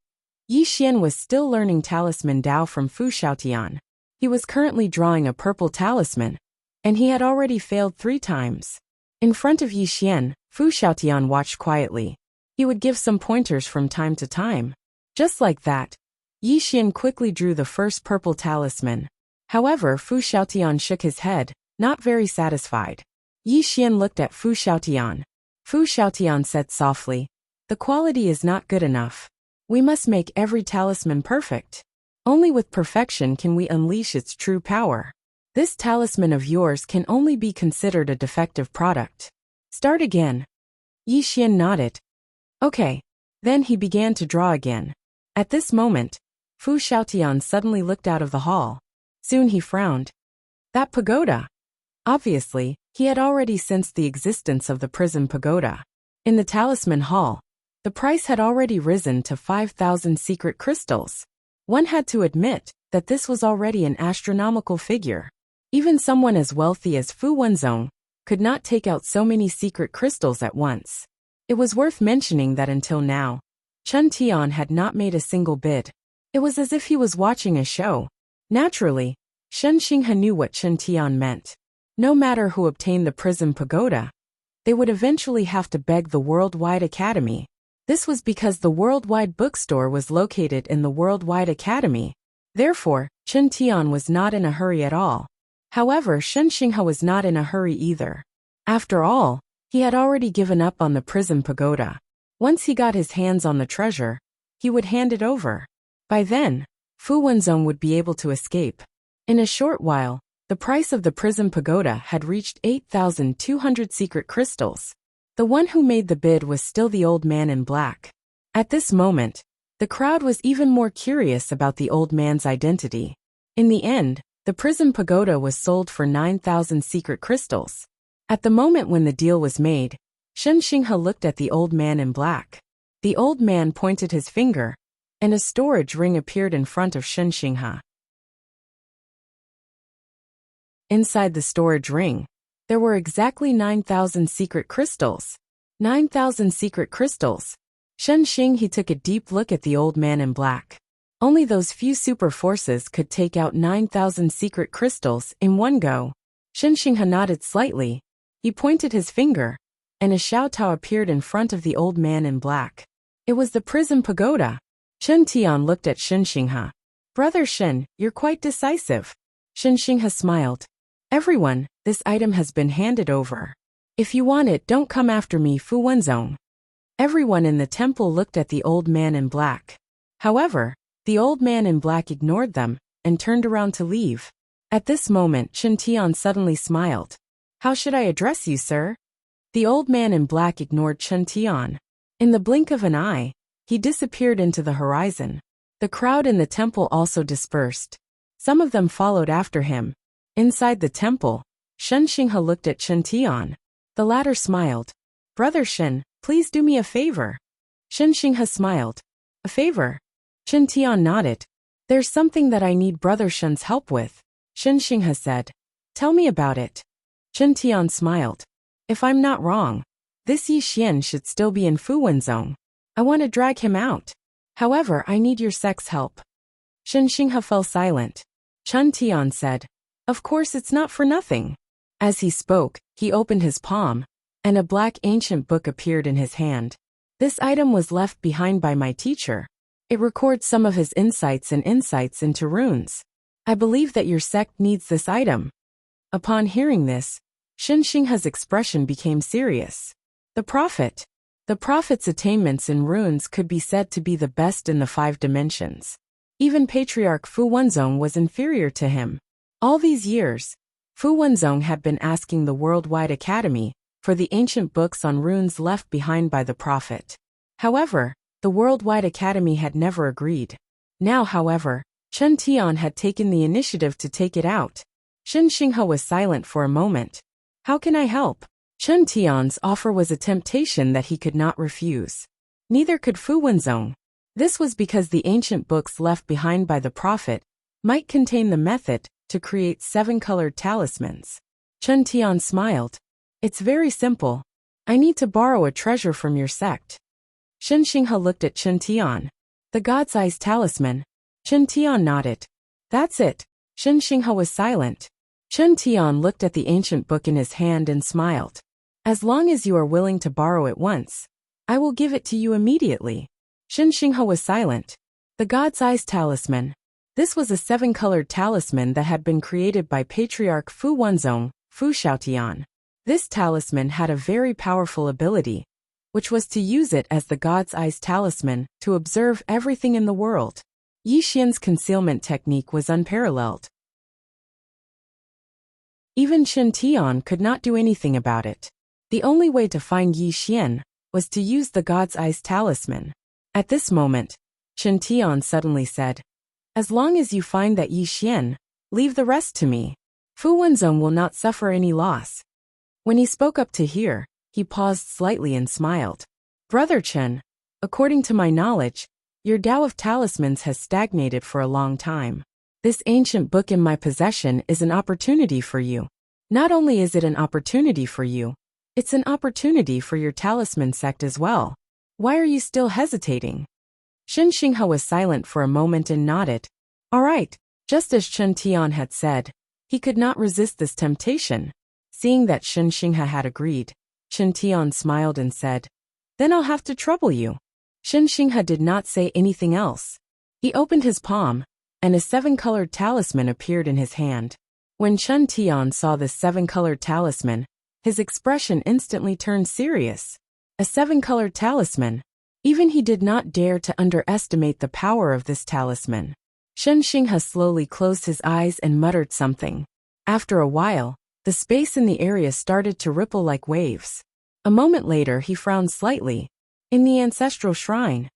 Yi Xian was still learning Talisman Dao from Fu Xiaotian. He was currently drawing a purple talisman, and he had already failed 3 times. In front of Yi Xian, Fu Xiaotian watched quietly. He would give some pointers from time to time. Just like that, Yi Xian quickly drew the first purple talisman. However, Fu Xiaotian shook his head, not very satisfied. Yi Xian looked at Fu Xiaotian. Fu Xiaotian said softly, The quality is not good enough. We must make every talisman perfect. Only with perfection can we unleash its true power. This talisman of yours can only be considered a defective product. Start again. Yi Xian nodded. Okay. Then he began to draw again. At this moment, Fu Xiaotian suddenly looked out of the hall. Soon he frowned. That pagoda. Obviously, he had already sensed the existence of the prison pagoda. In the talisman hall, the price had already risen to 5,000 secret crystals. One had to admit that this was already an astronomical figure. Even someone as wealthy as Fu Wenzong could not take out so many secret crystals at once. It was worth mentioning that until now, Chen Tian had not made a single bid. It was as if he was watching a show. Naturally, Shen Xinghe knew what Chen Tian meant. No matter who obtained the Prism Pagoda, they would eventually have to beg the Worldwide Academy. This was because the Worldwide Bookstore was located in the Worldwide Academy. Therefore, Chen Tian was not in a hurry at all. However, Shen Xinghe was not in a hurry either. After all, he had already given up on the Prism Pagoda. Once he got his hands on the treasure, he would hand it over. By then, Fu Wenzong would be able to escape. In a short while, the price of the Prism Pagoda had reached 8,200 secret crystals. The one who made the bid was still the old man in black. At this moment, the crowd was even more curious about the old man's identity. In the end, the Prism Pagoda was sold for 9,000 secret crystals. At the moment when the deal was made, Shen Xinghe looked at the old man in black. The old man pointed his finger, and a storage ring appeared in front of Shen Xinghe. Inside the storage ring, there were exactly 9,000 secret crystals. 9,000 secret crystals. Shen Xinghe took a deep look at the old man in black. Only those few super forces could take out 9,000 secret crystals in one go. Shen Xinghe nodded slightly. He pointed his finger, and a Xiaotao appeared in front of the old man in black. It was the Prism Pagoda. Chen Tian looked at Shen Xinghe. Brother Shen, you're quite decisive. Shen Xinghe smiled. Everyone, this item has been handed over. If you want it, don't come after me, Fu Wenzong. Everyone in the temple looked at the old man in black. However, the old man in black ignored them and turned around to leave. At this moment, Chen Tian suddenly smiled. How should I address you, sir? The old man in black ignored Chen Tian. In the blink of an eye, he disappeared into the horizon. The crowd in the temple also dispersed. Some of them followed after him. Inside the temple, Shen Xinghe looked at Chen Tian. The latter smiled. Brother Shen, please do me a favor. Shen Xinghe smiled. A favor? Chen Tian nodded. There's something that I need Brother Shen's help with. Shen Xinghe said. Tell me about it. Chen Tian smiled. If I'm not wrong, this Yi Xian should still be in Fu Wenzong. I want to drag him out. However, I need your sex help. Shen Xinghe fell silent. Chen Tian said. Of course, it's not for nothing. As he spoke, he opened his palm, and a black ancient book appeared in his hand. This item was left behind by my teacher. It records some of his insights and insights into runes. I believe that your sect needs this item. Upon hearing this, Shen Xinghe's expression became serious. The prophet. The prophet's attainments in runes could be said to be the best in the 5 dimensions. Even Patriarch Fu Wenzong was inferior to him. All these years, Fu Wenzong had been asking the Worldwide Academy for the ancient books on runes left behind by the prophet. However, the Worldwide Academy had never agreed. Now, however, Chen Tian had taken the initiative to take it out. Shen Xinghe was silent for a moment. How can I help? Chen Tian's offer was a temptation that he could not refuse. Neither could Fu Wenzong. This was because the ancient books left behind by the prophet might contain the method to create 7-colored talismans. Chen Tian smiled. It's very simple. I need to borrow a treasure from your sect. Shen Xinghe looked at Chen Tian. The God's Eyes talisman. Chen Tian nodded. That's it. Shen Xinghe was silent. Chen Tian looked at the ancient book in his hand and smiled. As long as you are willing to borrow it once, I will give it to you immediately. Shen Xinghe was silent. The God's Eyes talisman. This was a 7-colored talisman that had been created by Patriarch Fu Wenzong, Fu Xiaotian. This talisman had a very powerful ability, which was to use it as the God's Eyes talisman to observe everything in the world. Yi Xian's concealment technique was unparalleled. Even Chen Tian could not do anything about it. The only way to find Yi Xian was to use the God's Eyes talisman. At this moment, Chen Tian suddenly said, as long as you find that Yi Xian, leave the rest to me. Fu Wenzong will not suffer any loss. When he spoke up to hear, he paused slightly and smiled. Brother Chen, according to my knowledge, your Tao of talismans has stagnated for a long time. This ancient book in my possession is an opportunity for you. Not only is it an opportunity for you, it's an opportunity for your talisman sect as well. Why are you still hesitating? Shen Xinghe was silent for a moment and nodded. All right, just as Chen Tian had said, he could not resist this temptation. Seeing that Shen Xinghe had agreed, Chen Tian smiled and said, then I'll have to trouble you. Shen Xinghe did not say anything else. He opened his palm, and a 7-colored talisman appeared in his hand. When Chen Tian saw this 7-colored talisman, his expression instantly turned serious. A 7-colored talisman. Even he did not dare to underestimate the power of this talisman. Shen Xinghe slowly closed his eyes and muttered something. After a while, the space in the area started to ripple like waves. A moment later he frowned slightly. In the ancestral shrine.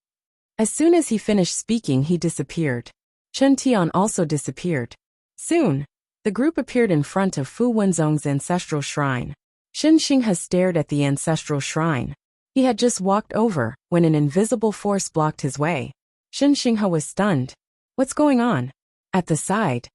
As soon as he finished speaking, he disappeared. Chen Tian also disappeared. Soon, the group appeared in front of Fu Wenzong's ancestral shrine. Shen Xinghe stared at the ancestral shrine. He had just walked over when an invisible force blocked his way. Shen Xinghe was stunned. What's going on? At the side,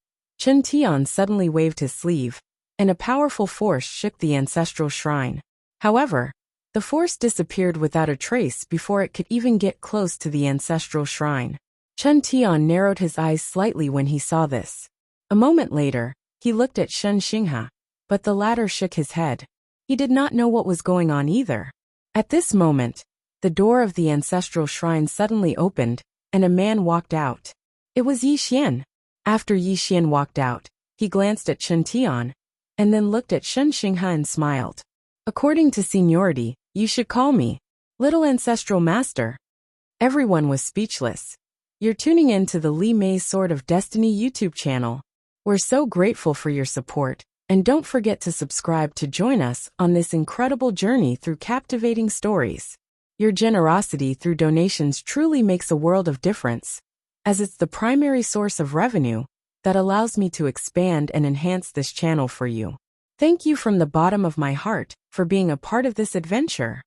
Chen Tian suddenly waved his sleeve, and a powerful force shook the ancestral shrine. However, the force disappeared without a trace before it could even get close to the ancestral shrine. Chen Tian narrowed his eyes slightly when he saw this. A moment later, he looked at Shen Xinghe, but the latter shook his head. He did not know what was going on either. At this moment, the door of the ancestral shrine suddenly opened, and a man walked out. It was Yi Xian. After Yi Xian walked out, he glanced at Chen Tian, and then looked at Shen Xinghe and smiled. According to seniority, you should call me Little Ancestral Master. Everyone was speechless. You're tuning in to the Li Mei's Sword of Destiny YouTube channel. We're so grateful for your support, and don't forget to subscribe to join us on this incredible journey through captivating stories. Your generosity through donations truly makes a world of difference, as it's the primary source of revenue that allows me to expand and enhance this channel for you. Thank you from the bottom of my heart for being a part of this adventure.